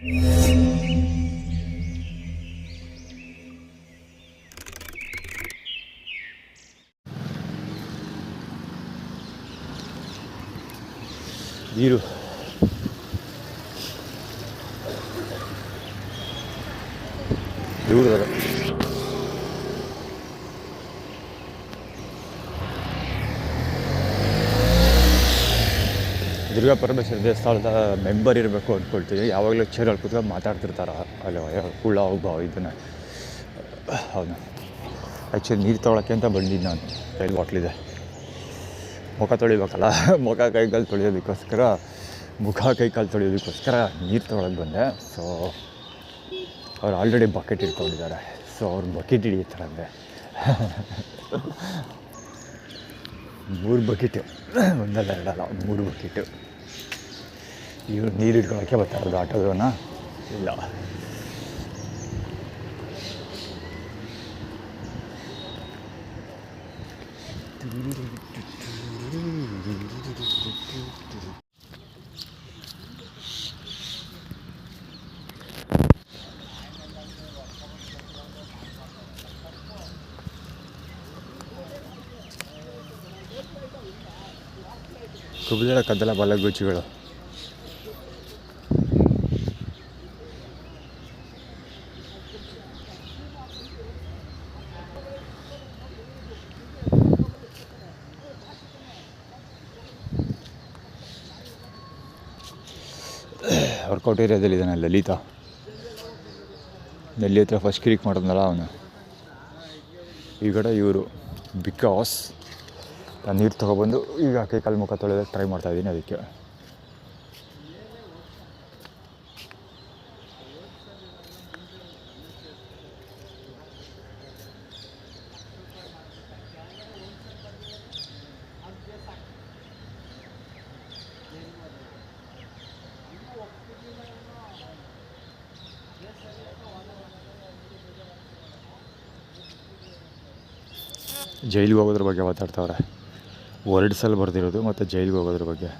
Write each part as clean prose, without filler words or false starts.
ನೀರು ದೂರದ ದುರ್ಗಾ ಪರಮೇಶ್ವರ ದೇವಸ್ಥಾನದ ಮೆಂಬರ್ ಇರಬೇಕು ಅಂದ್ಕೊಳ್ತೀವಿ. ಯಾವಾಗಲೂ ಚೇರಲ್ಲಿ ಕೂತ್ಕೊಂಡು ಮಾತಾಡ್ತಿರ್ತಾರ ಅಲ್ಲ ಕುಳ್ಳ ಒಬ್ಬ ಇದನ್ನು ಅವನು. ಆ್ಯಕ್ಚುಲಿ ನೀರು ತೊಗೊಳಕ್ಕೆ ಅಂತ ಬಂದಿದ್ದು ನಾನು. ಕೈಲಿ ಬಾಟ್ಲಿದೆ, ಮುಖ ತೊಳಿಬೇಕಲ್ಲ, ಮುಖ ಕೈಕಾಲು ತೊಳೆಯೋದಕ್ಕೋಸ್ಕರ, ಮುಖ ಕೈಕಾಲು ತೊಳೆಯೋದಕ್ಕೋಸ್ಕರ ನೀರು ತೊಗೊಳಕ್ಕೆ ಬಂದೆ. ಸೊ ಅವ್ರು ಆಲ್ರೆಡಿ ಬಕೆಟ್ ಇಟ್ಕೊಂಡಿದ್ದಾರೆ. ಸೊ ಅವ್ರು ಬಕೆಟ್ ಹಿಡಿಯುತ್ತಾರೆ ಅಂದರೆ 3 ಬಕೆಟು, ಒಂದಲ್ಲ ಎರಡಲ್ಲ 3 ಬಕೆಟು. ಇವ್ರು ನೀರು ಇಟ್ಕೊಳ್ಳೋಕ್ಕೆ ಬರ್ತಾರದು ಆಟೋದವನ್ನ ಇಲ್ಲ. ಕುಬುದರ ಕದ್ದಲ ಬಲಗುಚ್ಚಿಗಳು. ವರ್ಕೌಟ್ ಏರಿಯಾದಲ್ಲಿ ಇದ್ದಾನೆ ಲಲಿತಾ. ನಲ್ಲಿ ಹತ್ರ ಫಸ್ಟ್ ಕ್ಲಿಕ್ ಮಾಡಿದ್ನಲ್ಲ ಅವನು. ಈ ಕಡೆ ಇವರು. ಬಿಕಾಸ್ ನಾನು ನೀರು ತೊಗೊಬಂದು ಈಗ ಕೈಕಾಲು ಮುಖ ತೊಳೆಯೋದಕ್ಕೆ ಟ್ರೈ ಮಾಡ್ತಾಯಿದ್ದೀನಿ. ಅದಕ್ಕೆ ಜೈಲಿಗೆ ಹೋಗೋದ್ರ ಬಗ್ಗೆ ಮಾತಾಡ್ತಾವ್ರೆ. ವರ್ಡ್ಸಲ್ಲಿ ಬರ್ದಿರೋದು ಮತ್ತು ಜೈಲಿಗೆ ಹೋಗೋದ್ರ ಬಗ್ಗೆ.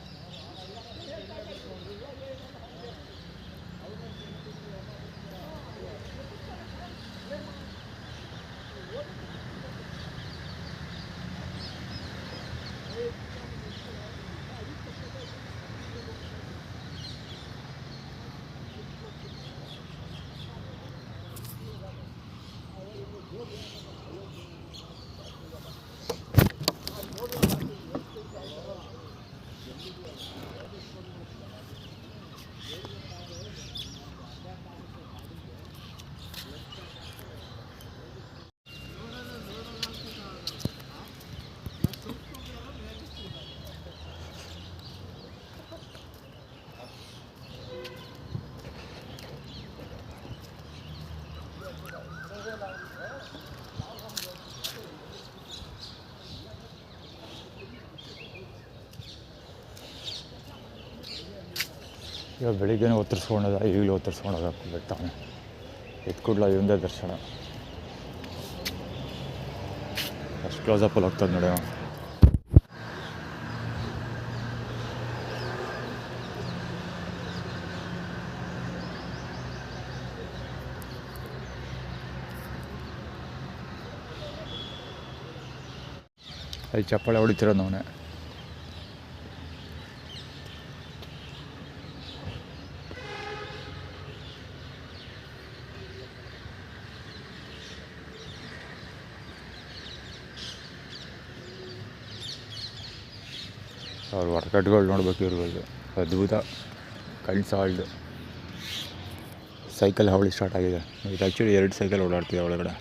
ಇವಾಗ ಬೆಳಿಗ್ಗೆನೇ ಒತ್ತರಿಸ್ಕೊಂಡದ, ಈಗಲೂ ಒತ್ತರಿಸ್ಕೊಂಡೋಗ ಬಿಡ್ತಾನೆ. ಎದ್ದು ಕೂಡಲ ಇವಂದೇ ದರ್ಶನ. ಅಷ್ಟು ಕ್ಲೋಸಪ್ಪಲ್ಲಿ ಹೋಗ್ತದೆ ನೋಡಿ. ಅಲ್ಲಿ ಚಪ್ಪಾಳೆ ಹೊಡಿತಿರೋದು ಅವನೇ. ಅವ್ರ ವರ್ಕೌಟ್ಗಳು ನೋಡ್ಬೇಕು ಇವ್ರಿಗೆ. ಅದ್ಭುತ. ಕಣ್ಸಾಲ್ಡ್ ಸೈಕಲ್ ಹಾವಳಿ ಸ್ಟಾರ್ಟ್ ಆಗಿದೆ. ಇದು ಆ್ಯಕ್ಚುಲಿ 2 ಸೈಕಲ್ ಓಡಾಡ್ತಿದೆ ಒಳಗಡೆ.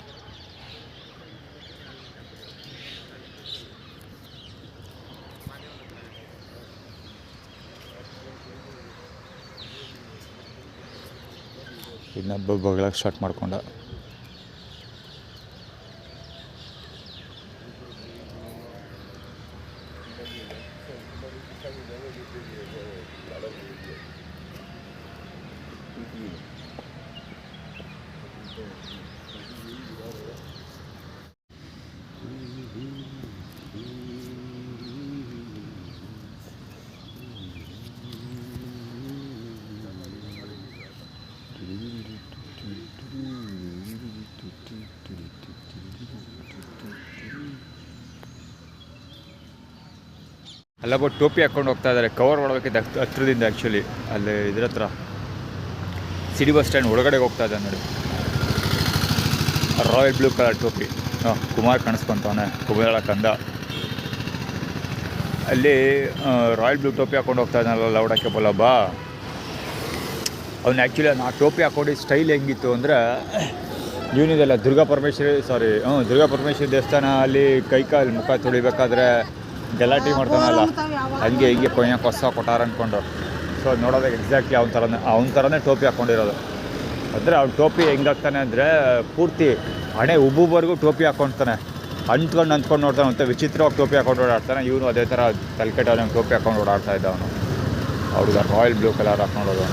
ಇನ್ನೊಬ್ಬ ಬಗ್ಳಕ್ಕೆ ಸ್ಟಾರ್ಟ್ ಮಾಡ್ಕೊಂಡ. ಅಲ್ಲೊಬ್ಬ ಟೋಪಿ ಹಾಕ್ಕೊಂಡು ಹೋಗ್ತಾ ಇದ್ದಾರೆ, ಕವರ್ ಮಾಡಬೇಕಿದ್ದ ಹತ್ರದಿಂದ. ಆ್ಯಕ್ಚುಲಿ ಅಲ್ಲಿ ಇದ್ರ ಹತ್ರ ಸಿಟಿ ಬಸ್ ಸ್ಟ್ಯಾಂಡ್ ಒಳಗಡೆ ಹೋಗ್ತಾ ಇದ್ದಾನೆ ನೋಡಿ. ರಾಯಲ್ ಬ್ಲೂ ಕಲರ್ ಟೋಪಿ. ಕುಮಾರ್ ಕಾಣಿಸ್ಕೊತಾನೆ, ಕುಬೇರ ಕಂದ. ಅಲ್ಲಿ ರಾಯಲ್ ಬ್ಲೂ ಟೋಪಿ ಹಾಕ್ಕೊಂಡು ಹೋಗ್ತಾ ಇದ್ದಾನಲ್ಲ ಲೌಡಕ್ಕೆ ಬೊಲಬ್ಬ. ಅವ್ನು ಆ್ಯಕ್ಚುಲಿ ಆ ಟೋಪಿ ಹಾಕ್ಕೊಂಡು ಸ್ಟೈಲ್ ಹೆಂಗಿತ್ತು ಅಂದರೆ, ಇವನಿದೆಲ್ಲ ದುರ್ಗಾ ಪರಮೇಶ್ವರಿ ದೇವಸ್ಥಾನ ಅಲ್ಲಿ ಕೈಕಾಲು ಮುಖ ತೊಳಿಬೇಕಾದ್ರೆ ಗಲಾಟೆ ಮಾಡ್ತಾನಲ್ಲ, ಹಂಗೆ ಹಿಂಗೆ ಹೊಸ ಕೊಟ್ಟಾರ ಅಂದ್ಕೊಂಡು. ಸೊ ಅದು ನೋಡೋದಕ್ಕೆ ಎಕ್ಸಾಕ್ಟ್ಲಿ ಅವನ ಥರನೇ ಟೋಪಿ ಹಾಕ್ಕೊಂಡಿರೋದು. ಅಂದರೆ ಅವ್ನು ಟೋಪಿ ಹೆಂಗಾಗ್ತಾನೆ ಅಂದರೆ, ಪೂರ್ತಿ ಹಣೆ ಉಬ್ಬುವರೆಗೂ ಟೋಪಿ ಹಾಕ್ಕೊಳ್ತಾನೆ, ಅಂದ್ಕೊಂಡು ನೋಡ್ತಾನೆ. ಮತ್ತು ವಿಚಿತ್ರವಾಗಿ ಟೋಪಿ ಹಾಕ್ಕೊಂಡು ಓಡಾಡ್ತಾನೆ. ಇವನು ಅದೇ ಥರ ತಲೆಕೆಟ್ಟವನಿಗೆ ಟೋಪಿ ಹಾಕ್ಕೊಂಡು ಓಡಾಡ್ತಾ ಇದ್ದ ಅವನು. ಅವ್ರಿಗೆ ರಾಯಲ್ ಬ್ಲೂ ಕಲರ್ ಹಾಕ್ಕೊಂಡೋದು.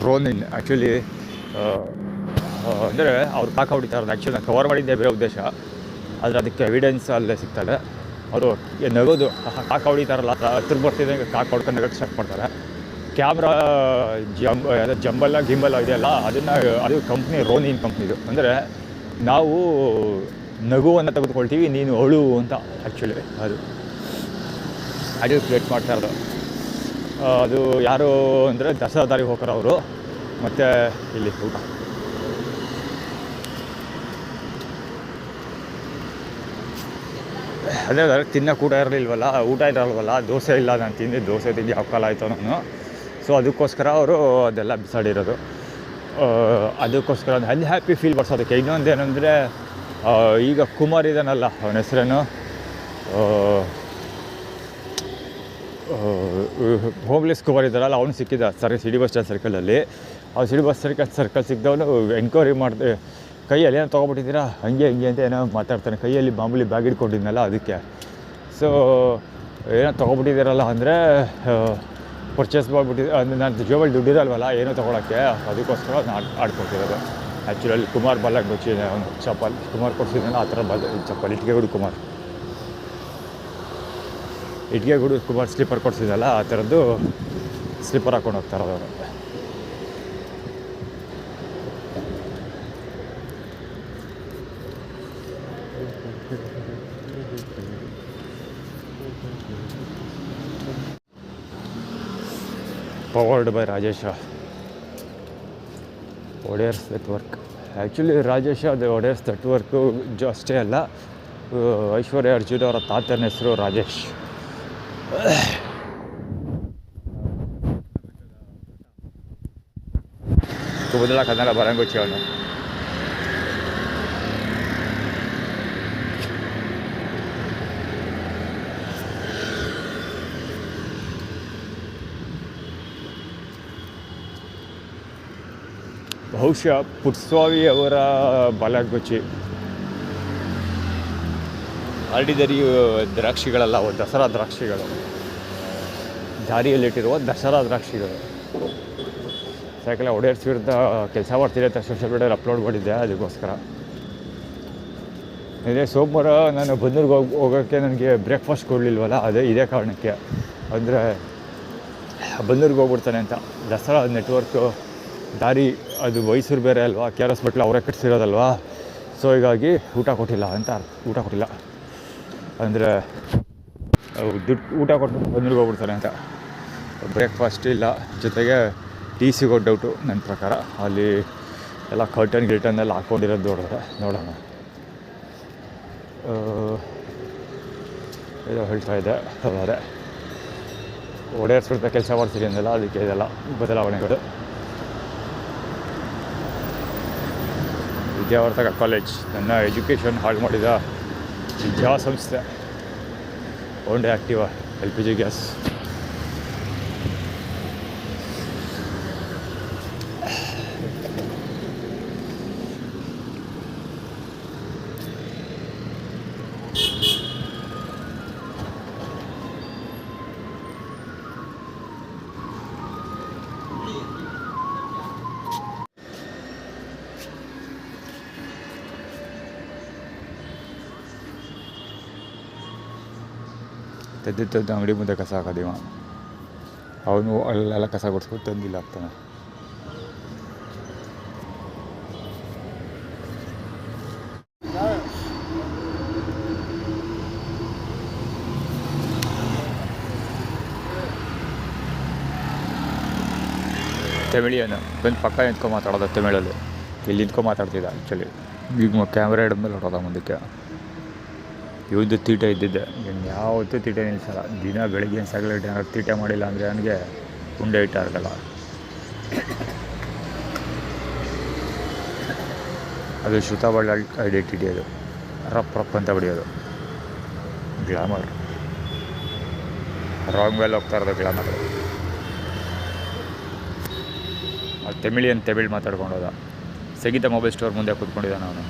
ರೋನಿನ್ ಆ್ಯಕ್ಚುಲಿ ಅಂದರೆ ಅವ್ರು ಕಾಕ ಹೊಡಿತಾರೆ. ಆ್ಯಕ್ಚುಲಿ ನಾನು ಕವರ್ ಮಾಡಿದ್ದೆ ಬೇರೆ ಉದ್ದೇಶ, ಆದರೆ ಅದಕ್ಕೆ ಎವಿಡೆನ್ಸ್ ಅಲ್ಲೇ ಸಿಗ್ತದೆ. ಅವರು ನಗೋದು ಕಾಕ ಹೊಡಿತಾರಲ್ಲ, ಹತ್ರ ಬರ್ತಿದ್ದಂಗೆ ಕಾಕ ಹೊಡ್ಕೊಂಡು ನಗೋಕ್ಕೆ ಸ್ಟಾರ್ಟ್ ಮಾಡ್ತಾರೆ. ಕ್ಯಾಮ್ರಾ ಗಿಂಬಲ್ಲ ಇದೆಯಲ್ಲ, ಅದು ಕಂಪ್ನಿ ರೋನಿನ್ ಕಂಪ್ನಿದು. ಅಂದರೆ ನಾವು ನಗುವನ್ನು ತೆಗೆದುಕೊಳ್ತೀವಿ, ನೀನು ಅಳು ಅಂತ. ಆ್ಯಕ್ಚುಲಿ ಅದು ಕ್ರಿಯೇಟ್ ಮಾಡ್ತಾ ಇರೋದು. ಅದು ಯಾರು ಅಂದರೆ ದಸರಾದಾರಿಗೆ ಹೋಗ್ತಾರೆ ಅವರು. ಮತ್ತು ಇಲ್ಲಿ ಊಟ ಅದೇ ತಿನ್ನೋಕೆ ಊಟ ಇರಲ್ವಲ್ಲ, ದೋಸೆ ಇಲ್ಲ. ನಾನು ದೋಸೆ ತಿಂದು ಯಾವ ಕಾಲ ಆಯಿತು ನಾನು. ಸೊ ಅದಕ್ಕೋಸ್ಕರ ಅವರು ಅದೆಲ್ಲ ಬಿಸಾಡಿರೋದು. ಅದಕ್ಕೋಸ್ಕರ ಅಲ್ಲಿ ಹ್ಯಾಪಿ ಫೀಲ್ ಬರ್ಸೋದಕ್ಕೆ. ಇನ್ನೊಂದೇನೆಂದರೆ, ಈಗ ಕುಮಾರ್ ಇದ್ದಾನಲ್ಲ, ಅವನ ಹೆಸರೇನು, ಹೋಮ್ಲೆಸ್ ಕುಮಾರ್ ಇದ್ದಾರಲ್ಲ, ಅವನು ಸಿಕ್ಕಿದ್ದ ಸಿಟಿ ಬಸ್ ಸ್ಟ್ಯಾಂಡ್ ಸರ್ಕಲಲ್ಲಿ. ಆ ಸಿಟಿ ಬಸ್ ಸರ್ಕಲ್ ಸಿಕ್ಕಿದವನು ಎಂಕ್ವೈರಿ ಮಾಡಿದೆ, ಕೈಯಲ್ಲಿ ಏನೋ ತೊಗೊಬಿಟ್ಟಿದ್ದೀರಾ ಹಂಗೆ ಅಂತ ಏನೋ ಮಾತಾಡ್ತಾನೆ. ಕೈಯಲ್ಲಿ ಮಾಮೂಲಿ ಬ್ಯಾಗ್ ಇಟ್ಕೊಂಡಿದ್ನಲ್ಲ ಅದಕ್ಕೆ. ಸೊ ಏನೋ ತೊಗೊಬಿಟ್ಟಿದ್ದೀರಲ್ಲ ಅಂದರೆ, ಪರ್ಚೇಸ್ ಮಾಡಿಬಿಟ್ಟಿದ್ದೆ ಅಂದರೆ ನಾನು ಜೇಬಲ್ಲಿ ದುಡ್ಡಿರಲ್ವಲ್ಲ ಏನೋ ತೊಗೊಳಕ್ಕೆ, ಅದಕ್ಕೋಸ್ಕರ ನಾನು ಆಡ್ಕೊಟ್ಟಿರೋದು. ಆ್ಯಕ್ಚುಲಿ ಕುಮಾರ್ ಬಲ್ಲಾಗಿ ಬಚ್ಚಿದೆ ಅವನು ಚಪ್ಪಲ್. ಕುಮಾರ್ ಕೊಡ್ಸಿದ್ದಾನೆ ಆ ಥರ ಚಪ್ಪಲ್. ಇಟ್ಗೆಗೂಡು ಕುಮಾರ್ ಸ್ಲೀಪರ್ ಕೊಡ್ಸಿದ್ದಲ್ಲ, ಆ ಥರದ್ದು ಸ್ಲೀಪರ್ ಹಾಕ್ಕೊಂಡು ಹೋಗ್ತಾರೆ ಅವರು. Powered by Rajesh Wodeyars network. Actually Rajesh ಅದು ಒಡೆಯರ್ಸ್ ನೆಟ್ವರ್ಕು ಅಷ್ಟೇ ಅಲ್ಲ, ಐಶ್ವರ್ಯ ಅರ್ಜುನ್ ಅವರ ತಾತನ ಹೆಸರು ರಾಜೇಶ್. ಮೊದಲ ಕನ್ನಡ ಬರಂಗೊಚ್ಚಿ ಅವನು. ಬಹುಶಃ ಪುಟ್ಸ್ವಾಮಿ ಅವರ ಬಾಲಗೊಚ್ಚಿ. ಆರ್ಡಿನರಿ ದ್ರಾಕ್ಷಿಗಳಲ್ಲ, ಅವು ದಸರಾ ದ್ರಾಕ್ಷಿಗಳು, ದಾರಿಯಲ್ಲಿಟ್ಟಿರುವ ದಸರಾ ದ್ರಾಕ್ಷಿಗಳು. ಯಾಕೆಲ್ಲ ಒಡೆಯರ್ಸ್ ವಿರುದ್ಧ ಕೆಲಸ ಮಾಡ್ತಿದೆ ಅಂತ ಸೋಷಿಯಲ್ ಮೀಡಿಯಾದಲ್ಲಿ ಅಪ್ಲೋಡ್ ಮಾಡಿದ್ದೆ, ಅದಕ್ಕೋಸ್ಕರ. ಇದೇ ಸೋಮವಾರ ನಾನು ಬನ್ನೂರಿಗೆ ಹೋಗೋಕ್ಕೆ ನನಗೆ ಬ್ರೇಕ್ಫಾಸ್ಟ್ ಕೊಡಲಿಲ್ವಲ್ಲ, ಇದೇ ಕಾರಣಕ್ಕೆ. ಅಂದರೆ ಬನ್ನೂರಿಗೆ ಹೋಗ್ಬಿಡ್ತಾನೆ ಅಂತ. ದಸರಾ ನೆಟ್ವರ್ಕು ದಾರಿ ಅದು ಮೈಸೂರು ಬೇರೆ ಅಲ್ವಾ, KRS ಬಟ್ಲು ಅವರೇ ಕಟ್ಸಿರೋದಲ್ವಾ. ಸೊ ಹೀಗಾಗಿ ಊಟ ಕೊಟ್ಟಿಲ್ಲ ಅಂದರೆ ಊಟ ಕೊಟ್ಟು ಬನ್ನೂರಿಗೆ ಹೋಗ್ಬಿಡ್ತಾನೆ ಅಂತ. ಬ್ರೇಕ್ಫಾಸ್ಟ್ ಇಲ್ಲ, ಜೊತೆಗೆ ಟೀ ಸಿಗೋ ಡೌಟು ನನ್ನ ಪ್ರಕಾರ. ಅಲ್ಲಿ ಎಲ್ಲ ಗಿಲ್ಟನ್ನೆಲ್ಲ ಹಾಕ್ಕೊಂಡಿರೋದು ನೋಡೋಣ. ಏನೋ ಹೇಳ್ತಾ ಇದೆ, ಅದೇ ಒಡೆಯರ್ಸ್ ವಿರುದ್ಧ ಕೆಲಸ ಮಾಡ್ತೀರಿ ಅಂದಲ್ಲ, ಅದಕ್ಕೆ ಇದೆಲ್ಲ ಬದಲಾವಣೆಗಳು. ವಿದ್ಯಾವರ್ಧಕ ಕಾಲೇಜ್ ನನ್ನ ಎಜುಕೇಷನ್ ಹಾಳು ಮಾಡಿದ ವಿದ್ಯಾಸಂಸ್ಥೆ. Honda Activa LPG gas. ತೆದ್ದು ಅಂಗಡಿ ಮುಂದೆ ಕಸ ಹಾಕೋದಿವ. ಅವನು ಅಲ್ಲೆಲ್ಲ ಕಸ ಕೊಡ್ಸ್ಕೊಂಡು ತಂದಿಲ್ಲ ಆಗ್ತಾನೆ. ತಮಿಳಿಯನು ಬಂದು ಪಕ್ಕ ನಿಂತ್ಕೊಂಡು ಮಾತಾಡೋದು ತಮಿಳಲ್ಲಿ. ಇಲ್ಲಿ ನಿಂತ್ಕೊಂಡು ಮಾತಾಡ್ತಿದ್ದ ಆ್ಯಕ್ಚುಲಿ. ಈಗ ಕ್ಯಾಮ್ರಾ ಹಿಡಿದ್ಮೇಲೆ ಹೊಡೋದ ಮುಂದಕ್ಕೆ. ಇವತ್ತು ತೀಟೆ ಇದ್ದಿದ್ದೆ, ಯಾವತ್ತೂ ತೀಟೆ ನಿಲ್ಸಲ್ಲ. ದಿನ ಬೆಳಗ್ಗೆ ಸಗಲ ಏನಾದ್ರು ತೀಟೆ ಮಾಡಿಲ್ಲ ಅಂದರೆ ನನಗೆ ಉಂಡೆ ಇಟ್ಟಾಗಲ್ಲ. ಅದು ಶ್ರುತಬಳ್ಳ ಐಡೆಂಟಿಟಿ. ಅದು ರಪ್ ಅಂತ ಹೊಡಿಯೋದು ಗ್ಲಾಮರ್. ರಾಂಗ್ ಮೇಲೆ ಹೋಗ್ತಾ ಇರೋದು ಗ್ಲಾಮರ್. ತಮಿಳು ಮಾತಾಡ್ಕೊಂಡು ಹೋದ. ಸಂಗೀತ ಮೊಬೈಲ್ ಸ್ಟೋರ್ ಮುಂದೆ ಕೂತ್ಕೊಂಡಿದ್ದಾನೆ ಅವನು.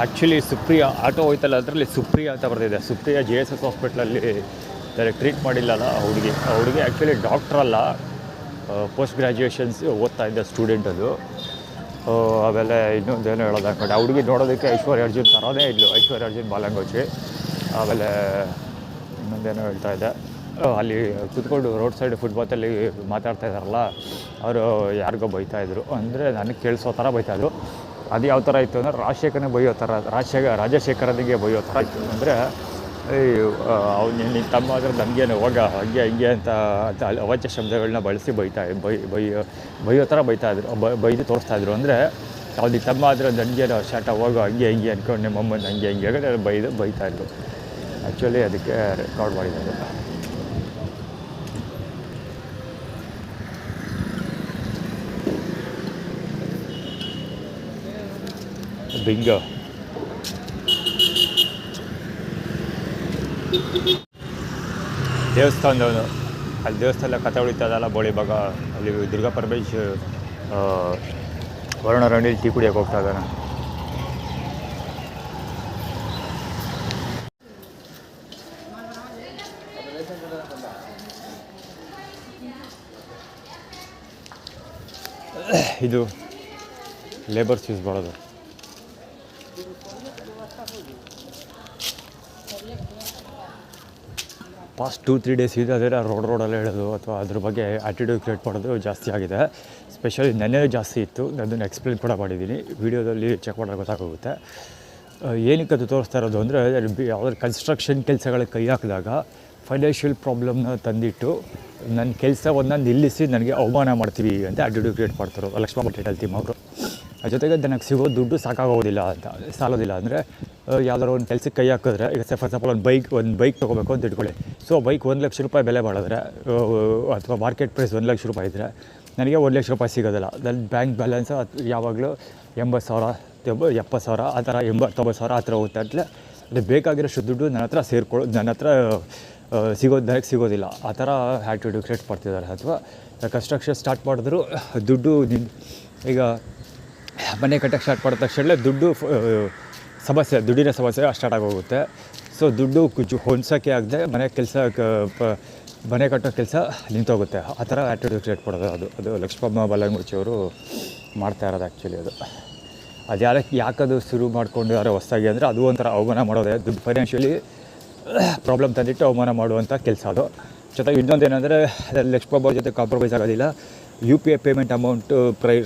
ಆ್ಯಕ್ಚುಲಿ ಸುಪ್ರಿಯಾ ಆಟೋ ಹೋಯ್ತಲ್ಲ, ಅದರಲ್ಲಿ ಸುಪ್ರಿಯಾ ಅಂತ ಬರ್ತಿದೆ. ಸುಪ್ರಿಯಾ JSS ಹಾಸ್ಪಿಟ್ಲಲ್ಲಿ ಟ್ರೀಟ್ ಮಾಡಿಲ್ಲಲ್ಲ ಹುಡುಗಿ ಆ್ಯಕ್ಚುಲಿ ಡಾಕ್ಟ್ರಲ್ಲ, ಪೋಸ್ಟ್ ಗ್ರ್ಯಾಜುಯೇಷನ್ಸ್ ಓದ್ತಾ ಇದ್ದ ಸ್ಟೂಡೆಂಟ್ ಅದು. ಆಮೇಲೆ ಇನ್ನೊಂದೇನು ಹೇಳೋದು ಹಾಕೊಂಡು ಆ ಹುಡುಗಿ ನೋಡೋದಕ್ಕೆ ಐಶ್ವರ್ಯ ಅರ್ಜುನ್ ಥರನೇ ಇದ್ಲು. ಐಶ್ವರ್ಯ ಅರ್ಜುನ್ ಬಾಲಂಗೋಚಿ. ಆಮೇಲೆ ಇನ್ನೊಂದೇನೋ ಹೇಳ್ತಾ ಇದ್ದೆ, ಅಲ್ಲಿ ಕೂತ್ಕೊಂಡು ರೋಡ್ ಸೈಡ್ ಫುಟ್ಪಾತಲ್ಲಿ ಮಾತಾಡ್ತಾ ಇದ್ದಾರಲ್ಲ, ಅವರು ಯಾರಿಗೋ ಬೈತಾಯಿದ್ರು. ಅಂದರೆ ನನಗೆ ಕೇಳಿಸೋ ಥರ ಬೈತಾಯಿದ್ರು. ಅದು ಯಾವ ಥರ ಇತ್ತು ಅಂದರೆ ರಾಜಶೇಖರನೇ ಬೈಯೋ ಥರ, ರಾಜಶೇಖರನಿಗೆ ಬೈಯೋ ಥರ ಇತ್ತು. ಅಂದರೆ ಅವ್ನು ನಿನ್ನ ತಮ್ಮ ಆದರೆ ನನಗೇನು ಹೋಗ ಹಂಗೆ ಹಿಂಗೆ ಅಂತ ಅವಾಚ್ಯ ಶಬ್ದಗಳನ್ನ ಬಳಸಿ ಬೈಯೋ ಥರ ಬೈತಾಯಿದ್ರು, ಬೈದು ತೋರಿಸ್ತಾಯಿದ್ರು. ಅಂದರೆ ಅವ್ನು ನಿನ್ನ ತಮ್ಮ ಆದರೆ ನನಗೇನು ಶಾಟ ಹೋಗೋ ಹಂಗೆ ಹಿಂಗೆ ಅಂದ್ಕೊಂಡು ನಿಮ್ಮಮ್ಮನ ಹಂಗೆ ಹಿಂಗೆ ಬೈತಾಯಿದ್ರು. ಆ್ಯಕ್ಚುಲಿ ಅದಕ್ಕೆ ರೆಕಾರ್ಡ್ ಮಾಡಿದ್ದಾರೆ. ಬಿಂಗೋ ದೇವಸ್ಥಾನದವನು. ಅಲ್ಲಿ ದೇವಸ್ಥಾನ ಕಥೆ ಉಳಿತದಲ್ಲ ಬೋಳಿ ಭಾಗ, ಅಲ್ಲಿ ದುರ್ಗಾ ಪರಮೇಶ್ ವರುಣ ರಂಡಿ ಟೀ ಕುಡಿಯೋಕೆ ಹೋಗ್ತಾ ಇದ್ದಾನೆ. ಇದು ಲೇಬರ್ಸ್ ಯೂಸ್ ಮಾಡೋದು. ಪಾಸ್ಟ್ 2-3 ಡೇಸ್ ಇದೆ ಅದೇ ರೋಡಲ್ಲೇ ಹೇಳೋದು ಅಥವಾ ಅದ್ರ ಬಗ್ಗೆ ಆ್ಯಟಿಟ್ಯೂಡ್ ಕ್ರಿಯೇಟ್ ಮಾಡೋದು ಜಾಸ್ತಿ ಆಗಿದೆ. ಸ್ಪೆಷಲಿ ನೆನ್ನೆ ಜಾಸ್ತಿ ಇತ್ತು. ಅದನ್ನು ಎಕ್ಸ್ಪ್ಲೇನ್ ಕೂಡ ಮಾಡಿದ್ದೀನಿ, ವೀಡಿಯೋದಲ್ಲಿ ಚೆಕ್ ಮಾಡೋದು ಗೊತ್ತಾಗೋಗುತ್ತೆ. ಏನಕ್ಕೆ ಅದು ತೋರಿಸ್ತಾ ಇರೋದು ಅಂದರೆ, ಯಾವುದಾದ್ರು ಕನ್ಸ್ಟ್ರಕ್ಷನ್ ಕೆಲಸಗಳಿಗೆ ಕೈ ಹಾಕಿದಾಗ ಫೈನಾನ್ಷಿಯಲ್ ಪ್ರಾಬ್ಲಮ್ನ ತಂದಿಟ್ಟು ನನ್ನ ಕೆಲಸವನ್ನು ನಿಲ್ಲಿಸಿ ನನಗೆ ಅವಮಾನ ಮಾಡ್ತೀವಿ ಅಂತ ಆ್ಯಟಿಟ್ಯೂಡ್ ಕ್ರಿಯೇಟ್ ಮಾಡ್ತಾರೆ ಲಕ್ಷ್ಮಣ ಭಟ್ ಟೀಮ್ ಅವರು. ಜೊತೆಗೆ ನನಗೆ ಸಿಗೋ ದುಡ್ಡು ಸಾಕಾಗೋದಿಲ್ಲ ಅಂತ, ಸಾಲೋದಿಲ್ಲ. ಅಂದರೆ ಯಾವ್ದಾದ್ರು ಒಂದು ಕೆಲಸಕ್ಕೆ ಕೈ ಹಾಕಿದ್ರೆ, ಈಗ ಫಾರ್ ಎಕ್ಸಾಂಪಲ್ ಒಂದು ಬೈಕ್ ತೊಗೋಬೇಕು ಅಂತ ಇಟ್ಕೊಳ್ಳಿ. ಸೊ ಬೈಕ್ 1 ಲಕ್ಷ ರೂಪಾಯಿ ಬೆಲೆ ಮಾಡಿದ್ರೆ ಅಥವಾ ಮಾರ್ಕೆಟ್ ಪ್ರೈಸ್ 1 ಲಕ್ಷ ರೂಪಾಯಿ ಇದ್ದರೆ ನನಗೆ 1 ಲಕ್ಷ ರೂಪಾಯಿ ಸಿಗೋದಿಲ್ಲ. ನನ್ನ ಬ್ಯಾಂಕ್ ಬ್ಯಾಲೆನ್ಸ್ ಯಾವಾಗಲೂ 80,000 70,000 ಆ ಥರ 80,000 ಆ ಥರ ಹೋಗುತ್ತೆ. ಅಂದರೆ ಅದು ಬೇಕಾಗಿರೋಷ್ಟು ದುಡ್ಡು ನನ್ನ ಹತ್ರ ನನಗೆ ಸಿಗೋದಿಲ್ಲ. ಆ ಥರ ಆ್ಯಟಿಟ್ಯೂಡ್ ಕ್ರಿಯೇಟ್ ಮಾಡ್ತಿದ್ದಾರೆ. ಅಥವಾ ಕನ್ಸ್ಟ್ರಕ್ಷನ್ ಸ್ಟಾರ್ಟ್ ಮಾಡಿದ್ರು ದುಡ್ಡು ಈಗ ಮನೆ ಕಟ್ಟಕ್ಕೆ ಸ್ಟಾರ್ಟ್ ಮಾಡಿದ ತಕ್ಷಣ ದುಡ್ಡಿನ ಸಮಸ್ಯೆ ಸ್ಟಾರ್ಟ್ ಆಗೋಗುತ್ತೆ. ಸೊ ದುಡ್ಡು ಹೊಂದ್ಸೋಕ್ಕೆ ಆಗದೆ ಮನೆ ಕಟ್ಟೋ ಕೆಲಸ ನಿಂತೋಗುತ್ತೆ. ಆ ಥರ ಆ್ಯಟಿಟ್ಯೂಡ್ ಕ್ರಿಯೇಟ್ ಮಾಡೋದು ಅದು ಲಕ್ಷ್ಮಮ್ಮ ಬಾಲಂಗುಚಿ ಅವರು ಮಾಡ್ತಾ ಇರೋದು. ಆ್ಯಕ್ಚುಲಿ ಅದು ಯಾಕದು ಶುರು ಮಾಡ್ಕೊಂಡು ಯಾರೋ ಹೊಸದಾಗಿ ಅಂದರೆ ಅದು ಒಂಥರ ಅವಮಾನ ಮಾಡೋದೇ. ದುಡ್ಡು ಫೈನಾನ್ಷಿಯಲಿ ಪ್ರಾಬ್ಲಮ್ ತಂದಿಟ್ಟು ಅವಮಾನ ಮಾಡುವಂಥ ಕೆಲಸ ಅದು. ಜೊತೆಗೆ ಇನ್ನೊಂದೇನೆಂದರೆ ಲಕ್ಷ್ಮಮ್ಮ ಜೊತೆ ಕಾಂಪ್ರಮೈಸ್ ಆಗೋದಿಲ್ಲ. UPI ಪೇಮೆಂಟ್ ಅಮೌಂಟು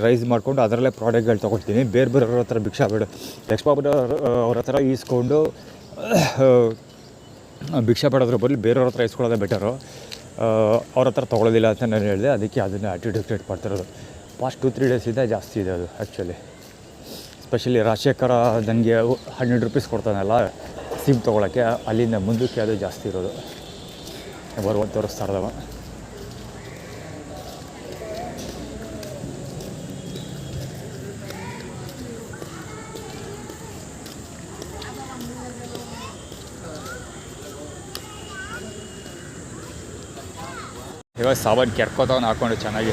ರೈಸ್ ಮಾಡಿಕೊಂಡು ಅದರಲ್ಲೇ ಪ್ರಾಡಕ್ಟ್ಗಳು ತೊಗೊಳ್ತೀನಿ. ಬೇರೆಯವ್ರ ಹತ್ರ ಭಿಕ್ಷಾ ಬೇಡ. ಲಕ್ಷ್ಮಮ್ಮ ಅವ್ರ ಹತ್ರ ಈಸ್ಕೊಂಡು ಭಿಕ್ಷಾ ಪಡೋದ್ರ ಬದಲು ಬೇರೆಯವ್ರ ಹತ್ರ ಇಸ್ಕೊಳ್ಳೋದೇ ಬೆಟರು. ಅವ್ರ ಹತ್ರ ತೊಗೊಳ್ಳೋದಿಲ್ಲ ಅಂತ ನಾನು ಹೇಳಿದೆ. ಅದಕ್ಕೆ ಅದನ್ನು ಆ್ಯಟಿಟ್ಯೂಡ್ ಕ್ರಿಯೇಟ್ ಮಾಡ್ತಿರೋದು. ಪಾಸ್ಟ್ 2-3 ಡೇಸಿಂದ ಜಾಸ್ತಿ ಇದೆ ಅದು. ಆ್ಯಕ್ಚುಲಿ ಸ್ಪೆಷಲಿ ರಾಜಶೇಖರ ನನಗೆ 100 ರೂಪೀಸ್ ಕೊಡ್ತಾನಲ್ಲ ಸಿಮ್ ತೊಗೊಳಕ್ಕೆ, ಅಲ್ಲಿಂದ ಮುಂದಕ್ಕೆ ಅದು ಜಾಸ್ತಿ ಇರೋದು. ತೋರಿಸ್ತಾ ಇರೋದವ. ಇವಾಗ ಸಾಬನ್ ಕೆರ್ಕೋತವನು ಹಾಕ್ಕೊಂಡು ಚೆನ್ನಾಗಿ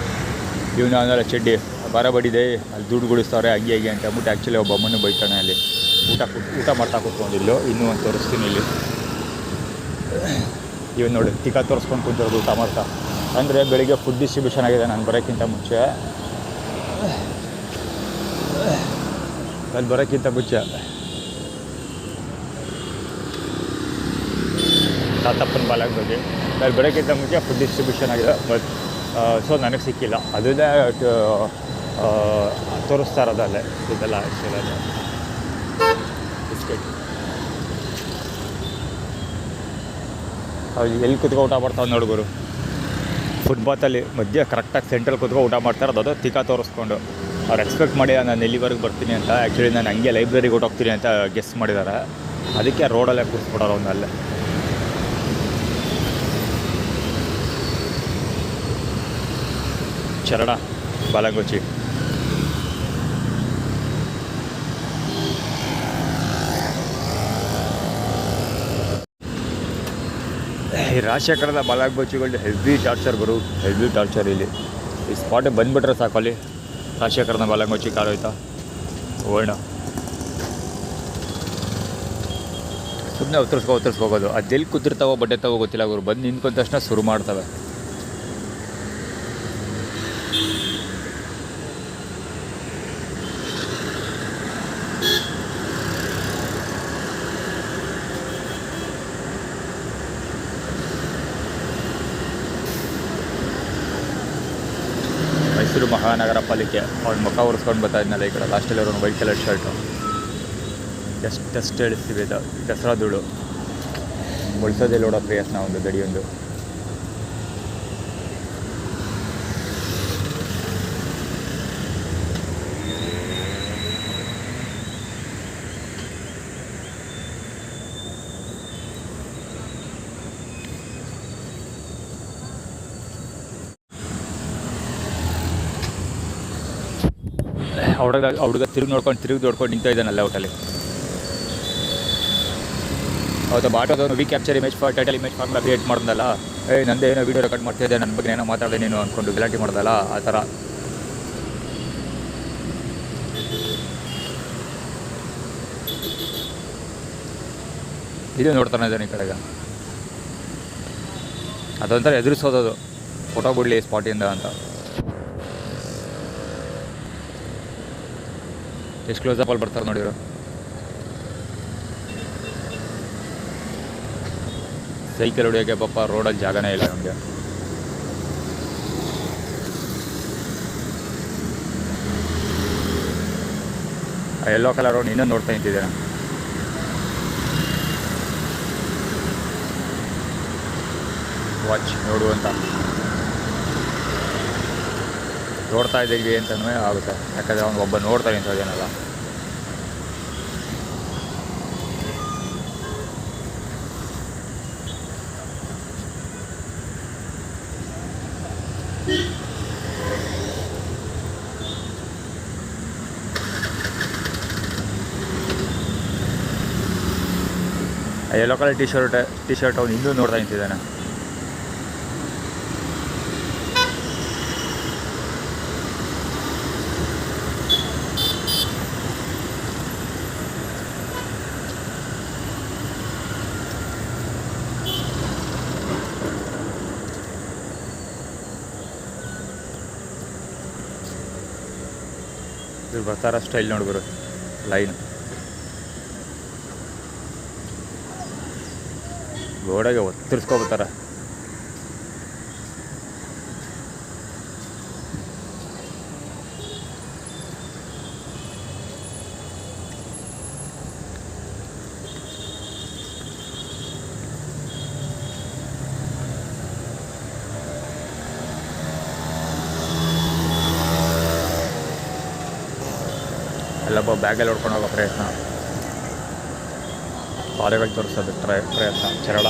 ಇವನು ಅಂದರೆ ಚಡ್ಡಿ ಬಾರ ಬಡಿದೆ ಅಲ್ಲಿ ದುಡ್ಡು ಗುಡಿಸ್ತಾರೆ ಹಂಗೆ ಹಂಗೆ ಅಂತ ಅಂದ್ಬಿಟ್ಟು ಆ್ಯಕ್ಚುಲಿ ಒಬ್ಬ ಅಮ್ಮನೂ ಬೈತಾನೆ ಅಲ್ಲಿ ಊಟ ಮಾಡ್ತಾ ಕೂತ್ಕೊಂಡಿಲ್ಲು. ಇನ್ನೂ ಒಂದು ತೋರಿಸ್ತೀನಿ ಇಲ್ಲಿ. ಇವನು ನೋಡಿ ಟಿಕಾ ತೋರಿಸ್ಕೊಂಡು ಕೂತಿರೋದು ಊಟ ಮಾಡ್ತಾ. ಅಂದರೆ ಬೆಳಿಗ್ಗೆ ಫುಡ್ ಡಿಸ್ಟ್ರಿಬ್ಯೂಷನ್ ಆಗಿದೆ ನಾನು ಬರೋಕ್ಕಿಂತ ಮುಂಚೆ. ಅಲ್ಲಿ ಬರೋಕ್ಕಿಂತ ಮುಂಚೆ ತಾತಪ್ಪನ ಬಾಲಾಗ್ ಬಗ್ಗೆ ಅಲ್ಲಿ ಬರೋಕ್ಕಿಂತ ಮುಂಚೆ ಫುಡ್ ಡಿಸ್ಟ್ರಿಬ್ಯೂಷನ್ ಆಗಿದೆ. ಬಟ್ ಸೊ ನನಗೆ ಸಿಕ್ಕಿಲ್ಲ. ಅದನ್ನೇ ತೋರಿಸ್ತಾ ಇರೋದಲ್ಲೇ ಇದೆಲ್ಲ ಆ್ಯಕ್ಚುಲಿ ಬಿಸ್ಕೆಟ್. ಎಲ್ಲಿ ಕುತ್ಕೊ ಊಟ ಮಾಡ್ತಾವೆ ನೋಡ್ಬೋದು. ಫುಟ್ಪಾತಲ್ಲಿ ಮಧ್ಯೆ ಕರೆಕ್ಟಾಗಿ ಸೆಂಟ್ರಲ್ಲಿ ಕುತ್ಕೊ ಊಟ ಮಾಡ್ತಾ ಇರೋದು. ಅದು ತಿಕ್ಕ ತೋರಿಸ್ಕೊಂಡು ಅವ್ರು ಎಕ್ಸ್ಪೆಕ್ಟ್ ಮಾಡಿ ನಾನು ಎಲ್ಲಿವರೆಗೆ ಬರ್ತೀನಿ ಅಂತ. ಆ್ಯಕ್ಚುಲಿ ನಾನು ಹಂಗೆ ಲೈಬ್ರರಿಗೆ ಹೊಟ್ಟೋಗ್ತೀನಿ ಅಂತ ಗೆಸ್ ಮಾಡಿದ್ದಾರೆ. ಅದಕ್ಕೆ ರೋಡಲ್ಲೇ ಕೂರಿಸ್ಬಿಡೋರು ಒಂದಲ್ಲೇ. ಚರಣ ಬಾಲಂಗುಚ್ಚಿ ಈ ರಾಜಶೇಖರದ ಬಾಲಂಗುಚ್ಚಿಗಳು ಹೆವಿ ಟಾರ್ಚರ್ ಗುರು, ಹೆವಿ ಟಾರ್ಚರ್. ಇಲ್ಲಿ ಈ ಸ್ಪಾಟಿಗೆ ಬಂದುಬಿಟ್ರೆ ಸಾಕು. ಅಲ್ಲಿ ರಾಜಶೇಖರದ ಬಾಲಂಗುಚ್ಚಿ ಕಾಲು ಹೋಯ್ತಾ ಓಣ ಸುಮ್ಮನೆ ಉತ್ತರಿಸ್ಕೋಗೋದು. ಅದೆಲ್ಲಿ ಕೂತಿರ್ತಾವೋ ಬಟ್ಟೆ ತಗೋ ಗೊತ್ತಿಲ್ಲ ಗುರು. ಬಂದು ನಿಂತ್ಕೊಂಡ ತಕ್ಷಣ ಶುರು ಮಾಡ್ತವೆ. ಮೈಸೂರು ಮಹಾನಗರ ಪಾಲಿಕೆ ಅವ್ನ ಮುಖ ಒರೆಸ್ಕೊಂಡು ಬರ್ತಾ ಇದ್ನಲ್ಲ ಈ ಕಡೆ ಲಾಸ್ಟಲ್ಲಿ ಅವ್ರನ್ನ ವೈಟ್ ಕಲರ್ ಶರ್ಟು. ಎಷ್ಟು ಹೇಳಿಸ್ತೀವಿ ಇದು ದಸರಾ ಧೂಳು ಬಳಸೋದೆಲ್ಲ ನೋಡೋ ಪ್ರಯತ್ನ ಒಂದು ಗಡಿಯೊಂದು. ಹುಡುಗ ತಿರುಗಿ ನೋಡ್ಕೊಂಡು ನಿಂತ ಇದ್ದಾನಲ್ಲ ಔಟಲ್ಲಿ. ಹೌದಾ ಬಾಟೋದವನು we capture image for title image formula create ಮಾಡ್ದಲ್ಲ. ನಂದೇ ಏನೋ ವೀಡಿಯೋ ರೆಕಾರ್ಡ್ ಮಾಡ್ತಿದ್ದೆ, ನನ್ನ ಬಗ್ಗೆ ಏನೋ ಮಾತಾಡಿದೆ ನೀನು ಅಂದ್ಕೊಂಡು ಗಲಾಟೆ ಮಾಡ್ದಲ್ಲ ಆ ಥರ. ಇದು ನೋಡ್ತಾನೆ ಇದ್ದಾನೆ ಈ ಕಡೆಗೆ. ಅದೊಂಥರ ಎದುರಿಸೋದದು ಫೋಟೋ ಬಿಡಲಿ ಸ್ಪಾಟಿಂದ ಅಂತ. ಎಷ್ಟು ಕ್ಲೋಸಪ್ಪಲ್ಲಿ ಬರ್ತಾರೆ ನೋಡಿರೋ. ಸೈಕಲ್ ಹೊಡಿಯೋಕ್ಕೆ ಪಾಪ ರೋಡಲ್ಲಿ ಜಾಗನೇ ಇಲ್ಲ ನಮಗೆ. ಆ ಯೆಲ್ಲೋ ಕಲರ್ ರೋಡ್ ಇನ್ನೂ ನೋಡ್ತಾ ನಿಂತಿದ್ದೇನೆ. ವಾಚ್ ನೋಡುವಂತ ನೋಡ್ತಾ ಇದ್ದೀವಿ ಅಂತಲೂ ಆಗುತ್ತೆ. ಯಾಕಂದರೆ ಅವ್ನು ಒಬ್ಬ ನೋಡ್ತಾ ನಿಂತದೇನಲ್ಲ. ಯೆಲ್ಲೋ ಕಲರ್ ಟಿ ಶರ್ಟ್ ಅವ್ನು ಇನ್ನೂ ನೋಡ್ತಾ ನಿಂತಿದ್ದಾನೆ. ಇವ್ರು ಬರ್ತಾರ ಸ್ಟೈಲ್ ನೋಡ್ಬರು ಲೈನ್ ಗೋಡೆಗೆ ಒತ್ತರಿಸ್ಕೊಬರ್ತಾರೆ. ಎಲ್ಲೊಬ್ಬ ಬ್ಯಾಗಲ್ಲಿ ಹೊಡ್ಕೊಂಡು ಹೋಗೋ ಪ್ರಯತ್ನ, ಪಾದಗಳು ತೋರಿಸೋದಕ್ಕೆ ಪ್ರಯತ್ನ. ಚರಳ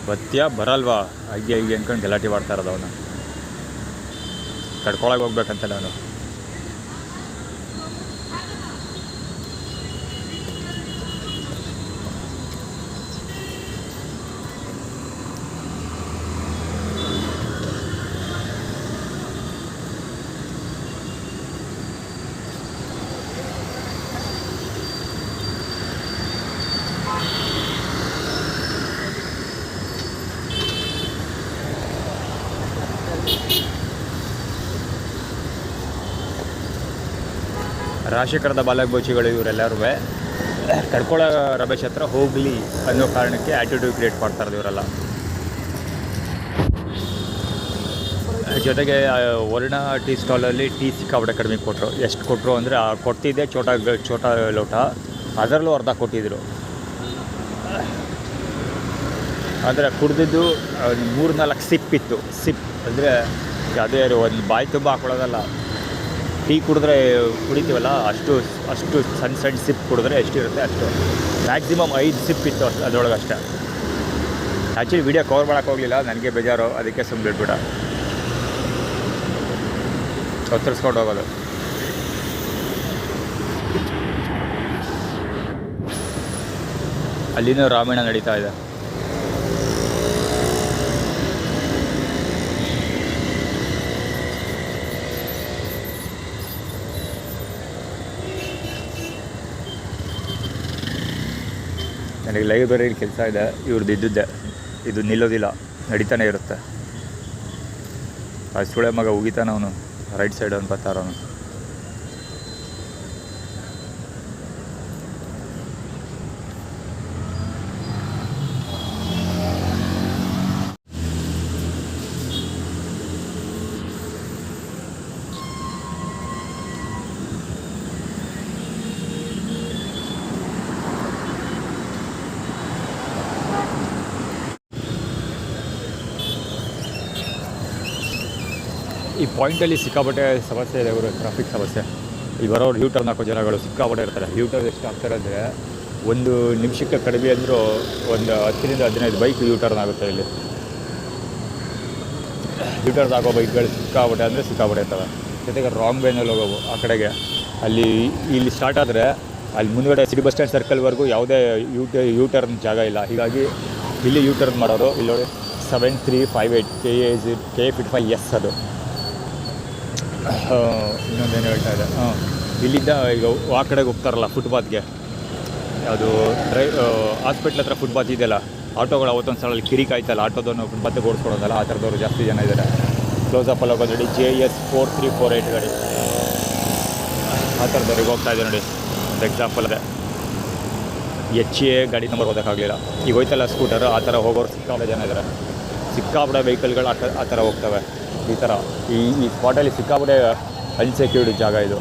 ಬತ್ತೀಯ ಬರಲ್ವಾ ಹೀಗೆ ಹೀಗೆ ಅಂದ್ಕೊಂಡು ಗಲಾಟೆ ಮಾಡ್ತಾ ಇರೋದು ಅವನು. ಕಡ್ಕೊಳಗೆ ಹೋಗ್ಬೇಕಂತ ನಾನು. ರಾಶಿಕರದ ಬಾಲಕಬೋಚಿಗಳು ಇವರೆಲ್ಲರೂ ಕಡ್ಕೊಳ ರಮೇಶ್ ಹತ್ರ ಹೋಗಲಿ ಅನ್ನೋ ಕಾರಣಕ್ಕೆ ಆ್ಯಟಿಟ್ಯೂಡ್ ಕ್ರಿಯೇಟ್ ಮಾಡ್ತಾರೆ ಇವರೆಲ್ಲ. ಜೊತೆಗೆ ವರ್ಣ ಟೀ ಸ್ಟಾಲಲ್ಲಿ ಟೀ ಸಿಕ್ಕಾಪಟ್ಟೆ ಕಡಿಮೆ ಕೊಟ್ಟರು. ಎಷ್ಟು ಕೊಟ್ಟರು ಅಂದರೆ ಕೊಡ್ತಿದ್ದೆ ಚೋಟ ಲೋಟ, ಅದರಲ್ಲೂ ಅರ್ಧ ಕೊಟ್ಟಿದ್ದರು. ಆದರೆ ಕುಡ್ದಿದ್ದು 3-4 ಸಿಪ್ ಇತ್ತು. ಸಿಪ್ ಅಂದರೆ ಅದೇ ಒಂದು ಬಾಯಿ ತುಂಬ ಹಾಕೊಳ್ಳೋದಲ್ಲ. ಟೀ ಕುಡಿತೀವಲ್ಲ ಅಷ್ಟು ಸಣ್ಣ ಸಿಪ್ ಕುಡಿದ್ರೆ ಎಷ್ಟಿರುತ್ತೆ ಅಷ್ಟು. ಮ್ಯಾಕ್ಸಿಮಮ್ 5 ಸಿಪ್ ಇತ್ತು ಅದರೊಳಗೆ ಅಷ್ಟೇ. ಆ್ಯಕ್ಚುಲಿ ವೀಡಿಯೋ ಕವರ್ ಮಾಡೋಕ್ಕೆ ಹೋಗಲಿಲ್ಲ, ನನಗೆ ಬೇಜಾರು, ಅದಕ್ಕೆ ಸುಮ್ಮನೆ ಬಿಟ್ಬಿಡ ಒತ್ತರಿಸ್ಕೊಂಡು ಹೋಗೋದು. ಅಲ್ಲಿನೂ ರಾಮಾಯಣ ನಡೀತಾ ಇದೆ. ನನಗೆ ಲೈಬ್ರರಿಲಿ ಕೆಲಸ ಇದೆ, ಇವ್ರದ್ದು ಇದ್ದಿದ್ದೆ. ಇದು ನಿಲ್ಲೋದಿಲ್ಲ, ನಡೀತಾನೆ ಇರುತ್ತೆ. ಆ ಸುಳೆ ಮಗ ಉಗಿತಾನ ಅವನು, ರೈಟ್ ಸೈಡ್ ಅವ್ನು ಬರ್ತಾರವನು. ಈ ಪಾಯಿಂಟಲ್ಲಿ ಸಿಕ್ಕಾಪಟ್ಟೆ ಸಮಸ್ಯೆ ಇದೆ ಇವರು, ಟ್ರಾಫಿಕ್ ಸಮಸ್ಯೆ. ಇಲ್ಲಿ ಬರೋರು ಯೂ ಟರ್ನ್ ಹಾಕೋ ಜನಗಳು ಸಿಕ್ಕಾಪಟ್ಟೆ ಇರ್ತಾರೆ. ಯೂ ಟರ್ನ್ ಎಷ್ಟು ಆಗ್ತಾರೆ ಅಂದರೆ 1 ನಿಮಿಷಕ್ಕೆ ಕಡಿಮೆ ಅಂದರೂ ಒಂದು 10-15 ಬೈಕ್ ಯೂ ಟರ್ನ್ ಆಗುತ್ತೆ ಇಲ್ಲಿ. ಯೂ ಟರ್ನ್ ಹಾಕೋ ಬೈಕ್ಗಳು ಸಿಕ್ಕಾಪಟ್ಟೆ ಇರ್ತವೆ. ಜೊತೆಗೆ ರಾಂಗ್ ವೇನಲ್ಲಿ ಹೋಗೋವು ಆ ಕಡೆಗೆ. ಇಲ್ಲಿ ಸ್ಟಾರ್ಟ್ ಆದರೆ ಅಲ್ಲಿ ಮುಂದುಗಡೆ ಸಿಟಿ ಬಸ್ ಸ್ಟ್ಯಾಂಡ್ ಸರ್ಕಲ್ವರೆಗೂ ಯಾವುದೇ ಯೂ ಟರ್ನ್ ಜಾಗ ಇಲ್ಲ. ಹೀಗಾಗಿ ಇಲ್ಲಿ ಯೂ ಟರ್ನ್ ಮಾಡೋರು. ಇಲ್ಲಿ ನೋಡಿ 7358 KA55S ಅದು. ಇನ್ನೊಂದೇನು ಹೇಳ್ತಾ ಇದೆ, ಇಲ್ಲಿಂದ ಈಗ ಆ ಕಡೆಗೆ ಹೋಗ್ತಾರಲ್ಲ ಫುಟ್ಪಾತ್ಗೆ, ಅದು ಹಾಸ್ಪಿಟ್ಲ್ ಹತ್ರ ಫುಟ್ಪಾತ್ ಇದೆಯಲ್ಲ, ಆಟೋಗಳು ಅವತ್ತೊಂದು ಸ್ಥಳದಲ್ಲಿ ಕಿರಿಕಾಯ್ತಲ್ಲ, ಆಟೋದನ್ನು ಫುಟ್ಪಾತ್ಗೆ ಓಡಿಸ್ಕೊಡೋದಲ್ಲ, ಆ ಥರದವರು ಜಾಸ್ತಿ ಜನ ಇದ್ದಾರೆ. ಕ್ಲೋಸಪ್ಪಲ್ಲಿ ಹೋಗೋದು ನೋಡಿ, JS 4348 ಗಾಡಿ, ಆ ಥರದವ್ರಿಗೆ ಹೋಗ್ತಾ ಇದೆ ನೋಡಿ. ಒಂದು ಎಕ್ಸಾಂಪಲ್ ಅದೇ. HA ಗಾಡಿ ನಂಬರ್ ಓದೋಕ್ಕಾಗಲಿಲ್ಲ. ಈಗ ಹೋಯ್ತಲ್ಲ ಸ್ಕೂಟರು, ಆ ಥರ ಹೋಗೋರು ಸಿಕ್ಕಾಪಟ್ಟೆ ಜನ ಇದ್ದಾರೆ. ಸಿಕ್ಕಾಪಟ್ಟೆ ವೆಹಿಕಲ್ಗಳು ಆ ಥರ ಹೋಗ್ತವೆ. ಈ ಥರ ಈ ಸ್ಪಾಟಲ್ಲಿ ಸಿಕ್ಕಾಪಟ್ಟೆ ಅನ್ಸೆಕ್ಯೂರ್ಡ್ ಜಾಗ ಇದು.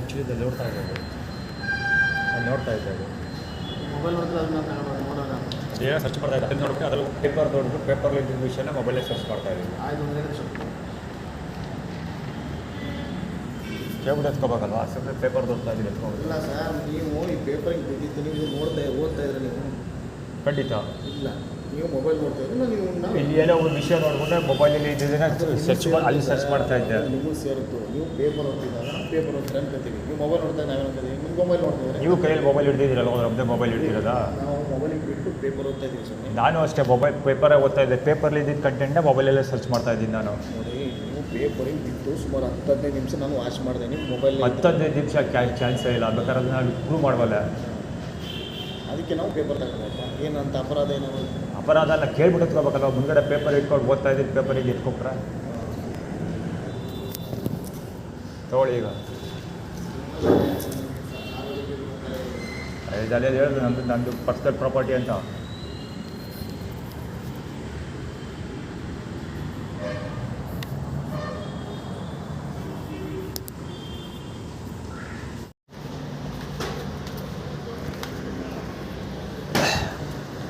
ಆ್ಯಕ್ಚುಲಿ ಇದು ನೋಡ್ತಾ ಇರೋದು ನೋಡ್ತಾ ಇದ್ದೆ ಅದು ಮೊಬೈಲ್ ನೋಡಿದ್ರೆ ಅದನ್ನ ನೋಡೋಣ. ಅದೇನೋ ಸರ್ಚ್ ಮಾಡ್ತಾ ಇದ್ದೆ, ಅದನ್ನು ನೋಡ್ಬಿಟ್ಟು ಅದ್ರಲ್ಲಿ ಪೇಪರ್ ನೋಡ್ಬಿಟ್ಟು ಪೇಪರ್ಲಿ ಇದ್ದ ವಿಷಯನ ಮೊಬೈಲೇ ಸರ್ಚ್ ಮಾಡ್ತಾ ಇದ್ದೀನಿ. ಆಯ್ತು, ಒಂದು ನಿಮಿಷ ಕೇಳ್ಬಿಟ್ಟು ಎತ್ಕೋಬೇಕಲ್ವಾ, ಸುಮ್ಮನೆ ಪೇಪರ್ ಓದ್ತಾ ಇದ್ದೀನಿ ಎತ್ಕೊಂಡು. ಇಲ್ಲ ಸರ್, ನೀವು ಈ ಪೇಪರಿಗೆ ಬಿದ್ದಿದ್ದು ನೀವು ಓದ್ತಾ ಇದ್ರೆ ನೀವು ಖಂಡಿತ ಇಲ್ಲ, ನೀವು ಮೊಬೈಲ್ ನೋಡ್ತಾ ಇದ್ರೆ ನೀವು ಇಲ್ಲಿ ಏನೋ ಒಂದು ವಿಷಯ ನೋಡ್ಬಿಟ್ಟು ಮೊಬೈಲಲ್ಲಿ ಇದ್ದಿದ್ದನ್ನ ಸರ್ಚ್ ಮಾಡಿ ಅಲ್ಲಿ ಸರ್ಚ್ ಮಾಡ್ತಾ ಇದ್ದೆ. ನಿಮಗೆ ಸೇರಿತ್ತು, ನೀವು ಪೇಪರ್ ಓದ್ತಿದ್ದಾಗ ಪೇಪರ್ ಓದ್ತಾರೆ ಅನ್ಕೋತೀವಿ, ನೀವು ಮೊಬೈಲ್ ನೋಡ್ತಾ ನಾವೇನು ಅನ್ಕೋತೀವಿ, ನೀವು ಮೊಬೈಲ್ ನೋಡ್ತಿದ್ರೆ ನೀವು ಕೈಯಲ್ಲಿ ಮೊಬೈಲ್ ಹಿಡ್ದಿದ್ದೀರಲ್ಲ, ನಮ್ಮದೇ ಮೊಬೈಲ್ ಹಿಡ್ದಿರೋದಾ? ನಾವು ಮೊಬೈಲಿಗೆ ಬಿಟ್ಟು ಪೇಪರ್ ಓದ್ತಾ ಇದ್ದೀವಿ ಸುಮ್ಮನೆ. ನಾನು ಅಷ್ಟೇ ಮೊಬೈಲ್ ಪೇಪರೇ ಓದ್ತಾ ಇದ್ದೆ, ಪೇಪರ್ಲಿ ಇದ್ದಿದ್ದು ಕಂಟೆಂಟ್ನ ಮೊಬೈಲಲ್ಲೇ ಸರ್ಚ್ ಮಾಡ್ತಾ ಇದ್ದೀನಿ ನಾನು. ನೋಡಿ, ನೀವು ಪೇಪರಿಗೆ ಬಿಟ್ಟು ಸುಮಾರು 10-15 ನಿಮಿಷ ನಾನು ವಾಚ್ ಮಾಡಿದೆ, ನಿಮ್ಮ ಮೊಬೈಲ್ 10-15 ನಿಮಿಷ ಚಾನ್ಸೇ ಇಲ್ಲ, ಬೇಕಾದ್ರೆ ನಾವು ಪ್ರೂವ್ ಮಾಡಬಲ್ಲ. ಅದಕ್ಕೆ ನಾವು ಪೇಪರ್ ತಗೋಬೇಕು. ಏನಂತ ಅಪರಾಧ ಏನೋ ಅಪರಾಧ ಎಲ್ಲ ಕೇಳ್ಬಿಟ್ಟು ಎತ್ಕೋಬೇಕಲ್ವ, ಮುಂದ್ಗಡೆ ಪೇಪರ್ ಇಟ್ಕೊಂಡು ಓದ್ತಾ ಇದ್ದೀನಿ, ಪೇಪರಿಗೆ ಎತ್ಕೊಟ್ರೆ ತಗೊಳ್ಳಿ. ಈಗ ಇದಲ್ಲೇ ಹೇಳಿದ್ರು ನಂದು ಪರ್ಸನಲ್ ಪ್ರಾಪರ್ಟಿ ಅಂತ.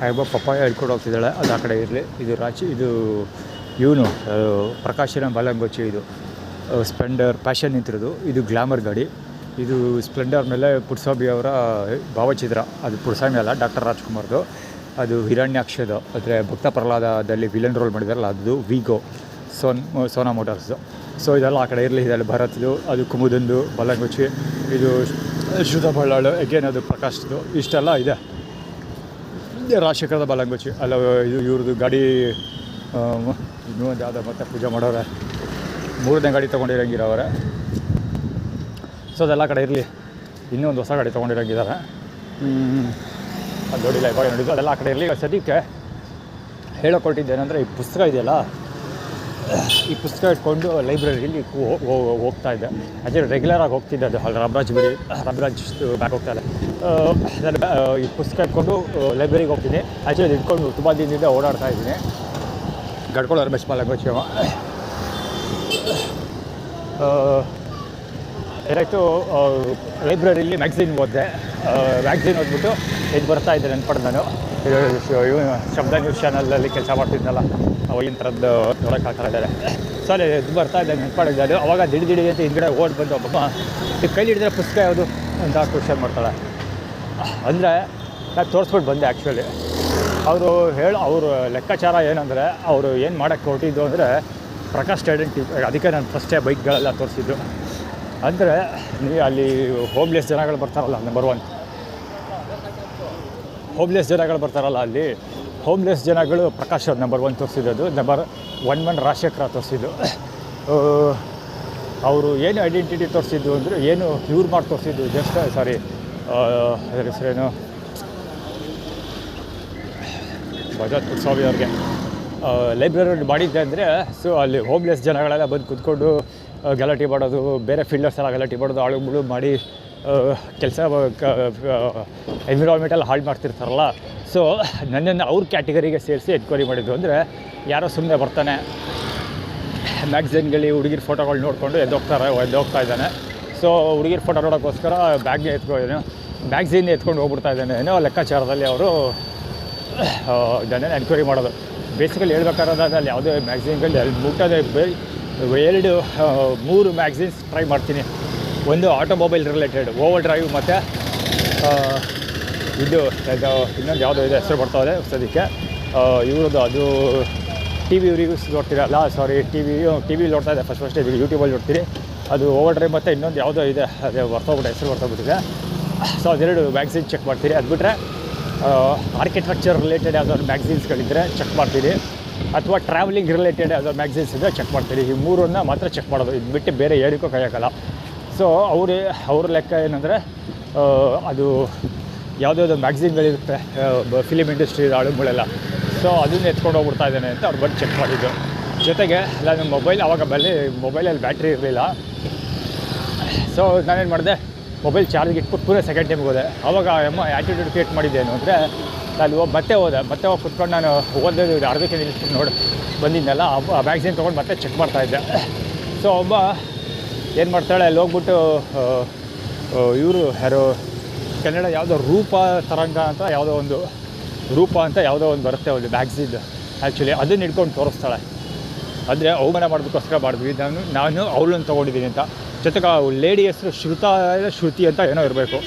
ಒಬ್ಬ ಪಪ್ಪಾಯ ಹಿಡ್ಕೊಂಡು ಹೋಗ್ತಿದ್ದಾಳೆ, ಅದು ಆ ಕಡೆ ಇರಲಿ. ಇದು ಇದು ಇವನು ಪ್ರಕಾಶನ ಬಾಲಂಗೋಚಿ, ಇದು ಸ್ಪ್ಲೆಂಡರ್ ಪ್ಯಾಷನ್ ನಿಂತಿರೋದು. ಇದು ಗ್ಲಾಮರ್ ಗಾಡಿ. ಇದು ಸ್ಪ್ಲೆಂಡರ್ ಮೇಲೆ ಪುಟ್ಸ್ವಾಮಿ ಅವರ ಭಾವಚಿತ್ರ, ಅದು ಪುಟ್ಸ್ವಾಮಿ ಅಲ್ಲ, ಡಾಕ್ಟರ್ ರಾಜ್ಕುಮಾರ್ದು. ಅದು ಹಿರಣ್ಯಾಕ್ಷದು, ಅಂದರೆ ಭಕ್ತ ಪ್ರಹ್ಲಾದದಲ್ಲಿ ವಿಲನ್ ರೋಲ್ ಮಾಡಿದಾರಲ್ಲ, ಅದು ವಿಗೋ ಸೋನಾ ಮೋಟಾರ್ಸು. ಸೊ ಇದೆಲ್ಲ ಆ ಕಡೆ ಇರಲಿ. ಇದೆಲ್ಲ ಭರತ್ದು, ಅದು ಕುಮುದಂದು ಬಾಲಂಗೋಚಿ, ಇದು ಶ್ರುತ ಬಳ್ಳಾಳು, ಅಗೇನ್ ಅದು ಪ್ರಕಾಶ್ದು. ಇಷ್ಟೆಲ್ಲ ಇದೆ. ರಾಜಶೇಖರದ ಬಾಲಂಗೋಚಿ ಅಲ್ಲ, ಇದು ಇವ್ರದ್ದು ಗಾಡಿ. ಇನ್ನೂ ಒಂದು ಯಾವುದೋ ಮತ್ತೆ ಪೂಜೆ ಮಾಡೋರೆ, 3ನೇ ಗಾಡಿ ತೊಗೊಂಡಿರೋಂಗಿರೋರೆ. ಸೊ ಅದೆಲ್ಲ ಕಡೆ ಇರಲಿ. ಇನ್ನೂ ಒಂದು ಹೊಸ ಗಾಡಿ ತೊಗೊಂಡಿರೋಂಗಿದ್ದಾರೆ, ಅದು ನೋಡಿಲ್ಲ, ಇವಾಗ ನೋಡಿದ್ದು. ಅದೆಲ್ಲ ಆ ಕಡೆ ಇರಲಿ. ಸದ್ಯಕ್ಕೆ ಹೇಳೋಕೊಟ್ಟಿದ್ದೇನೆಂದರೆ, ಈ ಪುಸ್ತಕ ಇದೆಯಲ್ಲ, ಈ ಪುಸ್ತಕ ಇಟ್ಕೊಂಡು ಲೈಬ್ರರಿಲಿ ಹೋಗ್ತಾ ಇದ್ದೆ. ಆ್ಯಕ್ಚುಲಿ ರೆಗ್ಯುಲರಾಗಿ ಹೋಗ್ತಿದ್ದೆ, ಅದು ಅಲ್ಲಿ ರಾಮರಾಜ್ ಬ್ಯಾಕ್ ಹೋಗ್ತಾ ಇದೆ. ಈ ಪುಸ್ತಕ ಇಟ್ಕೊಂಡು ಲೈಬ್ರರಿಗೆ ಹೋಗ್ತೀನಿ. ಆ್ಯಕ್ಚುಲಿ ಅದು ಇಟ್ಕೊಂಡು ತುಂಬ ದಿನದಿಂದ ಓಡಾಡ್ತಾ ಇದ್ದೀನಿ. ಗಡ್ಕೊಳ್ಳೋರು ಬೆಸ್ಟ್ ಬಾಲಂಗೋಚಿ ಅವ. ಏನಾಯಿತು, ಲೈಬ್ರರಿಲಿ ಮ್ಯಾಗ್ಝಿನ್ ಓದಿದೆ. ಮ್ಯಾಗ್ಝಿನ್ ಓದ್ಬಿಟ್ಟು ಇದು ಬರ್ತಾ ಇದ್ದೆ ನೆನ್ಪಡ್ದು. ನಾನು ಶಬ್ದ ನ್ಯೂಸ್ ಚಾನಲಲ್ಲಿ ಕೆಲಸ ಮಾಡ್ತಿದ್ನಲ್ಲ, ಅವಾಗಿನ ಥರದ್ದು ನೋಡೋಕ್ಕಾಗ್ತಾ ಇದ್ದಾರೆ. ಸರಿ, ಇದು ಬರ್ತಾ ಇದ್ದೆ ನೆನ್ಪಡಿದ್ದೆ. ಅದು ಅವಾಗ ದಿಡಿ ಅಂತ ಹಿಂದ್ಗಡೆ ಓಡಿ ಬಂದು ಒಬ್ಬಮ್ಮ ಈ ಕೈಲಿ ಹಿಡಿದ್ರೆ ಪುಸ್ತಕ ಯಾವುದು ಅಂತ ಕ್ವಶನ್ ಮಾಡ್ತಾಳೆ. ಅಂದರೆ ನಾನು ತೋರಿಸ್ಬಿಟ್ಟು ಬಂದೆ. ಆ್ಯಕ್ಚುಲಿ ಅವರು ಲೆಕ್ಕಾಚಾರ ಏನಂದರೆ, ಅವರು ಏನು ಮಾಡೋಕ್ಕೆ ಹೊರಟಿದ್ದು ಅಂದರೆ ಪ್ರಕಾಶ್ ಐಡೆಂಟಿ. ಅದಕ್ಕೆ ನಾನು ಫಸ್ಟೇ ಬೈಕ್ಗಳೆಲ್ಲ ತೋರಿಸಿದ್ದು. ಅಂದರೆ ನೀವು ಅಲ್ಲಿ ಹೋಮ್ಲೆಸ್ ಜನಗಳು ಬರ್ತಾರಲ್ಲ, ನಂಬರ್ 1 ಹೋಮ್ಲೆಸ್ ಜನಗಳು ಬರ್ತಾರಲ್ಲ, ಅಲ್ಲಿ ಹೋಮ್ಲೆಸ್ ಜನಗಳು ಪ್ರಕಾಶ್ ಅವ್ರು ನಂಬರ್ 1 ತೋರಿಸಿದ್ದು. ನಂಬರ್ 1 ರಾಜಶೇಖರ ತೋರಿಸಿದ್ದು. ಅವರು ಏನು ಐಡೆಂಟಿಟಿ ತೋರಿಸಿದ್ದು ಅಂದರೆ, ಏನು ಇವ್ರು ಮಾಡಿ ತೋರಿಸಿದ್ದು, ಜಸ್ಟ್ ಸಾರಿ ಅದರ ಹೆಸರೇನು, ಬಜಾಜ್ ಪುಟ್ಸ್ವಾಮಿ ಅವ್ರಿಗೆ ಲೈಬ್ರರಿ ಮಾಡಿದ್ದೆ. ಅಂದರೆ ಸೊ ಅಲ್ಲಿ ಹೋಮ್ಲೆಸ್ ಜನಗಳೆಲ್ಲ ಬಂದು ಕೂತ್ಕೊಂಡು ಗಲಾಟೆ ಮಾಡೋದು, ಬೇರೆ ಫೀಲ್ಡರ್ಸ್ ಎಲ್ಲ ಗಲಾಟೆ ಮಾಡೋದು, ಆಳುಗಳು ಮಾಡಿ ಕೆಲಸ ಎನ್ವಿರಾನ್ಮೆಂಟಲ್ಲಿ ಹಾಳು ಮಾಡ್ತಿರ್ತಾರಲ್ಲ. ಸೊ ನನ್ನನ್ನು ಅವ್ರ ಕ್ಯಾಟಗರಿಗೆ ಸೇರಿಸಿ ಎನ್ಕ್ವೈರಿ ಮಾಡಿದ್ದು. ಅಂದರೆ ಯಾರೋ ಸುಮ್ಮನೆ ಬರ್ತಾನೆ, ಮ್ಯಾಗ್ಝಿನ್ಗಳು ಹುಡುಗಿರ ಫೋಟೋಗಳು ನೋಡಿಕೊಂಡು ಎದ್ದೋಗ್ತಾ ಇದ್ದಾನೆ. ಸೊ ಹುಡುಗಿರ ಫೋಟೋ ನೋಡೋಕ್ಕೋಸ್ಕರ ಮ್ಯಾಗ್ಝಿನ್ ಎತ್ಕೊಂಡು ಹೋಗ್ಬಿಡ್ತಾ ಇದ್ದಾನೆ ಏನೋ ಲೆಕ್ಕಾಚಾರದಲ್ಲಿ ಅವರು ಇದನ್ನೇ ಎನ್ಕ್ವೈರಿ ಮಾಡೋದು. ಬೇಸಿಕಲಿ ಹೇಳ್ಬೇಕಾದ್ರೆ ಅಲ್ಲಿ ಯಾವುದೇ ಮ್ಯಾಗ್ಝಿನ್ಗಳು ಮುಟ್ಟದೆ 3 ಮ್ಯಾಗ್ಝಿನ್ಸ್ ಟ್ರೈ ಮಾಡ್ತೀನಿ. ಒಂದು ಆಟೋಮೊಬೈಲ್ ರಿಲೇಟೆಡ್, ಓವರ್ ಡ್ರೈವ್, ಮತ್ತು ಇದು ಇನ್ನೊಂದು ಯಾವುದೋ ಇದೆ, ಹೆಸರು ಬರ್ತಾವೆ ಸದ್ಯಕ್ಕೆ. ಇವ್ರದ್ದು ಅದು ಟಿ ವಿ ರಿವ್ಯೂಸ್ ನೋಡ್ತೀರಲ್ಲ, ಸಾರಿ ಟಿ ವಿ ನೋಡ್ತಾ ಇದೆ ಫಸ್ಟ್ ಇದು ಯೂಟ್ಯೂಬಲ್ಲಿ ನೋಡ್ತೀರಿ. ಅದು ಓವರ್ ಡ್ರೈವ್ ಮತ್ತು ಇನ್ನೊಂದು ಯಾವುದೋ ಇದೆ, ಅದೇ ಹೆಸರು ಬರ್ತೋಗ್ಬಿಟ್ಟಿದೆ. ಸೊ ಅದೆರಡು ಮ್ಯಾಗ್ಝಿನ್ ಚೆಕ್ ಮಾಡ್ತೀರಿ. ಅದು ಬಿಟ್ಟರೆ ಆರ್ಕಿಟೆಕ್ಚರ್ ರಿಲೇಟೆಡ್ ಯಾವ್ದಾದ್ರು ಮ್ಯಾಗ್ಝಿನ್ಸ್ಗಳಿದ್ದರೆ ಚೆಕ್ ಮಾಡ್ತೀರಿ, ಅಥವಾ ಟ್ರಾವೆಲಿಂಗ್ ರಿಲೇಟೆಡ್ ಯಾವ್ದಾದ್ರು ಮ್ಯಾಗ್ಝಿನ್ಸ್ ಇದ್ದರೆ ಚೆಕ್ ಮಾಡ್ತೀರಿ. ಈ 3 ಮಾತ್ರ ಚೆಕ್ ಮಾಡೋದು, ಇದು ಬಿಟ್ಟು ಬೇರೆ ಏನಕ್ಕೂ ಕೈಯಾಗಲ್ಲ. ಸೊ ಅವ್ರ ಲೆಕ್ಕ ಏನಂದರೆ, ಅದು ಯಾವುದ್ಯಾವುದೋ ಮ್ಯಾಗ್ಝಿನ್ಗಳಿರುತ್ತೆ ಫಿಲಿಮ್ ಇಂಡಸ್ಟ್ರಿ ಆಳುಗಳೆಲ್ಲ. ಸೊ ಅದನ್ನ ಎತ್ಕೊಂಡು ಹೋಗ್ಬಿಡ್ತಾ ಇದ್ದಾನೆ ಅಂತ ಅವ್ರು ಬಂದು ಚೆಕ್ ಮಾಡಿದ್ದು. ಜೊತೆಗೆ ನನ್ನ ಮೊಬೈಲಲ್ಲಿ ಬ್ಯಾಟ್ರಿ ಇರಲಿಲ್ಲ. ಸೊ ನಾನೇನು ಮಾಡಿದೆ, ಮೊಬೈಲ್ ಚಾರ್ಜ್ಗೆ ಇಟ್ಬಿಟ್ಟು ಪೂರ ಸೆಕೆಂಡ್ ಟೈಮ್ಗೆ ಹೋದೆ. ಆವಾಗ ಆ್ಯಟಿಟ್ಯೂಡ್ ಕ್ರಿಯೇಟ್ ಮಾಡಿದ್ದೇನು ಅಂದರೆ, ನಾನು ಮತ್ತೆ ಹೋಗಿ ಕುತ್ಕೊಂಡು ನಾನು ಓದೋದು ಅರ್ಧಕ್ಕೆ ನಿಲ್ಲಿಸ್ಬಿಟ್ಟು ಬಂದಿದ್ದೆಲ್ಲ ಆ ಮ್ಯಾಗ್ಝಿನ್ ತೊಗೊಂಡು ಮತ್ತೆ ಚೆಕ್ ಮಾಡ್ತಾಯಿದ್ದೆ. ಸೊ ಒಬ್ಬ ಏನು ಮಾಡ್ತಾಳೆ, ಅಲ್ಲಿ ಹೋಗ್ಬಿಟ್ಟು ಇವರು ಯಾರೋ ಕನ್ನಡ ಯಾವುದೋ ರೂಪ ತರಂಗ ಅಂತ ಯಾವುದೋ ಒಂದು ಬರುತ್ತೆ ಒಂದು ಮ್ಯಾಗ್ಝಿನ್. ಆ್ಯಕ್ಚುಲಿ ಅದನ್ನ ಹಿಡ್ಕೊಂಡು ತೋರಿಸ್ತಾಳೆ. ಅಂದರೆ ಅವಮಾನ ಮಾಡೋದಕ್ಕೋಸ್ಕರ ಮಾಡಿದ್ವಿ. ನಾನು ಅವಳನ್ನು ತೊಗೊಂಡಿದ್ದೀನಿ ಅಂತ. ಜೊತೆಗೆ ಆ ಲೇಡಿ ಹೆಸರು ಶ್ರುತಿ ಅಂತ ಏನೋ ಇರಬೇಕು.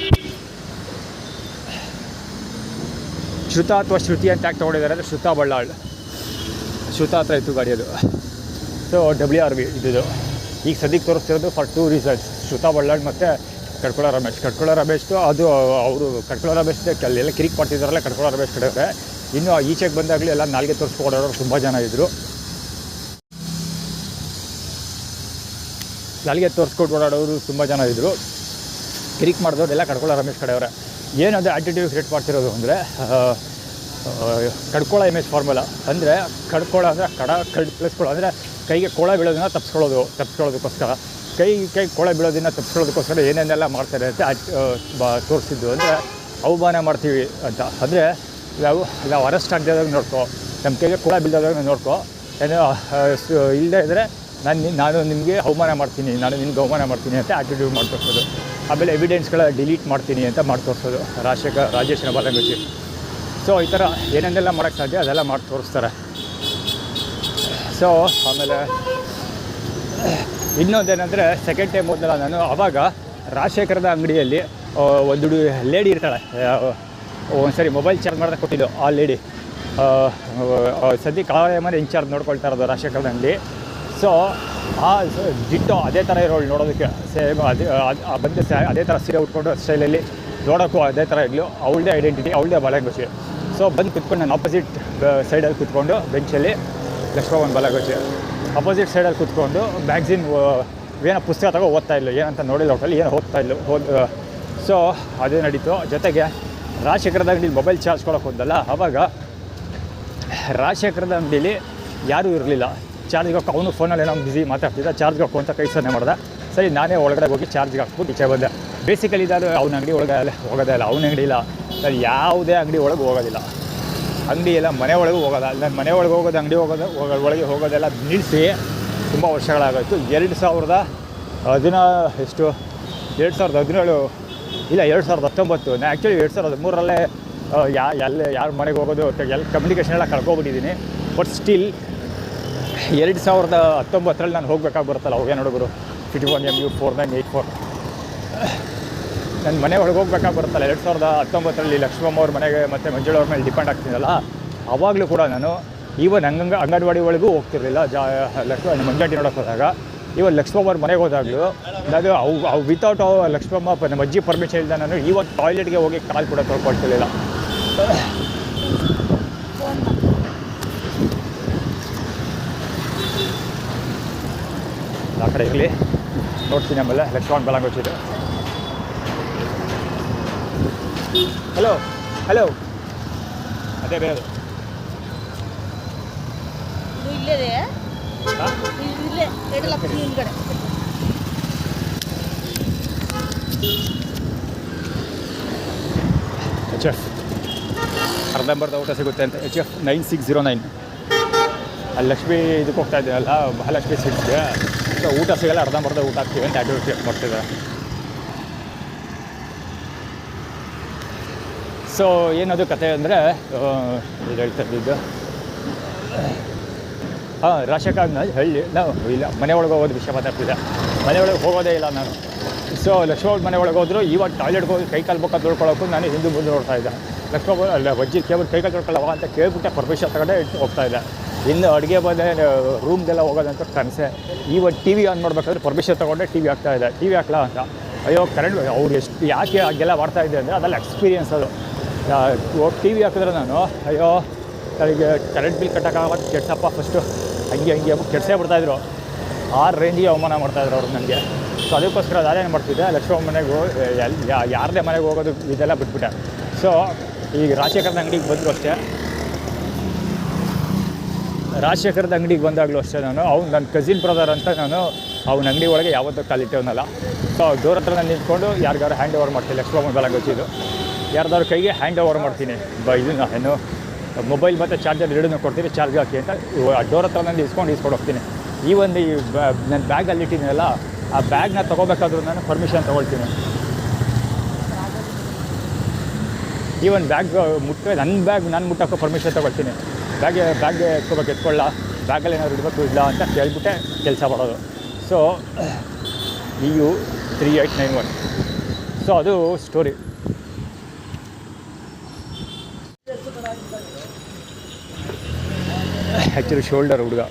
ಶ್ರುತ ಅಥವಾ ಶ್ರುತಿ ಅಂತ ಯಾಕೆ ತೊಗೊಂಡಿದ್ದಾರೆ ಅಂದರೆ ಶ್ರುತ ಬಳ್ಳಾಳ್, ಶ್ರುತ ಹತ್ರ ಇತ್ತು ಗಾಡಿ ಅದು. ಸೊ WRV ಇದು ಈಗ ಸದ್ಯಕ್ಕೆ ತೋರಿಸ್ತಿರೋದು ಫಾರ್ 2 ರೀಸನ್ಸ್. ಶ್ರುತ ಬಳ್ಳಾಳ್ ಮತ್ತು ಕಡ್ಕೊಳ ರಮೇಶ್ದು ಅದು ಅವರು ಕಡ್ಕೊಳ ರಮೇಶ್ ಎಲ್ಲ ಕಿರಿಕ್ ಮಾಡ್ತಿದ್ದಾರಲ್ಲ ಕಡ್ಕೊಳ ರಮೇಶ್ ಕಡೆ. ಇನ್ನು ಈಚೆಗೆ ಬಂದಾಗಲೂ ಎಲ್ಲ ನಾಲ್ಗೆ ತೋರಿಸ್ಕೊಡೋರು ತುಂಬ ಜನ ಇದ್ದರು. ನಾಲ್ಗೆ ತೋರಿಸ್ಕೊಟ್ಟು ಓಡಾಡೋರು ತುಂಬ ಜನ ಇದ್ದರು. ಕಿರಿಕ್ ಮಾಡಿದವ್ರೆಲ್ಲ ಕಡ್ಕೊಳ ರಮೇಶ್ ಕಡೆಯವರೇ. ಏನದು ಆ್ಯಟಿಟ್ಯೂಡ್ ಕ್ರಿಯೇಟ್ ಮಾಡ್ತಿರೋದು ಅಂದರೆ ಕಡ್ಕೊಳ ಇಮೇಜ್ ಫಾರ್ಮುಲಾ. ಅಂದರೆ ಕಡ್ಕೊಳ ಅಂದರೆ ಕಡ್+ಕೊಳ ಅಂದರೆ ಕೈಗೆ ಕೊಳ ಬೀಳೋದನ್ನ ತಪ್ಪಿಸ್ಕೊಳ್ಳೋದಕ್ಕೋಸ್ಕರ ಕೈ ಕೊಳ ಬೀಳೋದನ್ನ ತಪ್ಪಿಸ್ಕೊಳ್ಳೋದಕ್ಕೋಸ್ಕರ ಏನೇನೆಲ್ಲ ಮಾಡ್ತಾರೆ ಅಂತ ತೋರಿಸಿದ್ದು. ಅಂದರೆ ಅವಮಾನ ಮಾಡ್ತೀವಿ ಅಂತ. ಅಂದರೆ ನಾವು ಅರೆಸ್ಟ್ ಆಗದಾಗ ನೋಡ್ಕೊ, ನಮ್ಮ ಕೈಗೆ ಕೊಳ ಬೀಳೋದಾಗ ನೋಡ್ಕೊ, ಏನೋ ಇಲ್ಲದೇ ಇದ್ದರೆ ನಾನು ನಿಮಗೆ ಅವಮಾನ ಮಾಡ್ತೀನಿ, ನಾನು ನಿಮ್ಗೆ ಅವಮಾನ ಮಾಡ್ತೀನಿ ಅಂತ ಆ್ಯಟಿಟ್ಯೂಡ್ ಮಾಡಿ ತೋರಿಸೋದು. ಆಮೇಲೆ ಎವಿಡೆನ್ಸ್ಗಳ ಡಿಲೀಟ್ ಮಾಡ್ತೀನಿ ಅಂತ ಮಾಡಿ ತೋರಿಸೋದು ರಾಜೇಶನ ಬಾಲಂಗುಚಿ. ಸೊ ಈ ಥರ ಏನೇನೆಲ್ಲ ಮಾಡೋಕ್ಕೆ ಸಾಧ್ಯ ಅದೆಲ್ಲ ಮಾಡಿ ತೋರಿಸ್ತಾರೆ. ಸೊ ಆಮೇಲೆ ಇನ್ನೊಂದೇನೆಂದರೆ ಸೆಕೆಂಡ್ ಟೈಮ್ ಹೋದಲ್ಲ ನಾನು, ಆವಾಗ ರಾಜಶೇಖರದ ಅಂಗಡಿಯಲ್ಲಿ ಒಂದು ಲೇಡಿ ಇರ್ತಾಳೆ. ಒಂದು ಸರಿ ಮೊಬೈಲ್ ಚಾರ್ಜ್ ಮಾಡೋದಕ್ಕೆ ಕೊಟ್ಟಿದ್ದು ಆ ಲೇಡಿ. ಸದ್ಯಕ್ಕೆ ಮನೆ ಇನ್ಚಾರ್ಜ್ ನೋಡ್ಕೊಳ್ತಾ ಇರೋದು ರಾಜಶೇಖರದ ಅಂಗಡಿ. ಸೊ ಆ ಡಿಟ್ಟೋ ಅದೇ ಥರ ಇರೋಳು ನೋಡೋದಕ್ಕೆ ಸೇಮ್ ಬಂದು ಅದೇ ಥರ ಸೀರೆ ಉಟ್ಕೊಂಡು ಸ್ಟೈಲಲ್ಲಿ ನೋಡೋಕ್ಕೂ ಅದೇ ಥರ ಇರಲು. ಅವಳದೇ ಐಡೆಂಟಿಟಿ, ಅವಳದೇ ಬಾಲಂಗುಚಿ. ಸೊ ಬಂದು ಕುತ್ಕೊಂಡು ನಾನು ಆಪೋಸಿಟ್ ಸೈಡಲ್ಲಿ ಕೂತ್ಕೊಂಡು ಬೆಂಚಲ್ಲಿ ಲಕ್ಷ್ಮವ್ವನ ಬಾಲಂಗುಚಿ ಅಪೋಸಿಟ್ ಸೈಡಲ್ಲಿ ಕೂತ್ಕೊಂಡು ಮ್ಯಾಗ್ಝಿನ್ ಏನೋ ಪುಸ್ತಕ ಓದ್ತಾ ಇದ್ಲು. ಏನಂತ ನೋಡಿಲ್ಲ ಒಟ್ಟಲ್ಲಿ ಏನೋ ಓದ್ತಾ ಇದ್ಲು. ಸೊ ಅದೇ ನಡೀತು. ಜೊತೆಗೆ ರಾಜಶೇಖರದ ಅಂಗಡಿಲಿ ಮೊಬೈಲ್ ಚಾರ್ಜ್ ಕೊಡೋಕೆ ಹೋದಲ್ಲ, ಆವಾಗ ರಾಜಶೇಖರದ ಅಂಗಡಿಲಿ ಯಾರೂ ಇರಲಿಲ್ಲ. ಚಾರ್ಜ್ಗೆ ಹಾಕೋ ಅವನು ಫೋನಲ್ಲಿ ಏನೋ ಬಿಸಿ ಮಾತಾಡ್ತಿದ್ದ. ಚಾರ್ಜ್ಗೆ ಹಾಕೋ ಅಂತ ಕೈ ಸನ್ನೆ ಮಾಡ್ದೆ. ಸರಿ ನಾನೇ ಒಳಗಡೆ ಹೋಗಿ ಚಾರ್ಜ್ಗೆ ಹಾಕ್ಬಿಟ್ಟು ಈಚೆ ಬಂದೆ. ಬೇಸಿಕಲಿ ಇದಾದ್ರು ಅವನ ಅಂಗಡಿ ಒಳಗೆ ಹೋಗೋದೇ ಇಲ್ಲ. ಅವನ ಅಂಗಡಿ ಇಲ್ಲ, ನಾನು ಯಾವುದೇ ಅಂಗಡಿ ಒಳಗೆ ಹೋಗೋದಿಲ್ಲ. ಅಂಗಡಿ ಎಲ್ಲ ಮನೆ ಒಳಗೂ ಹೋಗೋಲ್ಲ. ನಾನು ಮನೆ ಒಳಗೆ ಹೋಗೋದು ಅಂಗಡಿ ಒಳಗೆ ಹೋಗೋದೆಲ್ಲ ನಿಲ್ಲಿಸಿ ತುಂಬ ವರ್ಷಗಳಾಗೋಯ್ತು. 2017 ಇಲ್ಲ 2019. ನಾನು ಆ್ಯಕ್ಚುಲಿ 2013ರಲ್ಲೇ ಯಾರ ಮನೆಗೆ ಹೋಗೋದು ಕಮ್ಯುನಿಕೇಷನ್ ಎಲ್ಲ ಕಳ್ಕೊಬಿಟ್ಟಿದ್ದೀನಿ. ಬಟ್ ಸ್ಟಿಲ್ 2019ರಲ್ಲಿ ನಾನು ಹೋಗ್ಬೇಕಾಗಿ ಬರುತ್ತಲ್ಲ, ಅವಾಗೇನು ಹುಡುಗರು 51MU 4984 ನನ್ನ ಮನೆ ಒಳಗೆ ಹೋಗ್ಬೇಕಾಗಿ ಬರುತ್ತಲ್ಲ. 2019ರಲ್ಲಿ ಲಕ್ಷ್ಮಮ್ಮ ಅವ್ರ ಮನೆಗೆ ಮತ್ತು ಮಂಜುಳವ್ರ ಮೇಲೆ ಡಿಪೆಂಡ್ ಆಗ್ತೀನಲ್ಲ, ಆವಾಗಲೂ ಕೂಡ ನಾನು ಈವನ್ ಅಂಗನವಾಡಿ ಒಳಗೂ ಹೋಗ್ತಿರಲಿಲ್ಲ. ಮಂಜಾಟಿ ನೋಡೋಕೆ ಹೋದಾಗ ಇವತ್ತು ಲಕ್ಷ್ಮಮ್ಮ ಅವ್ರ ಮನೆಗೆ ಹೋದಾಗಲೂ ನಾನು ಅವು ವಿತೌಟ್ ಲಕ್ಷ್ಮಮ್ಮ ನಮ್ಮ ಅಜ್ಜಿ ಪರ್ಮಿಷನ್ ಇಲ್ಲದೆ ನಾನು ಇವತ್ತು ಟಾಯ್ಲೆಟ್ಗೆ ಹೋಗಿ ಕಾಲು ಕೂಡ ತೊಳ್ಕೊಳ್ತಿರ್ಲಿಲ್ಲ. ಆ ಕಡೆ ಇರಲಿ ನೋಡ್ತೀನಿ. ಆಮೇಲೆ ಲಕ್ಷ್ಮಣ್ ಬಾಲಂಗುಚಿದು. ಹಲೋ ಅದೇ ಬೇರೆ HF ಅರ್ಧಂಬರ್ಧ ಊಟ ಸಿಗುತ್ತೆ ಅಂತ. HF 9609 ಅಲ್ಲಿ ಲಕ್ಷ್ಮೀ ಇದಕ್ಕೆ ಹೋಗ್ತಾ ಇದ್ದೀನಲ್ಲ, ಮಹಾಲಕ್ಷ್ಮಿ ಸ್ವೀಟ್ಸ್ಗೆ. ಸೊ ಊಟ ಸಿಗಲ್ಲ, ಅರ್ಧಂಬರ್ಧ ಊಟ ಹಾಕ್ತೀವಿ ಅಂತ ಆ್ಯಕ್ಟಿವಿಟಿ ಮಾಡ್ತಿದ್ದೆ. ಸೊ ಏನದು ಕತೆ ಅಂದರೆ ಇದು ಹೇಳ್ತಾ ಇದ್ದಿದ್ದು, ರಾಜಶೇಖರ ಹಳ್ಳಿ ನಾವು ಇಲ್ಲ ಮನೆ ಒಳಗೆ ಹೋಗೋದು ವಿಷಯ ಮಾತಾಡ್ತಿದ್ದೆ. ಮನೆ ಒಳಗೆ ಹೋಗೋದೇ ಇಲ್ಲ ನಾನು. ಸೊ ಲಕ್ಷ್ಮವ್ವ ಮನೆ ಒಳಗೆ ಹೋದ್ರು. ಇವಾಗ ಟಾಯ್ಲೆಟ್ಗೆ ಹೋಗಿ ಕೈಕಾಲು ಬೊಕ್ಕ ತೊಳ್ಕೊಳ್ಳೋಕ್ಕೂ ನಾನು ಹಿಂದೆ ಮುಂದೆ ನೋಡ್ತಾ ಇದ್ದೆ. ಲಕ್ಷ್ಮವ್ವ ಅಲ್ಲ ಅಜ್ಜಿ ಕೇಳ್ಬಿಟ್ಟು ಕೈಕಾಲು ತೊಳ್ಕೊಳ್ಳವ ಅಂತ ಕೇಳ್ಬಿಟ್ಟೆ ಪರ್ಮಿಷನ್ ತಗೊಂಡೆ ಹೋಗ್ತಾ ಇದ್ದೆ. ಇನ್ನು ಅಡುಗೆ ಬಂದೆ ರೂಮ್ಗೆಲ್ಲ ಹೋಗೋದಂತ ಕನಸೆ. ಇವತ್ತು TV ಆನ್ ಮಾಡಬೇಕಾದ್ರೆ ಪರ್ಮಿಷನ್ ತೊಗೊಂಡೆ TV ಹಾಕ್ತಾಯಿದ್ದೆ. TV ಹಾಕ್ಲಾ ಅಂತ ಅಯ್ಯೋ ಕರೆಂಟ್ ಅವ್ರು ಎಷ್ಟು ಯಾಕೆ ಹಾಗೆಲ್ಲ ಮಾಡ್ತಾಯಿದ್ದೆ ಅಂದರೆ ಅದೆಲ್ಲ ಎಕ್ಸ್ಪೀರಿಯನ್ಸ್. ಅದು TV ಹಾಕಿದ್ರೆ ನಾನು ಅಯ್ಯೋ ನನಗೆ ಕರೆಂಟ್ ಬಿಲ್ ಕಟ್ಟೋಕ್ಕಾಗಲ್ಲ, ಕೆಡ್ಸಪ್ಪ ಫಸ್ಟು ಹಂಗೆ ಕೆಡ್ಸೇ ಬಿಡ್ತಾಯಿದ್ರು. ಆ ರೇಂಜಿಗೆ ಅವಮಾನ ಮಾಡ್ತಾಯಿದ್ರು ಅವ್ರು ನನಗೆ. ಸೊ ಅದಕ್ಕೋಸ್ಕರ ಅದೇನು ಮಾಡ್ತಿದ್ದೆ, ಲಕ್ಷ್ಮವ್ವ ಮನೆಗೆ ಯಾರದೇ ಮನೆಗೆ ಹೋಗೋದು ಇದೆಲ್ಲ ಬಿಟ್ಬಿಟ್ಟೆ. ಸೊ ಈಗ ರಾಜಶೇಖರದ ಅಂಗಡಿಗೆ ಬಂದರೂ ಅಷ್ಟೇ, ರಾಜಶೇಖರದ ಅಂಗಡಿಗೆ ಬಂದಾಗಲೂ ಅಷ್ಟೇ ನಾನು ನನ್ನ ಕಸಿನ್ ಬ್ರದರ್ ಅಂತ ನಾನು ಅವನ ಅಂಗಡಿ ಒಳಗೆ ಯಾವತ್ತೂ ಕಾಲಿಟ್ಟವನಲ್ಲ. ಸೊ ಡೋರ್ ಹತ್ರ ನಾನು ನಿಂತ್ಕೊಂಡು ಯಾರಿಗಾರು ಹ್ಯಾಂಡ್ ಓವರ್ ಮಾಡ್ತೀನಿ. ಲಕ್ಷ್ಮವ್ವ ಬಾಲಂಗುಚಿದು ಯಾರ್ದಾದ್ರು ಕೈಗೆ ಹ್ಯಾಂಡ್ ಓವರ್ ಮಾಡ್ತೀನಿ. ಇದನ್ನು ಏನು ಮೊಬೈಲ್ ಮತ್ತು ಚಾರ್ಜರ್ ಎರಡನ್ನೂ ಕೊಡ್ತೀನಿ, ಚಾರ್ಜ್ ಹಾಕಿ ಅಂತ ಡೋರ್ ಹತ್ರ ನಾನು ಇಸ್ಕೊಂಡು ಹೋಗ್ತೀನಿ. ಈ ಒಂದು ನನ್ನ ಬ್ಯಾಗಲ್ಲಿ ಇಟ್ಟಿದ್ದೀನಲ್ಲ, ಆ ಬ್ಯಾಗ್ನ ತೊಗೋಬೇಕಾದ್ರೂ ನಾನು ಪರ್ಮಿಷನ್ ತೊಗೊಳ್ತೀನಿ. ಈವನ್ ಬ್ಯಾಗ್ ನನ್ನ ಬ್ಯಾಗ್ ನಾನು ಮುಟ್ಟೋಕ್ಕೂ ಪರ್ಮಿಷನ್ ತೊಗೊಳ್ತೀನಿ. ಬ್ಯಾಗೆ ಎತ್ಕೊಳ್ಳ, ಬ್ಯಾಗಲ್ಲಿ ಏನಾದ್ರು ಇಡಬೇಕು ಇಲ್ಲ ಅಂತ ಕೇಳಿಬಿಟ್ಟೆ ಕೆಲಸ ಮಾಡೋದು. So EU 3891. ಸೊ ಅದು ಸ್ಟೋರಿ. ಆ್ಯಕ್ಚುಲಿ ಶೋಲ್ಡರ್ ಹುಡುಗ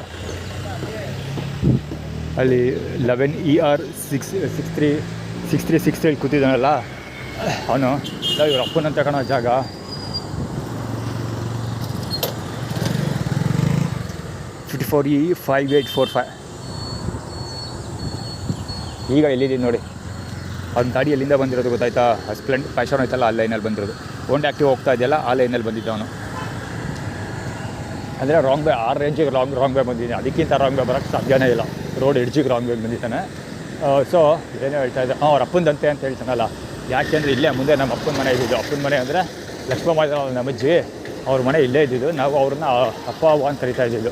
ಅಲ್ಲಿ 11ER 6363 ಕೂತಿದ್ದಾನಲ್ಲ ಅವನು, ಇವ್ರ ಅಪ್ಪನಂತ ಕಾಣೋ ಜಾಗ. E5845. ಈಗ ಎಲ್ಲಿದ್ದೀನಿ ನೋಡಿ, ಅವ್ನ ಗಾಡಿ ಎಲ್ಲಿಂದ ಬಂದಿರೋದು ಗೊತ್ತಾಯ್ತಾ? ಸ್ಪ್ಲೆಂಡರ್ ಪ್ಯಾಷನ್ ಆಯ್ತಲ್ಲ, ಆ ಲೈನಲ್ಲಿ ಬಂದಿರೋದು. ಹೋಂಡಾ ಆಕ್ಟಿವ್ ಹೋಗ್ತಾ ಇದೆಯಲ್ಲ, ಆ ಲೈನಲ್ಲಿ ಬಂದಿದ್ದ ಅವನು. ಅಂದರೆ ರಾಂಗ್ ವೇ, ಆ ರೇಂಜಿಗೆ ರಾಂಗ್ ವೇ ಬಂದಿದ್ದೀನಿ. ಅದಕ್ಕಿಂತ ರಾಂಗ್ ವೇ ಬರೋಕ್ಕೆ ಸಾಧ್ಯನೇ ಇಲ್ಲ. ರೋಡ್ ಎಡ್ಜಿಗೆ ರಾಂಗ್ ವೇ ಬಂದಿದ್ದಾನೆ. ಸೊ ಏನೋ ಹೇಳ್ತಾ ಇದ್ದೆ, ಅವ್ರ ಅಪ್ಪಂದಂತೆ ಅಂತ ಹೇಳ್ತಾನಲ್ಲ. ಯಾಕೆಂದರೆ ಇಲ್ಲೇ ಮುಂದೆ ನಮ್ಮ ಅಪ್ಪನ ಮನೆ ಇದ್ದಿದ್ದು. ಅಪ್ಪನ ಮನೆ ಅಂದರೆ ಲಕ್ಷ್ಮಮ್ಮ ನಮ್ಮ ಅಜ್ಜಿ, ಅವ್ರ ಮನೆ ಇಲ್ಲೇ ಇದ್ದಿದ್ದು. ನಾವು ಅವ್ರನ್ನ ಅಪ್ಪ ಅವ್ವ ಅಂತ ಕರಿತಾ ಇದ್ದಿದ್ದು.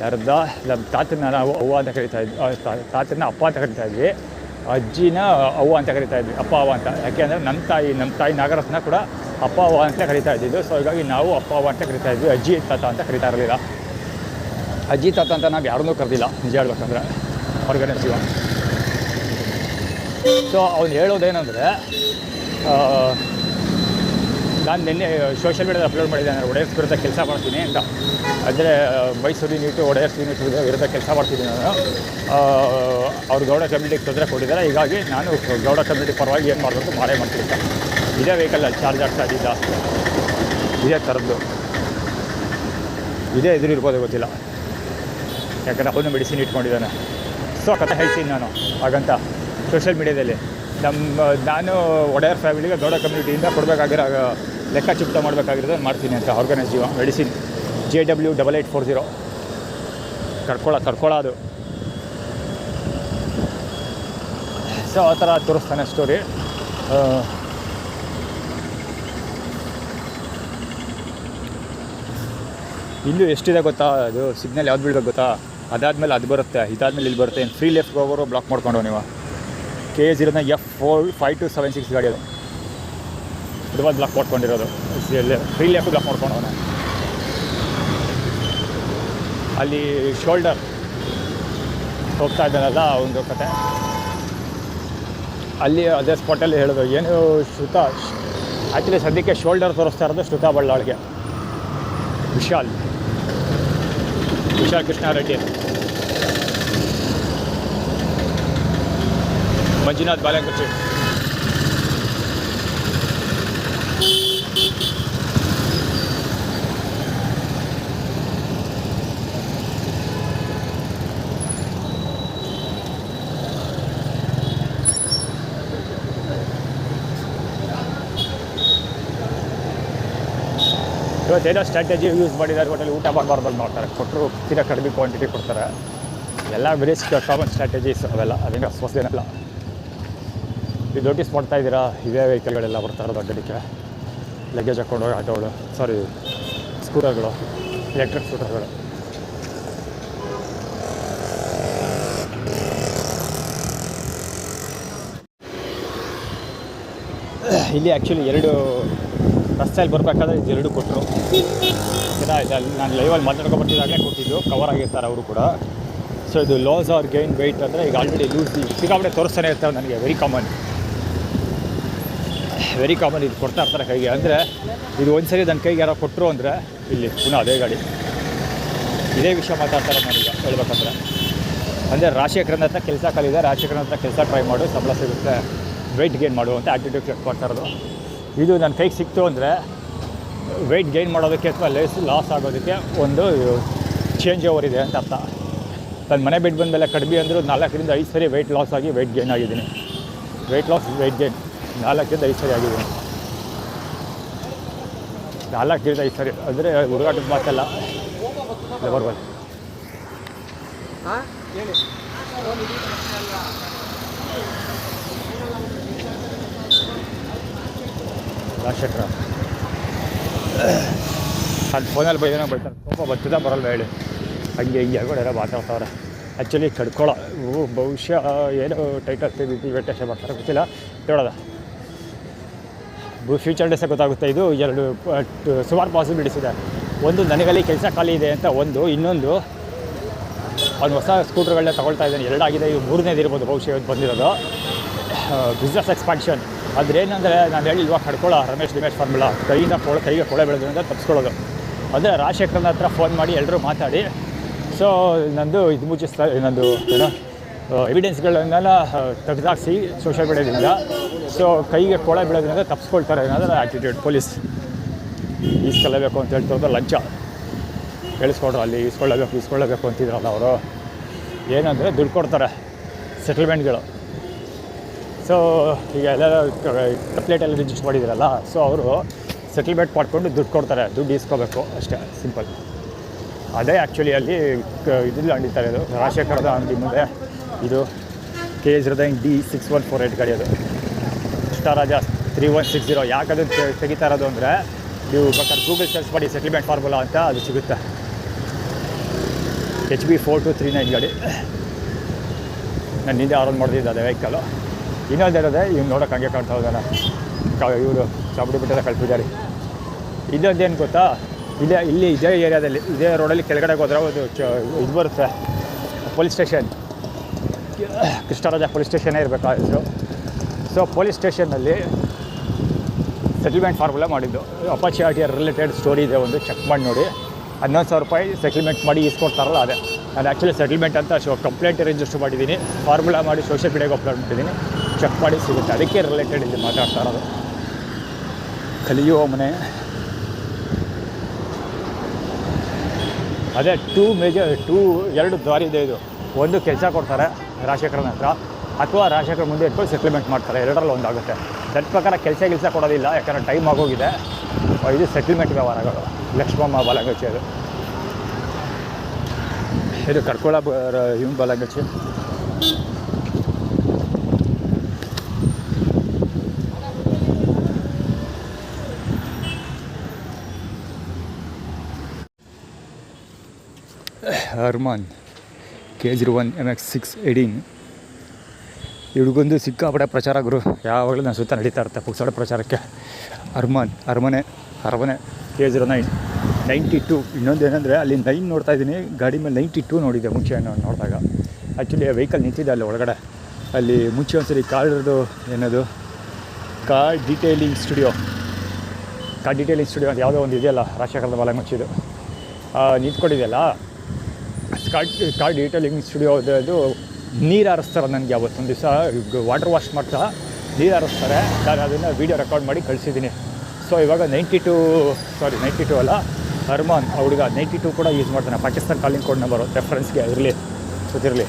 ಯಾರ್ದ ನಮ್ಮ ತಾತನ ನಾವು ಅವ್ವ ಅಂತ ಕರಿತಾ ಇದ್ವಿ, ತಾತನ ಅಪ್ಪ ಅಂತ ಕರಿತಾ ಇದ್ವಿ, ಅಜ್ಜಿನ ಅವ್ವ ಅಂತ ಕರಿತಾ ಇದ್ವಿ, ಅಪ್ಪ ಅವ್ವ ಅಂತ. ಯಾಕೆಂದರೆ ನಮ್ಮ ತಾಯಿ ನಾಗರತ್ನ ಕೂಡ ಅಪ್ಪ ಅವ್ವ ಅಂತ ಕರಿತಾ ಇದ್ದಿದ್ದು. ಸೊ ಹೀಗಾಗಿ ನಾವು ಅಪ್ಪ ಅವ್ವ ಅಂತ ಕರಿತಾ ಇದ್ವಿ, ಅಜ್ಜಿ ತಾತ ಅಂತ ಕರಿತಾ ಇರಲಿಲ್ಲ. ಅಜ್ಜಿ ತಾತ ಅಂತ ನಾವು ಯಾರನ್ನೂ ಕರೆದಿಲ್ಲ ನಿಜ ಹೇಳ್ಬೇಕಂದ್ರೆ, ಹೊರಗಡೆ ಜೀವ. ಸೊ ಅವ್ನು ಹೇಳೋದೇನೆಂದರೆ, ನಾನು ನಿನ್ನೆ ಸೋಷಿಯಲ್ ಮೀಡಿಯಾದಲ್ಲಿ ಅಪ್ಲೋಡ್ ಮಾಡಿದ್ದೆ, ನಾನು ಒಡೆಯರ್ಸ್ ವಿರುದ್ಧ ಕೆಲಸ ಮಾಡ್ತೀನಿ ಅಂತ. ಅಂದರೆ ಮೈಸೂರು ಯೂನಿಟ್ ಒಡೆಯರ್ಸ್ ಯೂನಿಟ್ ವಿರುದ್ಧ ಕೆಲಸ ಮಾಡ್ತಿದ್ದೀನಿ ನಾನು. ಅವ್ರು ಗೌಡ ಕಮ್ಯುನಿಟಿಗೆ ತೊಂದರೆ ಕೊಟ್ಟಿದ್ದಾರೆ. ಹೀಗಾಗಿ ನಾನು ಗೌಡ ಕಮ್ಯುನಿಟಿ ಪರವಾಗಿ ಏನು ಮಾಡಬೇಕು ಮಾಡೇ ಮಾಡ್ತೀನಿ ಅಂತ. ಇದೇ ವೆಹಿಕಲಲ್ಲಿ ಚಾರ್ಜ್ ಆಗ್ತಾ ಇದ್ದಿದ್ದ, ಇದೇ ಥರದ್ದು, ಇದೇ ಎದುರಿರ್ಬೋದು ಗೊತ್ತಿಲ್ಲ. ಯಾಕಂದರೆ ಅವನು ಮೆಡಿಸಿನ್ ಇಟ್ಕೊಂಡಿದ್ದಾನೆ. ಸೊ ಕಥೆ ಹೇಳ್ತೀನಿ ನಾನು ಹಾಗಂತ ಸೋಷಿಯಲ್ ಮೀಡಿಯಾದಲ್ಲಿ. ನಾನು ಒಡೆಯರ್ ಫ್ಯಾಮಿಲಿಗೆ ಗೌಡ ಕಮ್ಯುನಿಟಿಯಿಂದ ಕೊಡಬೇಕಾಗಿರೋ ಲೆಕ್ಕ ಚುಕ್ತ ಮಾಡಬೇಕಾಗಿರೋದು ಮಾಡ್ತೀನಿ ಅಂತ. ಆರ್ಗನೈಸ್ ಜೀವ ಮೆಡಿಸಿನ್ JW8840 ಕರ್ಕೊಳ್ಳೋದು. ಸೊ ಆ ಥರ ತೋರಿಸ್ತಾನೆ ಸ್ಟೋರಿ. ಇಲ್ಲೂ ಎಷ್ಟಿದೆ ಗೊತ್ತಾ? ಅದು ಸಿಗ್ನಲ್ ಯಾವ್ದು ಬೀಳ್ಬೇಕು ಗೊತ್ತಾ? ಅದಾದಮೇಲೆ ಅದು ಬರುತ್ತೆ, ಇದಾದಮೇಲೆ ಇಲ್ಲಿ ಬರುತ್ತೆ. ಫ್ರೀ ಲೆಫ್ಟ್ ಹೋಗೋರು ಬ್ಲಾಕ್ ಮಾಡ್ಕೊಂಡು ನೀವು. KA0ನ F5276 ಗಾಡಿ ಅದು ಫುಟ್ಬಾಲ್ ಬ್ಲಾಕ್ ಮಾಡ್ಕೊಂಡಿರೋದು. ಫ್ರೀ ಲೆಫ್ಟ್ ಬ್ಲಾಕ್ ಮಾಡ್ಕೊಂಡವನೆ. ಅಲ್ಲಿ ಶೋಲ್ಡರ್ ಹೋಗ್ತಾ ಇದ್ದಾನಲ್ಲ ಒಂದು ಕತೆ. ಅಲ್ಲಿ ಅದೇ ಸ್ಪಾಟಲ್ಲಿ ಹೇಳೋದು ಏನು ಶ್ರುತಾ. ಆ್ಯಕ್ಚುಲಿ ಸದ್ಯಕ್ಕೆ ಶೋಲ್ಡರ್ ತೋರಿಸ್ತಾ ಇರೋದು ಶ್ರುತಾ ಬಳ್ಳಾಳ್ಗೆ, ವಿಶಾಲ್ ಕೃಷ್ಣ ರೆಡ್ಡಿ, ಮಂಜುನಾಥ್ ಬಾಲಕೃಷ್ಣ. ಇವತ್ತೇನೋ ಸ್ಟ್ರಾಟಜಿ ಯೂಸ್ ಮಾಡಿದ್ದಾರೆ. ಹೋಟೆಲ್ ಊಟ ಮಾಡಬಾರ್ದು ಮಾಡ್ತಾರೆ, ಕೊಟ್ಟರು ತೀರಾ ಕಡಿಮೆ ಕ್ವಾಂಟಿಟಿ ಕೊಡ್ತಾರೆ. ಎಲ್ಲ ವೆರಿ ಕಾಮನ್ ಸ್ಟ್ರಾಟಜೀಸ್ ಅವೆಲ್ಲ, ಅದೇನು ಹೊಸದೇನಲ್ಲ. ಇದು ನೋಟಿಸ್ ಮಾಡ್ತಾ ಇದ್ದೀರಾ, ಇದೇ ವೆಹಿಕಲ್ಗಳೆಲ್ಲ ಬರ್ತಾ ಇರೋದು ಅಡ್ಡಡಿಕೆ. ಲಗೇಜ್ ಹಾಕ್ಕೊಂಡು ಹೋಗಿ ಆಟೋಗಳು, ಸ್ಕೂಟರ್ಗಳು, ಎಲೆಕ್ಟ್ರಿಕ್ ಸ್ಕೂಟರ್ಗಳು. ಇಲ್ಲಿ ಆ್ಯಕ್ಚುಲಿ ಎರಡು ರಸ್ತೆಯಲ್ಲಿ ಬರಬೇಕಾದ್ರೆ ಇದೆರಡು ಕೊಟ್ಟರು. ಓಕೆನಾ, ಇದು ನಾನು ಲೈವಲ್ಲಿ ಮಾತಾಡ್ಕೊಬರ್ತಿದ್ದಾಗಲೇ ಕೊಟ್ಟಿದ್ದು, ಕವರ್ ಆಗಿರ್ತಾರೆ ಅವರು ಕೂಡ. ಸೊ ಇದು ಲಾಸ್ ಆರ್ ಗೈನ್ ವೆಯ್ಟ್ ಅಂದರೆ ಈಗ ಆಲ್ರೆಡಿ ಲೂಸ್ ಸಿಕ್ಕಾಪಟ್ಟೆ ತೋರಿಸ್ತಾನೆ ಇರ್ತಾರೆ ನನಗೆ. ವೆರಿ ಕಾಮನ್ ಇದು ಕೊಡ್ತಾ ಇರ್ತಾರೆ ಕೈಗೆ. ಅಂದರೆ ಇದು ಒಂದು ಸರಿ ನನ್ನ ಕೈಗೆ ಯಾರೋ ಕೊಟ್ಟರು ಅಂದರೆ ಇಲ್ಲಿ ಪುನಃ ಅದೇ ಗಾಡಿ, ಇದೇ ವಿಷಯ ಮಾತಾಡ್ತಾರೆ ನಾನೀಗ ಹೇಳ್ಬೇಕಂದ್ರೆ. ಅಂದರೆ ರಾಜಶೇಖರನ ಹತ್ರ ಕೆಲಸ ಕಲಿದೆ, ರಾಜಶೇಖರನ ಹತ್ರ ಕೆಲಸ ಟ್ರೈ ಮಾಡು, ಸಂಬಳ ಸಿಗುತ್ತೆ, ವೆಯ್ಟ್ ಗೇನ್ ಮಾಡು ಅಂತ ಆ್ಯಟಿಟ್ಯೂಡ್ ಚೆಕ್ ಮಾಡ್ತಾ ಇರೋದು. ಇದು ನನ್ನ ಕೈಗೆ ಸಿಕ್ತು ಅಂದರೆ ವೆಯ್ಟ್ ಗೈನ್ ಮಾಡೋದಕ್ಕೆ ಅಥವಾ ಲಾಸ್ ಆಗೋದಕ್ಕೆ ಒಂದು ಚೇಂಜ್ ಓವರ್ ಇದೆ ಅಂತ ಅರ್ಥ. ನನ್ನ ಮನೆ ಬಿಟ್ಟು ಬಂದಮೇಲೆ ಕಡಿಮೆ ಅಂದರೂ 4ರಿಂದ 5 ಸರಿ ವೆಯ್ಟ್ ಲಾಸ್ ಆಗಿ ವೆಯ್ಟ್ ಗೇನ್ ಆಗಿದ್ದೀನಿ. ವೆಯ್ಟ್ ಗೇನ್ 4ರಿಂದ 5 ಸರಿ ಆಗಿದ್ದೀನಿ. 4ರಿಂದ 5 ಸರಿ ಅಂದರೆ ಹುಡುಗಾಟದ ಮಾತಲ್ಲ. ಬರ್ಬೋದು ರಾಜಶೇಖರ ಅದು ಫೋನಲ್ಲಿ ಬೈದೇನೋ ಬೈತಾರೆ, ಕೋಪ ಬರ್ತದ ಬರಲ್ವ ಹೇಳಿ. ಹಂಗೆ ಎಲ್ಲ ಮಾತಾಡ್ತಾವ್ರೆ. ಆ್ಯಕ್ಚುಲಿ ಕಡ್ಕೊಳ್ಳೋ ಬಹುಶಃ ಏನೋ ಟೈಟಲ್ ವೆಂಕಟೇಶ ಬರ್ತಾರೆ ಗೊತ್ತಿಲ್ಲ, ನೋಡೋದ ಫ್ಯೂಚರ್ ಡೇಸೇ ಗೊತ್ತಾಗುತ್ತೆ. ಇದು ಎರಡು ಸುಮಾರು ಪಾಸಿಬಿಲಿಟೀಸ್ ಇದೆ. ಒಂದು, ನನಗಲ್ಲಿ ಕೆಲಸ ಖಾಲಿ ಇದೆ ಅಂತ ಒಂದು. ಇನ್ನೊಂದು, ಅವ್ನು ಹೊಸ ಸ್ಕೂಟ್ರ್ಗಳನ್ನ ತೊಗೊಳ್ತಾ ಇದ್ದಾನೆ. ಎರಡಾಗಿದೆ, ಇವು ಮೂರನೇದು ಇರ್ಬೋದು ಬಹುಶಃ ಇವತ್ತು ಬಂದಿರೋದು. Business expansion. ಅದ್ರೇನಂದರೆ ನಾನು ಹೇಳಿಲ್ವಾ, ಕಡ್ಕೊಳ್ಳೋ ರಮೇಶ್ ದಿಮೇಶ್ ಫಾರ್ಮುಲಾ, ಕೈಗೆ ಕೊಳೆ ಬೆಳೆದ್ರಿಂದ ತಪ್ಪಿಸ್ಕೊಳ್ಳೋದು. ಅಂದರೆ ರಾಜಶೇಖರನ ಹತ್ರ ಫೋನ್ ಮಾಡಿ ಎಲ್ಲರೂ ಮಾತಾಡಿ, ಸೊ ನಂದು ಇದು ಮುಚ್ಚಿಸ್ತಾ, ನಂದು ಏನೋ ಎವಿಡೆನ್ಸ್ಗಳನ್ನೆಲ್ಲ ತೆಗೆದಾಕ್ಸಿ ಸೋಷಿಯಲ್ ಮೀಡಿಯಾದಿಂದ, ಸೊ ಕೈಗೆ ಕೊಳೆ ಬೆಳೆದ್ರಿಂದ ತಪ್ಪಿಸ್ಕೊಳ್ತಾರೆ ಅನ್ನೋದರ ಆ್ಯಟಿಟ್ಯೂಡ್. ಪೊಲೀಸ್ ಈಸ್ಕೊಳ್ಳೇಬೇಕು ಅಂತ ಹೇಳ್ತಿರೋದು ಲಂಚ. ಕೇಳಿಸ್ಕೊಡ್ರು, ಅಲ್ಲಿ ಈಸ್ಕೊಳ್ಳೇಬೇಕು ಅಂತಿದ್ರಲ್ಲ ಅವರು. ಏನಂದರೆ ದುಡ್ಡು ಕೊಡ್ತಾರೆ ಸೆಟಲ್ಮೆಂಟ್ಗಳು. ಸೊ ಈಗ ಎಲ್ಲ ಕಂಪ್ಲೇಂಟೆಲ್ಲ ರಿಜಿಸ್ಟರ್ ಮಾಡಿದ್ರಲ್ಲ, ಸೊ ಅವರು ಸೆಟಲ್ಮೆಂಟ್ ಮಾಡ್ಕೊಂಡು ದುಡ್ಡು ಕೊಡ್ತಾರೆ, ದುಡ್ಡು ಈಸ್ಕೋಬೇಕು ಅಷ್ಟೇ, ಸಿಂಪಲ್. ಅದೇ ಆ್ಯಕ್ಚುಲಿ ಅಲ್ಲಿ ಇದಿಲ್ಲ ನಡೀತಾರೆ. ಇದು ರಾಜಶೇಖರದ ಅಂಗಡಿ ಮುಂದೆ ಇದು KH ಹೃದಯ D6148 ಗಾಡಿ. ಅದು ಕೃಷ್ಣರಾಜ 3160. ಯಾಕೆ ಅದು ತೆಗಿತಾ ಇರೋದು ಅಂದರೆ, ನೀವು ಬೇಕಾದ್ರೆ ಗೂಗಲ್ ಸರ್ಚ್ ಮಾಡಿ ಸೆಟಲ್ಮೆಂಟ್ ಫಾರ್ಮುಲಾ ಅಂತ, ಅದು ಸಿಗುತ್ತೆ. HB4239 ಗಾಡಿ. ನಾನು ಹಿಂದೆ ಆರೋನ್ ಮಾಡಿದ್ದೆ ಅದೇ ವೆಹಿಕಲ್ಲು. ಇನ್ನೊಂದಿರೋದೆ ಇವ್ನು ನೋಡೋಕೆ ಹಂಗೆ ಕಾಣ್ತಾ ಹೋದಾನ, ಇವರು ಚಾಪುಡಿ ಬಿಟ್ಟರೆ ಕಳ್ಪಿದ್ದಾರೆ. ಇದೊಂದೇನು ಗೊತ್ತಾ, ಇಲ್ಲಿ ಇದೇ ಏರಿಯಾದಲ್ಲಿ, ಇದೇ ರೋಡಲ್ಲಿ ಕೆಳಗಡೆ ಹೋದ್ರೆ ಒಂದು ಇದು ಬರುತ್ತೆ, ಪೊಲೀಸ್ ಸ್ಟೇಷನ್. ಕೃಷ್ಣರಾಜ ಪೊಲೀಸ್ ಸ್ಟೇಷನ್ನೇ ಇರಬೇಕಾಗಿತ್ತು. ಸೊ ಪೊಲೀಸ್ ಸ್ಟೇಷನ್ನಲ್ಲಿ ಸೆಟಲ್ಮೆಂಟ್ ಫಾರ್ಮುಲಾ ಮಾಡಿದ್ದು. ಅಪಾಚಿ RTR ರಿಲೇಟೆಡ್ ಸ್ಟೋರಿ ಇದೆ, ಒಂದು ಚೆಕ್ ಮಾಡಿ ನೋಡಿ. 11,000 ರೂಪಾಯಿ ಸೆಟಲ್ಮೆಂಟ್ ಮಾಡಿ ಈಸ್ಕೊಡ್ತಾರಲ್ಲ ಅದೇ. ನಾನು ಆ್ಯಕ್ಚುಲಿ ಸೆಟಲ್ಮೆಂಟ್ ಅಂತ ಕಂಪ್ಲೇಂಟ್ ರಿಜಿಸ್ಟರ್ ಮಾಡಿದ್ದೀನಿ, ಫಾರ್ಮುಲಾ ಮಾಡಿ ಸೋಷಿಯಲ್ ಮೀಡಿಯಾಗೆ ಅಪ್ಲೋಡ್ ಮಾಡಿದ್ದೀನಿ. ಚೆಕ್ ಮಾಡಿ ಸಿಗುತ್ತೆ, ಅದಕ್ಕೆ ರಿಲೇಟೆಡ್ ಇಲ್ಲಿ ಮಾತಾಡ್ತಾ ಇರೋದು. ಕಲಿಯುವ ಮನೆ ಅದೇ ಎರಡು ದಾರಿ ಇದೆ. ಇದು ಒಂದು ಕೆಲಸ ಕೊಡ್ತಾರೆ ರಾಜಶೇಖರನ ಹತ್ರ, ಅಥವಾ ರಾಜಶೇಖರ ಮುಂದೆ ಇಟ್ಕೊಂಡು ಸೆಟಲ್ಮೆಂಟ್ ಮಾಡ್ತಾರೆ. ಎರಡರಲ್ಲಿ ಒಂದಾಗುತ್ತೆ. ನನ್ನ ಪ್ರಕಾರ ಕೆಲಸ ಕೊಡೋದಿಲ್ಲ, ಯಾಕಂದರೆ ಟೈಮ್ ಆಗೋಗಿದೆ. ಇದು ಸೆಟಲ್ಮೆಂಟ್ ವ್ಯವಹಾರಗಳು. ಲಕ್ಷ್ಮಮ್ಮ ಬಾಲಂಗಚ್ಚಿ ಅದು. ಇದು ಕಡ್ಕೊಳ ಇವನು ಬಾಲಂಗಚ್ಚಿ. Arman KH01 MX618. ಹುಡುಗೊಂದು ಸಿಕ್ಕಾಪಟ್ಟೆ ಪ್ರಚಾರ ಗುರು. ಯಾವಾಗಲೂ ನಾನು ಸುತ್ತ ನಡೀತಾ ಇರುತ್ತೆ ಪುಕ್ಸಡ ಪ್ರಚಾರಕ್ಕೆ. ಅರಮನೆ KH09 92. ಇನ್ನೊಂದು ಏನಂದರೆ, ಅಲ್ಲಿ 9 ನೋಡ್ತಾ ಇದ್ದೀನಿ, ಗಾಡಿ ಮೇಲೆ 92 ನೋಡಿದ್ದೆ ಮುಂಚೆ ನೋಡಿದಾಗ. ಆ್ಯಕ್ಚುಲಿ ವೆಹಿಕಲ್ ನಿಂತಿದೆ ಅಲ್ಲಿ ಒಳಗಡೆ. ಅಲ್ಲಿ ಮುಂಚೆ ಒಂದ್ಸರಿ ಕಾರ್ದು ಏನದು ಕಾರ್ ಡೀಟೇಲಿಂಗ್ ಸ್ಟುಡಿಯೋ ಅಂತ ಯಾವುದೋ ಒಂದು ಇದೆಯಲ್ಲ, ರಾಜಶೇಖರದ ಬಾಲಂಗಚ್ಚಿದು ನಿಂತ್ಕೊಂಡಿದೆಯಲ್ಲ, ಕಾರ್ ಡೀಟೇಲಿಂಗ್ ಸ್ಟುಡಿಯೋ. ಅದು ನೀರು ಹಾರಿಸ್ತಾರೆ. ನನಗೆ ಅವತ್ತೊಂದು ದಿವಸ ವಾಟರ್ ವಾಶ್ ಮಾಡ್ತಾ ನೀರು ಹಾರಿಸ್ತಾರೆ. ನಾನು ಅದನ್ನು ವೀಡಿಯೋ ರೆಕಾರ್ಡ್ ಮಾಡಿ ಕಳಿಸಿದ್ದೀನಿ. ಸೊ ಇವಾಗ 92 ಅಲ್ಲ, ಅರ್ಮಾನ್ ಹುಡುಗ 92 ಕೂಡ ಯೂಸ್ ಮಾಡ್ತಾನೆ. ಪಾಕಿಸ್ತಾನ್ ಕಾಲಿಂಗ್ ಕೋಡ್ ನಂಬರು ರೆಫರೆನ್ಸ್ಗೆ ಗೊತ್ತಿರಲಿ.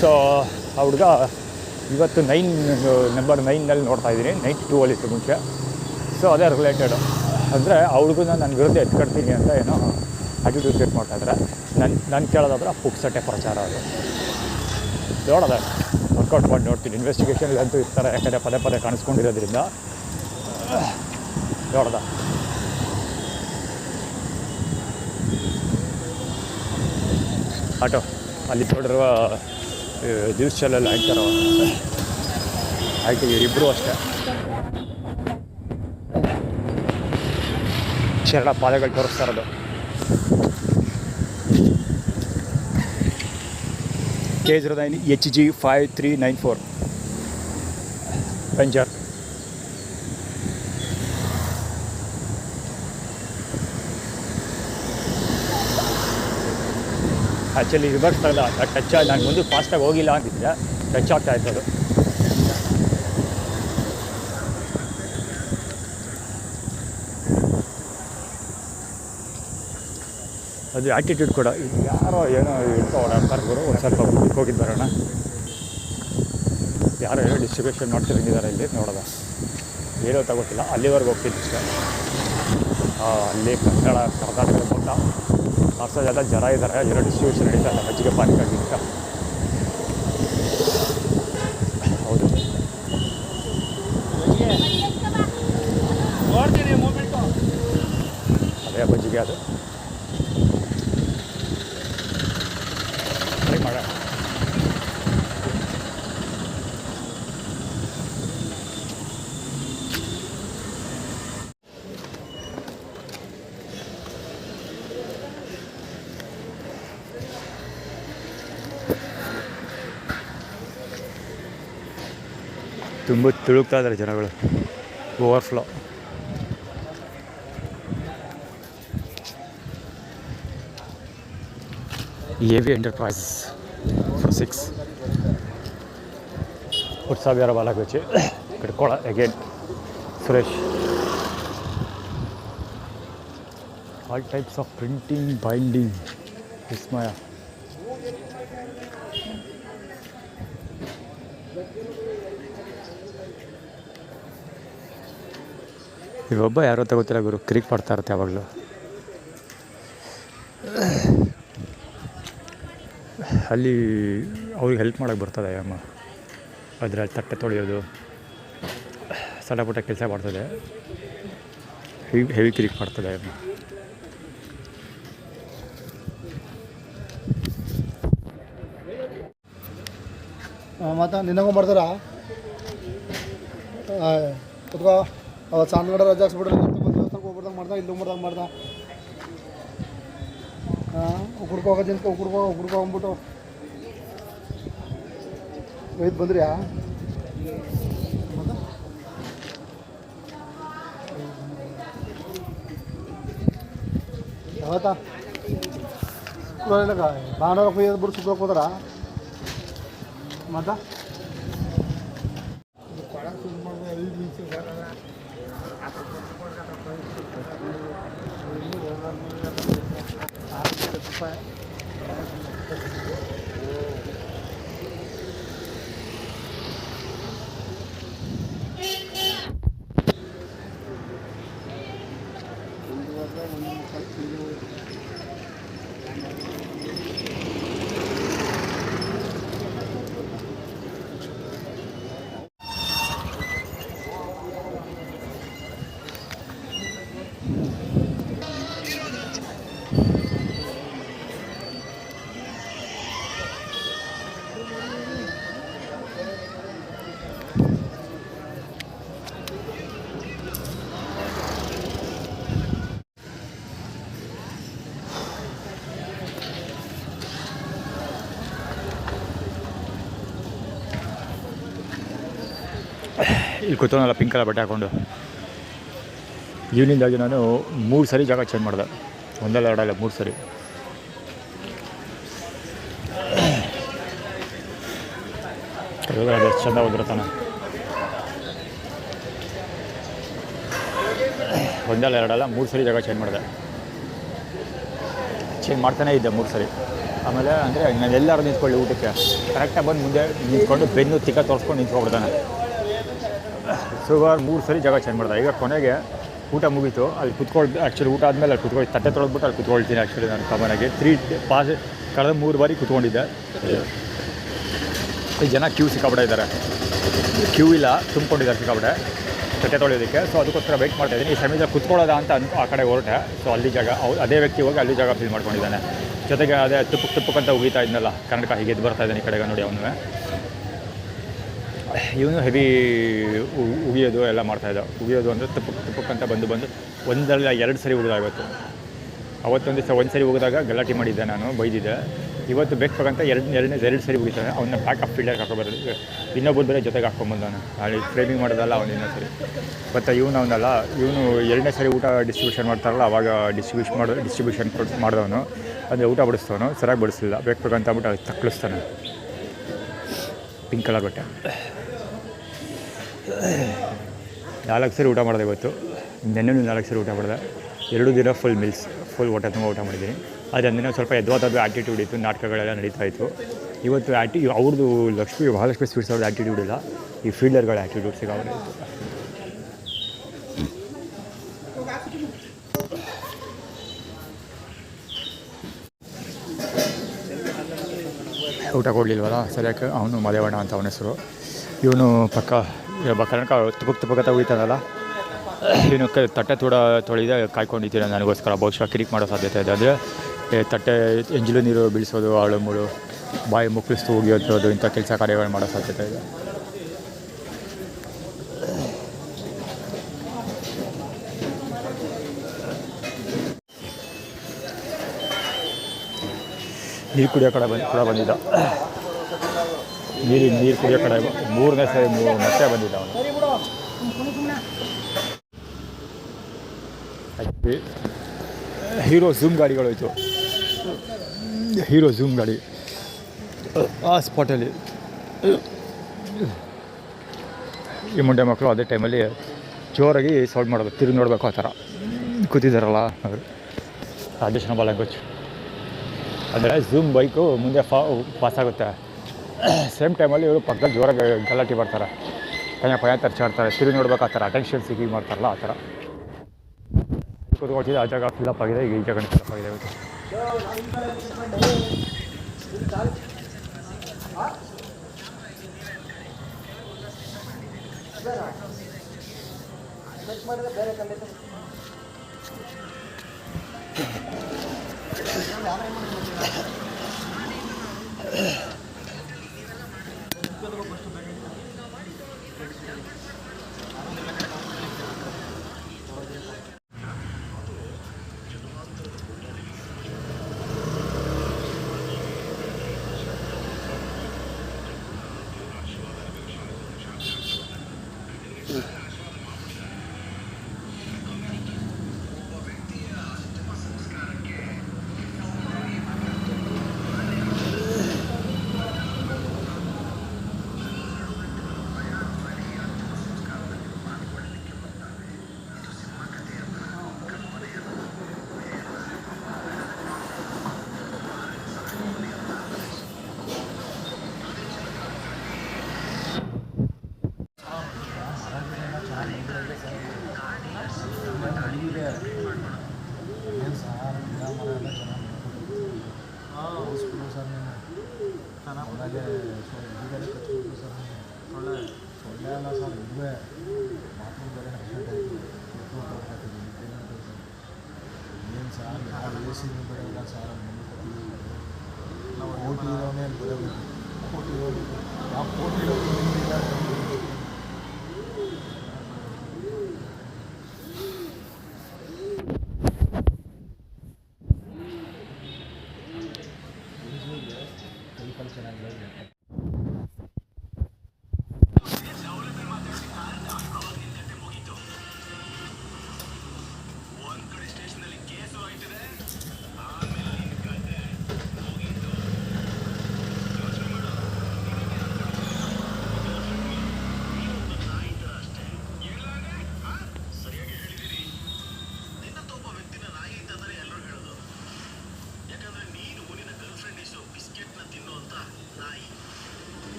ಸೊ ಆ ಹುಡುಗ ಇವತ್ತು ನಂಬರ್ 9ನಲ್ಲಿ ನೋಡ್ತಾ ಇದ್ದೀನಿ. 92ಅಲ್ಲಿತ್ತು ಮುಂಚೆ. ಸೊ ಅದೇ ರಿಲೇಟೆಡು. ಅಂದರೆ ಆ ಹುಡುಗನ ನನ್ನ ವಿರುದ್ಧ ಎತ್ಕೊಡ್ತೀನಿ ಅಂತ ಏನೋ ಆ್ಯಟಿಟ್ಯೂಡ್ ಸೆಟ್ ಮಾಡ್ತಾಯಿದ್ರೆ, ನಾನು ಕೇಳೋದಾದ್ರೆ ಪುಕ್ಸಟ್ಟೆ ಪ್ರಚಾರ ಅದು. ನೋಡೋದ ವರ್ಕೌಟ್ ಮಾಡಿ ನೋಡ್ತೀನಿ. ಇನ್ವೆಸ್ಟಿಗೇಷನ್ ಅಂತೂ ಇರ್ತಾರೆ, ಯಾಕಂದರೆ ಪದೇ ಕಾಣಿಸ್ಕೊಂಡಿರೋದ್ರಿಂದ. ನೋಡ್ದ ಆಟೋ ಅಲ್ಲಿ ನೋಡಿರುವ ನ್ಯೂಸ್ ಚಾನಲ್ ಆಯ್ತಾರೋ ಆಯ್ತು. ಇವರಿಬ್ಬರು ಅಷ್ಟೇ ಶರಣ ಪಾದಗಳು ತೋರಿಸ್ತಾ ಇರೋದು. KH09 HG5394 ಪಂಜರ್. ಆ್ಯಕ್ಚುಲಿ ರಿವರ್ಸ್ ತಗಲ್ಲ, ಟಚ್ ಆಗಿ ನಾನು ಮುಂದೆ ಫಾಸ್ಟಾಗಿ ಹೋಗಿಲ್ಲ ಅಂತಿದ್ದೆ, ಟಚ್ ಆಗ್ತಾ ಇತ್ತು ಅದು. ಅದು ಆ್ಯಟಿಟ್ಯೂಡ್ ಕೂಡ. ಯಾರೋ ಏನೋ ಇಟ್ಕೊ ಓಡಾಡ್ತಾರೆ ಗುರು. ಒಂದು ಸ್ವಲ್ಪ ಮುಂದಕ್ಕೆ ಹೋಗಿದ್ದು ಬರೋಣ. ಯಾರೋ ಏನೋ ಡಿಸ್ಟ್ರಿಬ್ಯೂಷನ್ ಮಾಡ್ತಿರಂಗಿದ್ದಾರೆ ಇಲ್ಲಿ. ನೋಡೋದ ಏನೋ ತಗೋತಿಲ್ಲ, ಅಲ್ಲಿವರೆಗೆ ಹೋಗ್ತಿದ್ದು ಇಷ್ಟ. ಅಲ್ಲಿ ಕರ್ನಾಟಕದ ಪಕ್ಕ 400 ಜನ ಜನ ಇದ್ದಾರೆ. ಏನೋ ಡಿಸ್ಟ್ರಿಬ್ಯೂಷನ್ ನಡೀತಾ ಇಲ್ಲ ಮಜ್ಜಿಗೆ ಪಾನಿಕಾಗಿ ಅಂತ. ಹೌದು, ಅದೇ ಮಜ್ಜಿಗೆ ಅದು. ಟ್ರೈ ಮಾಡೋಣ. ತುಂಬ ತುಳುಕ್ತಾ ಇದ್ದಾರೆ ಜನಗಳು, ಓವರ್ಫ್ಲೋ. AV Enterprises for 6 ಉತ್ಸವ್ಯಾರ ಬಾಲಕೋಚಿ ಕಡ್ಕೊಳ again Suresh. All types of printing, binding, Vismaya. ಇವೊಬ್ಬ ಯಾರೋ ತಗೋತಿಲ್ಲ ಗುರು, ಕ್ರಿಕ್ ಮಾಡ್ತಾ ಇರುತ್ತೆ ಯಾವಾಗಲೂ. ಅಲ್ಲಿ ಅವ್ರಿಗೆ ಹೆಲ್ಪ್ ಮಾಡೋಕ್ಕೆ ಬರ್ತದೆ ಅಮ್ಮ, ಅದರಲ್ಲಿ ತಟ್ಟೆ ತೊಳೆಯೋದು, ಸಣ್ಣ ಪುಟ್ಟ ಕೆಲಸ ಮಾಡ್ತದೆ. ಹೆವಿ ಕ್ರಿಕ್ ಮಾಡ್ತದೆ ಅಮ್ಮ. ಮತ್ತು ನಿನ್ನಂಗೂ ಮಾಡ್ತಾರಾ? ಕುತ್ಕೋ. ಅವತ್ತು ಸಾಂದ್ಗಡ ರಜೆ ಹಾಕ್ಸ್ಬಿಡ್ರಿ, ದೇವಸ್ಥಾನಕ್ಕೆ ಹೋಗ್ಬಿಡ್ದಂಗೆ ಮಾಡ್ದ, ಇಲ್ಲಿ ಹೋಗ್ಬಿಡ್ದಂಗೆ ಉಗುಡ್ಕೊ ಹೋಗೋದು ನಿಂತ್ಕೊ, ಉಗುಡ್ಕೊ ಹೋಗ್ಬಿಟ್ಟು ಒಯ್ದು ಬಂದ್ರಿ. ಯಾವತ್ತಾ ಭಾನುವಾರ ಕೊಯ್ಯೋದು ಬಿಟ್ಟು ಸುತ್ತೋಕೆ ಹೋದಾರ ಮತ್ತು ಇಲ್ಲಿ ಕೂತ್ಕೊಂಡಲ್ಲ ಪಿಂಕ್ ಕಲರ್ ಬಟ್ಟೆ ಹಾಕ್ಕೊಂಡು. ಈವ್ನಿಂದಾಗಿ ನಾನು 3 ಸರಿ ಜಾಗ ಚೇಂಜ್ ಮಾಡಿದೆ, ಒಂದಲ್ಲ ಎರಡಲ್ಲ 3 ಸರಿ. ಎಷ್ಟು ಚೆಂದ ಹೋಗಿರ್ತಾನೆ, ಒಂದಲ್ಲ ಎರಡಲ್ಲ 3 ಸರಿ ಜಾಗ ಚೇಂಜ್ ಮಾಡಿದೆ. ಚೇಂಜ್ ಮಾಡ್ತಾನೇ ಇದ್ದೆ 3 ಸರಿ. ಆಮೇಲೆ ಅಂದರೆ ನಾನು ಎಲ್ಲರೂ ನಿಂತ್ಕೊಳ್ಳಿ ಊಟಕ್ಕೆ, ಕರೆಕ್ಟಾಗಿ ಬಂದು ಮುಂದೆ ನಿಂತ್ಕೊಂಡು ಬೆನ್ನು ತಿಕ್ಕ ತೋರಿಸ್ಕೊಂಡು ನಿಂತ್ಕೊಬಿಡ್ತಾನೆ. ಸುಮಾರು 3 ಸರಿ ಜಾಗ ಚೇಂಜ್ ಮಾಡಿದೆ. ಈಗ ಕೊನೆಗೆ ಊಟ ಮುಗೀತು, ಅಲ್ಲಿ ಕುತ್ಕೊಳ್ದು. ಆ್ಯಕ್ಚುಲಿ ಊಟ ಆದಮೇಲೆ ಅಲ್ಲಿ ಕುತ್ಕೊಳ್ಳಿ, ತಟ್ಟೆ ತೊಳೆದ್ಬಿಟ್ಟು ಅಲ್ಲಿ ಕುತ್ಕೊಳ್ತೀನಿ. ಆ್ಯಕ್ಚುಲಿ ನಾನು ಕಾಮನಾಗಿ ಕಳೆದ 3 ಬಾರಿ ಕುತ್ಕೊಂಡಿದ್ದೆ. ಈ ಜನ ಕ್ಯೂ ಸಿಕ್ಕಾಬಿಟ್ಟೆ ಇದ್ದಾರೆ, ಕ್ಯೂ ಇಲ್ಲ, ತುಂಬಿಕೊಂಡಿದ್ದಾರೆ ಸಿಕ್ಕಾಬಿಟ್ಟೆ ತಟ್ಟೆ ತೊಳೆಯೋದಕ್ಕೆ. ಸೊ ಅದಕ್ಕೋಸ್ಕರ ವೆಯ್ಟ್ ಮಾಡ್ತಾಯಿದ್ದೀನಿ. ಈ ಸಮಯದಲ್ಲಿ ಕುತ್ಕೊಳ್ಳೋದ ಅಂತ ಆ ಕಡೆ ಹೊರಟೆ. ಸೊ ಅಲ್ಲಿ ಜಾಗ ಅದೇ ವ್ಯಕ್ತಿ ಹೋಗಿ ಅಲ್ಲಿ ಜಾಗ ಫಿಲ್ ಮಾಡ್ಕೊಂಡಿದ್ದಾನೆ. ಜೊತೆಗೆ ಅದೇ ತುಪ್ಪಕ್ಕಂತ ಉಗೀತಾ ಇದ್ನಲ್ಲ ಕನ್ನಡಕ, ಹೀಗೆ ಎದ್ದು ಬರ್ತಾ ಇದ್ದಾನೆ ಈ ಕಡೆಗೆ ನೋಡಿ. ಇವನು ಹೆವಿ ಉಗಿಯೋದು ಎಲ್ಲ ಮಾಡ್ತಾಯಿದ್ದ. ಉಗಿಯೋದು ಅಂದರೆ ತುಪ್ಪಕ್ಕಂತ ಬಂದು ಒಂದಲ್ಲ 2 ಸರಿ ಉಗಿದಾಗಿತ್ತು. ಅವತ್ತೊಂದು ದಿವಸ 1 ಸರಿ ಉಗಿದಾಗ ಗಲಾಟೆ ಮಾಡಿದ್ದೆ, ನಾನು ಬೈದಿದ್ದೆ. ಇವತ್ತು ಬೇಕಂತ 2 ಸರಿ ಉಗಿತಾನೆ. ಅವನ್ನ ಬ್ಯಾಕ್ ಆಫ್ ಫೀಲ್ಡರ್ಗೆ ಹಾಕೊಬಾರ್ದು, ಇನ್ನೊಬ್ಬರು ಬೇರೆ ಜೊತೆಗೆ ಹಾಕ್ಕೊಂಬಂದಾನೆ. ಅಲ್ಲಿ ಫ್ರೇಮಿಂಗ್ ಮಾಡೋದಲ್ಲ ಅವನು ಇನ್ನೊಂದು ಸರಿ. ಮತ್ತು ಇವನು 2ನೇ ಸರಿ ಊಟ ಡಿಸ್ಟ್ರಿಬ್ಯೂಷನ್ ಮಾಡ್ತಾರಲ್ಲ, ಆವಾಗ ಡಿಸ್ಟ್ರಿಬ್ಯೂಷನ್ ಮಾಡಿದವನು. ಅಂದರೆ ಊಟ ಬಡಿಸ್ತವನು, ಸರಿಯಾಗಿ ಬಡಿಸಲಿಲ್ಲ, ಬೇಕಂತ ಅಂದ್ಬಿಟ್ಟು ಅಲ್ಲಿ ತಕ್ಕಳಿಸ್ತಾನೆ. ಪಿಂಕ್ ಕಲರ್ ಬಟ್ಟೆ. 4 ಸರಿ ಊಟ ಮಾಡಿದೆ ಇವತ್ತು. ನೆನ್ನೆ 4 ಸರಿ ಊಟ ಮಾಡಿದೆ. 2 ದಿನ ಫುಲ್ ಹೊಟ್ಟೆ ತುಂಬ ಊಟ ಮಾಡಿದ್ದೀನಿ. ಆದರೆ ಅಂದಿನ ಸ್ವಲ್ಪ ಎದ್ವಾದದ್ದು ಆ್ಯಟಿಟ್ಯೂಡ್ ಇತ್ತು, ನಾಟಕಗಳೆಲ್ಲ ನಡೀತಾ ಇತ್ತು. ಇವತ್ತು ಅವ್ರದ್ದು ಮಹಾಲಕ್ಷ್ಮಿ ಸ್ವೀಟ್ಸ್ ಅವ್ರದ್ದು ಆ್ಯಟಿಟ್ಯೂಡ್ ಇಲ್ಲ, ಈ ಫೀಲ್ಡರ್ಗಳ ಆ್ಯಟಿಟ್ಯೂಡ್ ಸಿಗಾವರೆ ಇತ್ತು. ಊಟ ಕೊಡಲಿಲ್ವಲ್ಲ ಸರಿಯಾಗಿ. ಅವನು ಮದೇವಣ್ಣ ಅಂತ ಅವನ ಹೆಸರು. ಇವನು ಪಕ್ಕ ಕನ್ನಡಕ ತುಪ್ಪಕ್ಕ ಉಳಿತಾನಲ್ಲ, ಇವನು ತಟ್ಟೆ ತೊಳೆದೇ ಕಾಯ್ಕೊಂಡಿದ್ದೀರ ನನಗೋಸ್ಕರ. ಬಹುಶಃ ಕಿರಿಕ್ ಮಾಡೋ ಸಾಧ್ಯತೆ ಇದೆ. ಅಂದರೆ ತಟ್ಟೆ ಎಂಜಲು ನೀರು ಬೀಳಿಸೋದು, ಆಳು ಮುಳು ಬಾಯಿ ಮುಕ್ಕಳಿಸ್ತು ಹೋಗಿಯೋದು, ಇಂಥ ಕೆಲಸ ಕಾರ್ಯಗಳು ಮಾಡೋ ಸಾಧ್ಯತೆ ಇದೆ. ನೀರು ಕುಡಿಯೋ ಕಡೆ ಕೂಡ ಬಂದಿದ್ದ. ನೀರು ಕುಡಿಯೋ ಕಡೆ 3ನೇ ಸರಿ ಮತ್ತೆ ಬಂದಿದ್ದ ಅವನು. ಹೀರೋ ಝೂಮ್ ಗಾಡಿಗಳೋಯ್ತು. ಹೀರೋ ಝೂಮ್ ಗಾಡಿ ಆ ಸ್ಪಾಟಲ್ಲಿ ಈ ಮುಂಡೆ ಮಕ್ಕಳು ಅದೇ ಟೈಮಲ್ಲಿ ಜೋರಾಗಿ ಸೌಂಡ್ ಮಾಡೋದು, ತಿರುಗಿ ನೋಡಬೇಕು ಆ ಥರ ಕೂತಿದ್ದಾರಲ್ಲ ಅವರು. ಅಡಿಷನಬಲ್ ಲ್ಯಾಂಗ್ವೇಜ್ ಅಂದರೆ ಝೂಮ್ ಬೈಕು ಮುಂದೆ ಪಾಸ್ ಆಗುತ್ತೆ, ಸೇಮ್ ಟೈಮಲ್ಲಿ ಇವರು ಪಕ್ಕದಲ್ಲಿ ಜೋರಾಗಿ ಗಲಾಟೆ ಮಾಡ್ತಾರೆ, ಪಯ ತರ್ಚಾಡ್ತಾರೆ, ತಿರುಗಿ ನೋಡ್ಬೇಕು ಆ ಥರ ಅಟೆನ್ಷನ್ ಸಿಗಿ ಮಾಡ್ತಾರಲ್ಲ ಆ ಥರ ಕೂತ್ಕೊಳ್ತಿದ್ದೆ. ಆ ಜಾಗ ಫಿಲ್ಲಪ್ ಆಗಿದೆ, ಈಗ ಈ ಜಾಗ ಫಿಲ್ಲಪ್ ಆಗಿದೆ ಇವತ್ತು.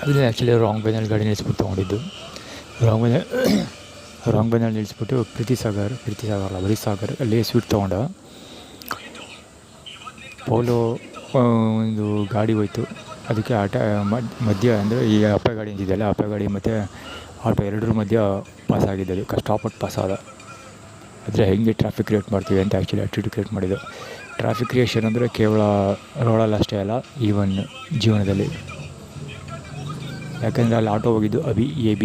ಅದು ಆ್ಯಕ್ಚುಲಿ ರಾಂಗ್ ವೇನಲ್ಲಿ ಗಾಡಿ ನಿಲ್ಲಿಸ್ಬಿಟ್ಟು ತೊಗೊಂಡಿದ್ದು. ರಾಂಗ್ ವೇನಲ್ಲಿ ನಿಲ್ಲಿಸ್ಬಿಟ್ಟು ಪ್ರೀತಿ ಸಾಗರ್ ಅಲ್ಲ ಬರೀ ಸಾಗರ್ ಅಲ್ಲಿ ಸ್ವೀಟ್ ತೊಗೊಂಡ. ಪೌಲು ಒಂದು ಗಾಡಿ ಹೋಯ್ತು, ಅದಕ್ಕೆ ಮಧ್ಯ ಅಂದರೆ ಈ ಅಪ್ಪ ಗಾಡಿ ಅಂತಿದೆಯಲ್ಲ, ಅಪ್ಪ ಗಾಡಿ ಮತ್ತು ಆಟೋ ಎರಡರ ಮಧ್ಯ ಪಾಸ್ ಆಗಿದ್ದು, ಅದು ಕಷ್ಟಪಟ್ಟು ಪಾಸ್ ಆದ. ಆದರೆ ಹೆಂಗೆ ಟ್ರಾಫಿಕ್ ಕ್ರಿಯೇಟ್ ಮಾಡ್ತೀವಿ ಅಂತ ಆ್ಯಕ್ಚುಲಿ ಆ್ಯಕ್ಟಿವಿಟಿ ಕ್ರಿಯೇಟ್ ಮಾಡಿದ್ದು. ಟ್ರಾಫಿಕ್ ಕ್ರಿಯೇಷನ್ ಅಂದರೆ ಕೇವಲ ರೋಡಲ್ಲಿ ಅಷ್ಟೇ ಅಲ್ಲ, ಈವನ್ ಜೀವನದಲ್ಲಿ. ಯಾಕೆಂದರೆ ಅಲ್ಲಿ ಆಟೋ ಹೋಗಿದ್ದು ಅಭಿ AB.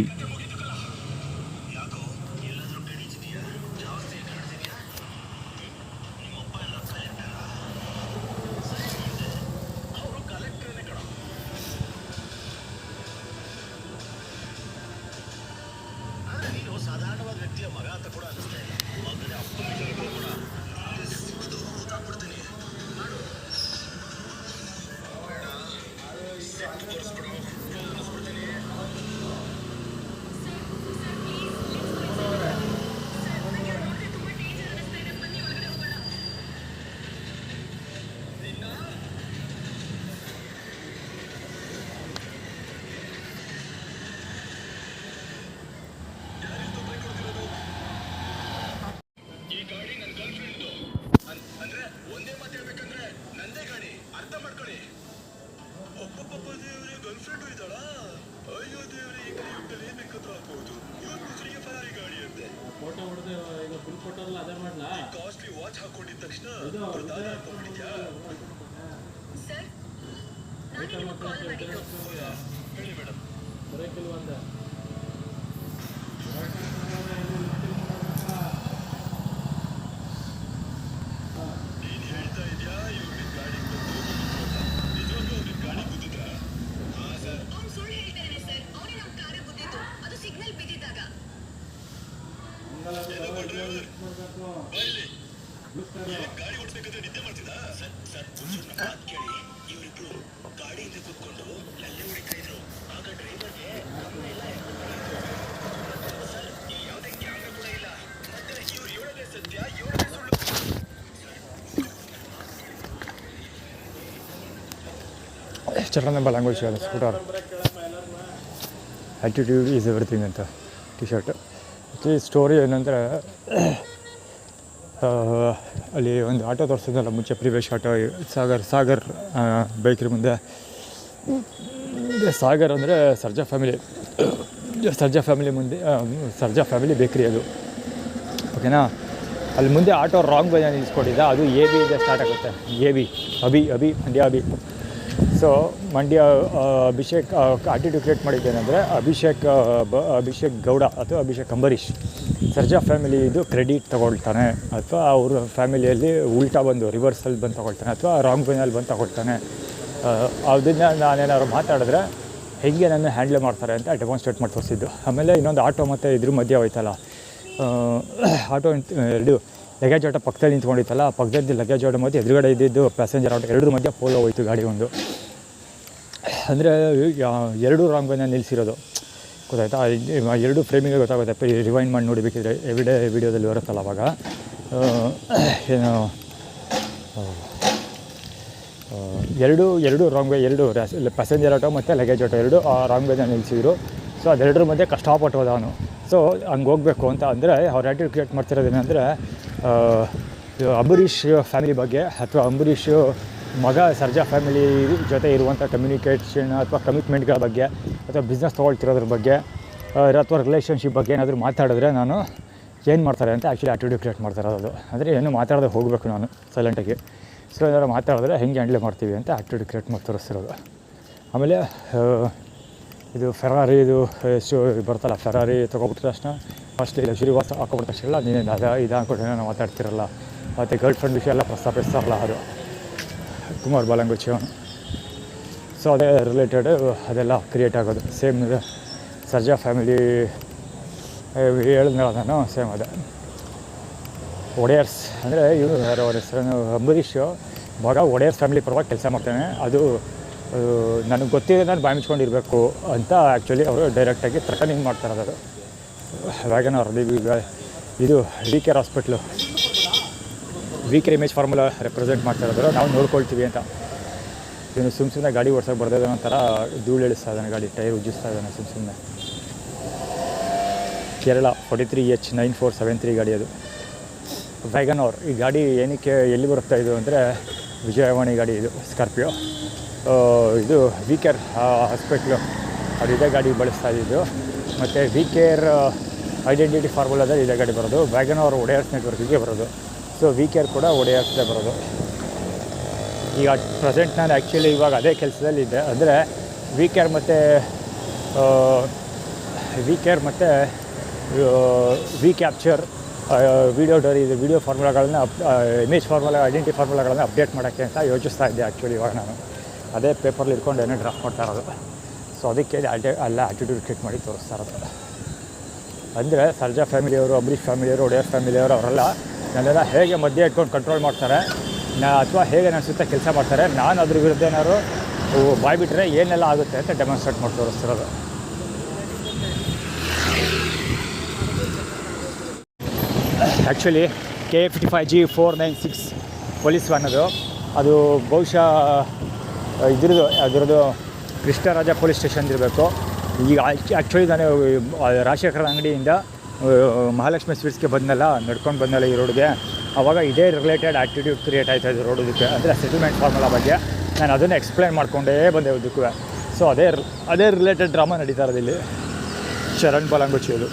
ಚರಣಂಬ language scooter attitude is everything ಅಂತ ಟಿ ಶರ್ಟ್. ಈ ಸ್ಟೋರಿ ಏನಂದರೆ ಅಲ್ಲಿ ಒಂದು ಆಟೋ ತೋರಿಸಿದ್ನಲ್ಲ ಮುಂಚೆ ಪ್ರೀವಿಯಸ್ ಆಟೋ ಸಾಗರ್ ಬೇಕ್ರಿ ಮುಂದೆ. ಸಾಗರ್ ಅಂದರೆ ಸರ್ಜಾ ಫ್ಯಾಮಿಲಿ ಮುಂದೆ ಸರ್ಜಾ ಫ್ಯಾಮಿಲಿ ಬೇಕ್ರಿ ಅದು, ಓಕೆನಾ. ಅಲ್ಲಿ ಮುಂದೆ ಆಟೋ ರಾಂಗ್ ವೇ ನಿಲ್ಲಿಸ್ಕೊಂಡಿದ್ದ, ಅದು ಎ ಬಿ ಇಂದ ಸ್ಟಾರ್ಟ್ ಆಗುತ್ತೆ. A B Mandya Abhi. So Mandya Abhishek attitude create ಮಾಡಿದ್ದೇನೆಂದರೆ ಅಭಿಷೇಕ್ ಗೌಡ ಅಥವಾ ಅಭಿಷೇಕ್ ಅಂಬರೀಷ್ ಸರ್ಜಾ ಫ್ಯಾಮಿಲಿ ಇದು ಕ್ರೆಡಿಟ್ ತೊಗೊಳ್ತಾನೆ, ಅಥವಾ ಅವ್ರ ಫ್ಯಾಮಿಲಿಯಲ್ಲಿ ಉಲ್ಟಾ ಬಂದು ರಿವರ್ಸಲ್ಲಿ ಬಂದು ತೊಗೊಳ್ತಾನೆ, ಅಥವಾ ರಾಂಗ್ ವೇನಲ್ಲಿ ಬಂದು ತೊಗೊಳ್ತಾನೆ. ಅದನ್ನು ನಾನೇನಾದ್ರು ಮಾತಾಡಿದ್ರೆ ಹೇಗೆ ನನ್ನ ಹ್ಯಾಂಡ್ಲ್ ಮಾಡ್ತಾರೆ ಅಂತ ಡೆಮಾನ್ಸ್ಟ್ರೇಟ್ ಮಾಡಿ ತೋರಿಸಿದ್ದು. ಆಮೇಲೆ ಇನ್ನೊಂದು ಆಟೋ ಮತ್ತು ಇದ್ರ ಮಧ್ಯೆ ಹೋಯ್ತಲ್ಲ, ಆಟೋ ಎರಡು ಲಗೇಜ್ ಆಟೋ ಪಕ್ಕದಲ್ಲಿ ನಿಂತ್ಕೊಂಡಿತ್ತಲ್ಲ, ಪಕ್ಕದಲ್ಲಿ ಲಗೇಜ್ ಆಟೋ ಮತ್ತು ಎದುರುಗಡೆ ಇದ್ದಿದ್ದು ಪ್ಯಾಸೆಂಜರ್ ಆಟೋ, ಎರಡರ ಮಧ್ಯೆ ಪೋಲೋ ಹೋಯ್ತು ಗಾಡಿ ಒಂದು. ಅಂದರೆ ಎರಡೂ ರಾಂಗ್ ವೇನ ನಿಲ್ಲಿಸಿರೋದು ಗೊತ್ತಾಯ್ತಾ. ಎರಡು ಫ್ರೇಮಿಗೆ ಗೊತ್ತಾಗುತ್ತೆ, ರಿವೈಂಡ್ ಮಾಡಿ ನೋಡಿಬೇಕಿದ್ರೆ ಎವ್ರಿಡೇ ವೀಡಿಯೋದಲ್ಲಿ ಬರುತ್ತಲ್ಲ ಅವಾಗ. ಏನು ಎರಡು ರಾಂಗ್ ವೇ, ಎರಡು ಪ್ಯಾಸೆಂಜರ್ ಆಟೋ ಮತ್ತು ಲಗೇಜ್ ಆಟೋ ಎರಡು ರಾಂಗ್ ವೇನ ನಿಲ್ಲಿಸಿದ್ರು. ಸೊ ಅದೆರಡರ ಮಧ್ಯೆ ಕಷ್ಟಪಟ್ಟು ಹೋದ ಅವನು. ಸೊ ಹಂಗೆ ಹೋಗಬೇಕು ಅಂತ ಅಂದರೆ ಅವ್ರ ಆ್ಯಟಿಟ್ಯೂಡ್ ಕ್ರಿಯೇಟ್ ಮಾಡ್ತಿರೋದೇನೆಂದರೆ ಅಂಬರೀಷ್ ಫ್ಯಾಮಿಲಿ ಬಗ್ಗೆ, ಅಥವಾ ಅಂಬರೀಷ್ ಮಗ ಸರ್ಜಾ ಫ್ಯಾಮಿಲಿ ಜೊತೆ ಇರುವಂಥ ಕಮ್ಯುನಿಕೇಷನ್ ಅಥವಾ ಕಮಿಟ್ಮೆಂಟ್ಗಳ ಬಗ್ಗೆ, ಅಥವಾ ಬಿಸ್ನೆಸ್ ತೊಗೊಳ್ತಿರೋದ್ರ ಬಗ್ಗೆ, ಅಥವಾ ರಿಲೇಷನ್ಶಿಪ್ ಬಗ್ಗೆ ಏನಾದರೂ ಮಾತಾಡಿದ್ರೆ ನಾನು ಏನು ಮಾಡ್ತಾರೆ ಅಂತ ಆ್ಯಕ್ಚುಲಿ ಆ್ಯಟಿಟ್ಯೂಡ್ ಕ್ರಿಯೇಟ್ ಮಾಡ್ತಾಯಿರೋದು. ಅಂದರೆ ಏನು ಮಾತಾಡದೆ ಹೋಗಬೇಕು ನಾನು ಸೈಲೆಂಟಾಗಿ. ಸೊ ಏನಾದ್ರು ಮಾತಾಡಿದ್ರೆ ಹೆಂಗೆ ಹ್ಯಾಂಡಲ್ ಮಾಡ್ತೀವಿ ಅಂತ ಆ್ಯಕ್ಟಿವಿಟಿ ಕ್ರಿಯೇಟ್ ಮಾಡಿ ತೋರಿಸ್ತಿರೋದು. ಆಮೇಲೆ ಇದು ಫೆರಾರಿ ಇದು ಎಷ್ಟು ಬರ್ತಲ್ಲ, ಫೆರಾರಿ ತೊಗೊಬಿಟ್ಟ ತಕ್ಷಣ ಫಸ್ಟ್ಲಿ ಲಕ್ಸುರಿ ವಾಸ್ ಹಾಕೊಬಿಟ್ಟ ತಕ್ಷಣ ನೀನು ಇದು ಹಾಕ್ಬಿಟ್ಟು ಏನೋ ಮಾತಾಡ್ತಿರಲ್ಲ, ಮತ್ತು ಗರ್ಲ್ ಫ್ರೆಂಡ್ ವಿಷಯ ಎಲ್ಲ ಪ್ರಸ್ತಾಪಿಸ್ತಾರಲ್ಲ, ಅದು ಕುಮಾರ್ ಬಾಲಂಗುಚಿ ಅವನು. ಸೊ ಅದೇ ರಿಲೇಟೆಡ್ ಅದೆಲ್ಲ ಕ್ರಿಯೇಟ್ ಆಗೋದು. ಸೇಮ್ ಸರ್ಜಾ ಫ್ಯಾಮಿಲಿ ಹೇಳಿದ್ನಲ್ಲ ನಾನು, ಸೇಮ್ ಅದೇ ಒಡೆಯರ್ಸ್. ಅಂದರೆ ಇವರು ಯಾರೋ ಅವ್ರ ಹೆಸರು ಅಂಬರೀಷ್ ಮಗ ಒಡೆಯರ್ಸ್ ಫ್ಯಾಮಿಲಿ ಪರವಾಗಿ ಕೆಲಸ ಮಾಡ್ತಾನೆ. ಅದು ನನಗೆ ಗೊತ್ತಿದೆ, ನಾನು ಬಾಯಿ ಮುಚ್ಕೊಂಡಿರಬೇಕು ಅಂತ ಆ್ಯಕ್ಚುಲಿ ಅವರು ಡೈರೆಕ್ಟಾಗಿ ಥ್ರೆಟನಿಂಗ್ ಮಾಡ್ತಾರೆ. ಅದು ವ್ಯಾಗನರ್ ಇದು we care hospital, we care image formula represent ಮಾಡ್ತಾ ಇರೋದು, ನಾವು ನೋಡ್ಕೊಳ್ತೀವಿ ಅಂತ. ಇವನು ಸುಮ್ಮನೆ ಗಾಡಿ ಓಡ್ಸೋಕೆ ಬರ್ದಿದ್ದ ಒಂಥರ ಧೂಳು ಇಳಿಸ್ತಾ ಇದ್ದಾನೆ, ಗಾಡಿ ಟೈರ್ ಉಜ್ಜಿಸ್ತಾ ಇದ್ದಾನೆ ಸುಮ್ಮನೆ. ಕೇರಳ 43H9473 ಗಾಡಿ ಅದು, ವ್ಯಾಗನರ್. ಈ ಗಾಡಿ ಏನಕ್ಕೆ ಎಲ್ಲಿ ಬರುತ್ತಾ ಇದು ಅಂದರೆ ವಿಜಯವಾಣಿ ಗಾಡಿ ಇದು, ಸ್ಕಾರ್ಪಿಯೋ. ಇದು ವಿ ಕೇರ್ ಹಾಸ್ಪಿಟ್ಲು ಅವ್ರು ಇದೇ ಗಾಡಿ ಬಳಸ್ತಾ ಇದ್ದಿದ್ದು. ಮತ್ತು ವಿ ಕೇರ್ ಐಡೆಂಟಿಟಿ ಫಾರ್ಮುಲಾದಲ್ಲಿ ಇದೇ ಗಾಡಿ ಬರೋದು. ವ್ಯಾಗನರ್ ಒಡೆಯರ್ಸ್ ನೆಟ್ವರ್ಕಿಗೆ ಬರೋದು. ಸೊ ವಿ ಕೇರ್ ಕೂಡ ಒಡೆಯರ್ಸ್ದೇ ಬರೋದು. ಈಗ ಪ್ರೆಸೆಂಟ್ ನಾನು ಆ್ಯಕ್ಚುಲಿ ಇವಾಗ ಅದೇ ಕೆಲಸದಲ್ಲಿದ್ದೆ. ಅಂದರೆ ವಿ ಕೇರ್ ಮತ್ತು ವಿ ಕ್ಯಾಪ್ಚರ್ ವಿಡಿಯೋ ಫಾರ್ಮುಲಾಗಳನ್ನ ಇಮೇಜ್ ಫಾರ್ಮುಲಾ, ಐಡೆಂಟಿ ಫಾರ್ಮುಲಾಗಳನ್ನ ಅಪ್ಡೇಟ್ ಮಾಡೋಕ್ಕೆ ಅಂತ ಯೋಚಿಸ್ತಾ ಇದ್ದೆ ಆ್ಯಕ್ಚುಲಿ. ಇವಾಗ ನಾನು ಅದೇ ಪೇಪರ್ಲಿ ಇಟ್ಕೊಂಡು ಏನೋ ಡ್ರಾಫ್ಟ್ ಮಾಡ್ತಾ ಇರೋದು. ಸೊ ಅದಕ್ಕೆ ಅಲ್ಲ ಆ್ಯಟಿಟ್ಯೂಡ್ ಕ್ರಿಯೇಟ್ ಮಾಡಿ ತೋರಿಸ್ತಾ ಇರೋದು. ಅಂದರೆ ಸರ್ಜಾ ಫ್ಯಾಮಿಲಿಯವರು, ಅಂಬರೀಷ್ ಫ್ಯಾಮಿಲಿಯವರು, ಒಡೆಯರ್ ಫ್ಯಾಮಿಲಿಯವರು ಅವರೆಲ್ಲ ನನ್ನೆಲ್ಲ ಹೇಗೆ ಮಧ್ಯೆ ಇಟ್ಕೊಂಡು ಕಂಟ್ರೋಲ್ ಮಾಡ್ತಾರೆ, ಅಥವಾ ಹೇಗೆ ನನ್ನ ಸುತ್ತ ಕೆಲಸ ಮಾಡ್ತಾರೆ, ನಾನು ಅದ್ರ ವಿರುದ್ಧ ಏನಾದ್ರು ಬಾಯ್ಬಿಟ್ರೆ ಏನೆಲ್ಲ ಆಗುತ್ತೆ ಅಂತ ಡೆಮಾನ್ಸ್ಟ್ರೇಟ್ ಮಾಡಿ ತೋರಿಸ್ತಿರೋದು. ಆ್ಯಕ್ಚುಲಿ KA55G 496 ಪೊಲೀಸ್ ವ್ಯಾನ್ ಅದು ಬಹುಶಃ ಅದರದ್ದು ಕೃಷ್ಣರಾಜ ಪೊಲೀಸ್ ಸ್ಟೇಷನ್ ಇರಬೇಕು. ಈಗ ಆ್ಯಕ್ಚುಲಿ ನಾನು ರಾಜಶೇಖರ ಅಂಗಡಿಯಿಂದ ಮಹಾಲಕ್ಷ್ಮಿ ಸ್ವೀಟ್ಸ್ಗೆ ನಡ್ಕೊಂಡು ಬಂದಲ್ಲ ಈ ರೋಡ್ಗೆ, ಆವಾಗ ಇದೇ ರಿಲೇಟೆಡ್ ಆ್ಯಕ್ಟಿಟ್ಯೂಡ್ ಕ್ರಿಯೇಟ್ ಆಯ್ತಾಯಿದ್ದು ರೋಡದಕ್ಕೆ. ಅಂದರೆ ಸೆಟಲ್ಮೆಂಟ್ ಫಾರ್ಮುಲಾ ಬಗ್ಗೆ ನಾನು ಅದನ್ನು ಎಕ್ಸ್ಪ್ಲೈನ್ ಮಾಡ್ಕೊಂಡೇ ಬಂದೆ ಇದಕ್ಕೂ. ಸೊ ಅದೇ ರಿಲೇಟೆಡ್ ಡ್ರಾಮಾ ನಡೀತಾ ಇರೋದು ಇಲ್ಲಿ. ಶರಣ್ ಬಾಲಂಗುಚಿಯದು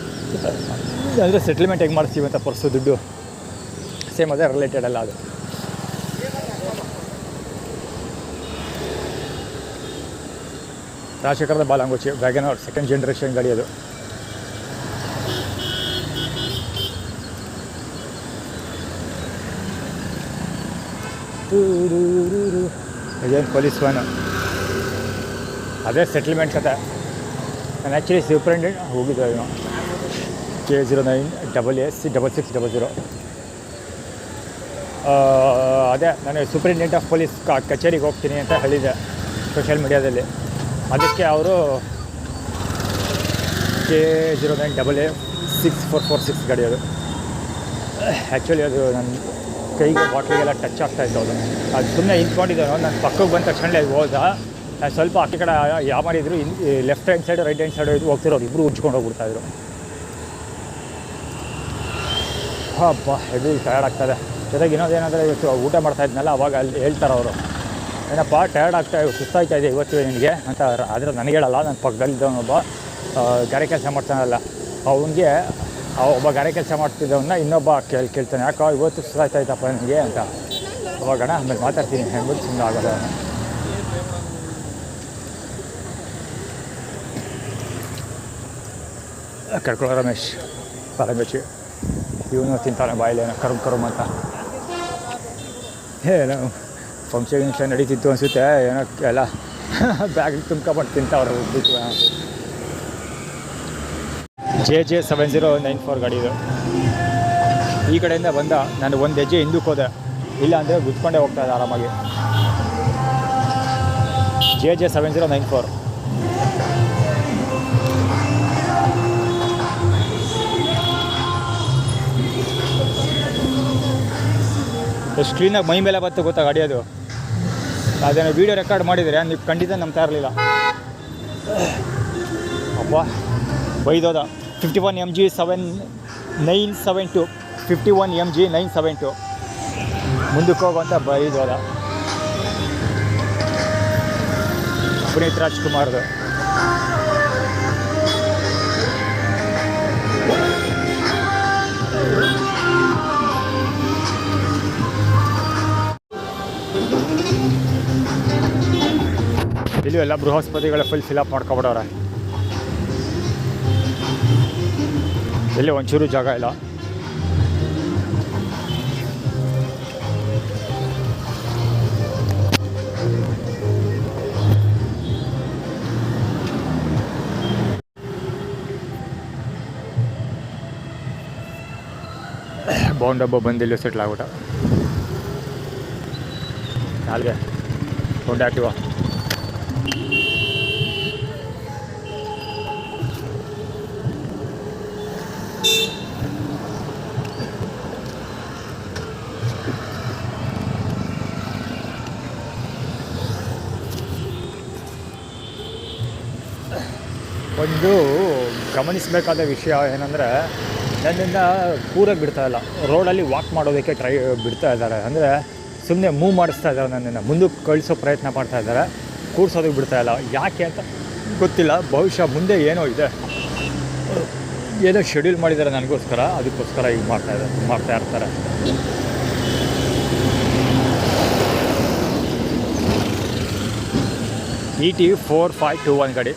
ಅಂದರೆ ಸೆಟಲ್ಮೆಂಟ್ ಹೆಂಗೆ ಮಾಡ್ತೀವಿ ಅಂತ ಪರ್ಸು ದುಡ್ಡು, ಸೇಮ್ ಅದೇ ರಿಲೇಟೆಡ್ ಅಲ್ಲ ಅದು. ರಾಜಶೇಖರದ ಬಾಲಂಗುಚಿ ವ್ಯಾಗನರ್ ಸೆಕೆಂಡ್ ಜನ್ರೇಷನ್ ಗಾಡಿ ಅದು. ಇದೇನು ಪೊಲೀಸ್ ವ್ಯಾನು, ಅದೇ ಸೆಟಲ್ಮೆಂಟ್ ಕತೆ. ನಾನು ಆ್ಯಕ್ಚುಲಿ ಸೂಪರಿಂಟೆಂಡೆಂಟ್ ಹೋಗಿದ್ದೆ. K09AA66600. ಅದೇ ನಾನು ಸೂಪರಿಂಟೆಂಡೆಂಟ್ ಆಫ್ ಪೊಲೀಸ್ ಕಚೇರಿಗೆ ಹೋಗ್ತೀನಿ ಅಂತ ಹೇಳಿದೆ ಸೋಷಿಯಲ್ ಮೀಡಿಯಾದಲ್ಲಿ. ಅದಕ್ಕೆ ಅವರು K09AA6446 ಗಾಡಿ ಅದು. ಆ್ಯಕ್ಚುಲಿ ಅದು ನನ್ನ ಕೈಗೆ ಬಾಟ್ಲಿಗೆಲ್ಲ ಟಚ್ ಆಗ್ತಾಯಿತ್ತು. ಅದು ಸುಮ್ಮನೆ ನಿಂತ್ಕೊಂಡಿದ್ದಾನೋ ನನ್ನ ಪಕ್ಕಕ್ಕೆ ಬಂದ ತಕ್ಷಣ ಹೋದ. ನಾನು ಸ್ವಲ್ಪ ಆಕೆ ಕಡೆ ಯಾವ ಮಾಡಿದ್ರು, left hand side right hand side ಹೋಗ್ತಿರೋರು ಇಬ್ಬರು ಉಜ್ಕೊಂಡು ಹೋಗ್ಬಿಡ್ತಾಯಿದ್ರು. ಹಬ್ಬ ಹೆವಿ ಟಯರ್ಡ್ ಆಗ್ತದೆ. ಜೊತೆಗೆ ಇನ್ನೊಂದೇನಾದರೆ ಇವತ್ತು ಊಟ ಮಾಡ್ತಾಯಿದ್ನಲ್ಲ, ಅವಾಗ ಅಲ್ಲಿ ಹೇಳ್ತಾರೆ ಅವರು, ಏನಪ್ಪ ಟಯರ್ಡ್ ಸುಸ್ತಾಯ್ತಾ ಇದೆ ಇವತ್ತು ನಿನಗೆ ಅಂತ. ಆದರೆ ನನಗೆ ಹೇಳಲ್ಲ, ನನ್ನ ಪಕ್ಕದಲ್ಲಿದ್ದವನೊಬ್ಬ ಗಾರೆ ಕೆಲಸ ಮಾಡ್ತಾನಲ್ಲ, ಅವನಿಗೆ ಒಬ್ಬ ಗಾರೆ ಕೆಲಸ ಮಾಡ್ತಿದ್ದವನ್ನ ಇನ್ನೊಬ್ಬ ಕೇಳ್ತಾನೆ, ಯಾಕೆ ಇವತ್ತು ಸುಸ್ತಾಯ್ತಾಯ್ತಪ್ಪ ನನಗೆ ಅಂತ. ಅವಾಗಣ ಆಮೇಲೆ ಮಾತಾಡ್ತೀನಿ ಅಂದ್ಬಿಟ್ಟು ಸುಮ್ಮನೆ ಆಗೋದು ಅವನು. ಕರ್ಕೊಳ್ಳೋ ರಮೇಶ್ ಪರಂಬೇಚಿ ಇವನು ತಿಂತಾನೆ ಬಾಯಿಲೇನೋ ಕರುಮ್ ಅಂತ. ಏನೋ ಫಂಕ್ಷನ್ ನಡೀತಿತ್ತು ಅನಿಸುತ್ತೆ, ಏನೋ ಎಲ್ಲ ಬ್ಯಾಗ್ ತುಂಬ್ಕೊಂಬಂದು ತಿಂತಾವ್ರೆ ಹೋಗ್ಬಿಟ್ಟು. JJ7094 ಗಾಡಿ ಇದು. ಈ ಕಡೆಯಿಂದ ಬಂದ, ನಾನು ಒಂದು ಹೆಜ್ಜೆ ಹಿಂದಕ್ಕೆ ಹೋದೆ, ಇಲ್ಲ ಅಂದರೆ ಗುದ್ಕೊಂಡೇ ಹೋಗ್ತಾ ಇದೆ ಆರಾಮಾಗಿ. JJ7094 ಎಷ್ಟು ಕ್ಲೀನಾಗಿ ಮೈ ಮೇಲೆ ಬತ್ತು ಗೊತ್ತಾ ಗಾಡಿ ಅದು. ಅದನ್ನು ವೀಡಿಯೋ ರೆಕಾರ್ಡ್ ಮಾಡಿದರೆ ನೀವು ಖಂಡಿತ ನಂಬ್ತಾ ಇರಲಿಲ್ಲ. ಅಪ್ಪ ಬೈದೋದ. 51 MG 972 51 MG 972 ಮುಂದಕ್ಕೆ ಹೋಗುವಂತ ಬೈದೋದ. ಪುನೀತ್ ರಾಜ್ಕುಮಾರ್ದು. ಇಲ್ಲಿ ಎಲ್ಲ ಬೃಹಸ್ಪತಿಗಳ ಫಿಲಪ್ ಮಾಡ್ಕೊಬಿಡೋರೆ. ಇಲ್ಲಿ ಒಂಚೂರು ಜಾಗ ಇಲ್ಲ. ಬೌಂಡಬ್ಬ ಬಂದಿಲ್ಲ, ಸೆಟ್ಲ್ ಆಗ್ಬಿಟ್ಟ. ನಾಲ್ಗೆ ಬೌಂಡ್ ಆಕ್ಟಿವ. ಒಂದು ಗಮನಿಸಬೇಕಾದ ವಿಷಯ ಏನಂದರೆ, ನನ್ನಿಂದ ಕೂರಾಗಿ ಬಿಡ್ತಾಯಿಲ್ಲ, ರೋಡಲ್ಲಿ ವಾಕ್ ಮಾಡೋದಕ್ಕೆ ಬಿಡ್ತಾ ಇದ್ದಾರೆ. ಅಂದರೆ ಸುಮ್ಮನೆ ಮೂವ್ ಮಾಡಿಸ್ತಾ ಇದ್ದಾರೆ, ನನ್ನನ್ನು ಮುಂದಕ್ಕೆ ಕಳಿಸೋ ಪ್ರಯತ್ನ ಮಾಡ್ತಾ ಇದ್ದಾರೆ, ಕೂರ್ಸೋದಕ್ಕೆ ಬಿಡ್ತಾಯಿಲ್ಲ. ಯಾಕೆ ಅಂತ ಗೊತ್ತಿಲ್ಲ. ಬಹುಶಃ ಮುಂದೆ ಏನೋ ಇದೆ, ಏನೋ ಶೆಡ್ಯೂಲ್ ಮಾಡಿದ್ದಾರೆ ನನಗೋಸ್ಕರ, ಅದಕ್ಕೋಸ್ಕರ ಈಗ ಮಾಡ್ತಾ ಇರ್ತಾರೆ. ET 4521 ಗಾಡಿ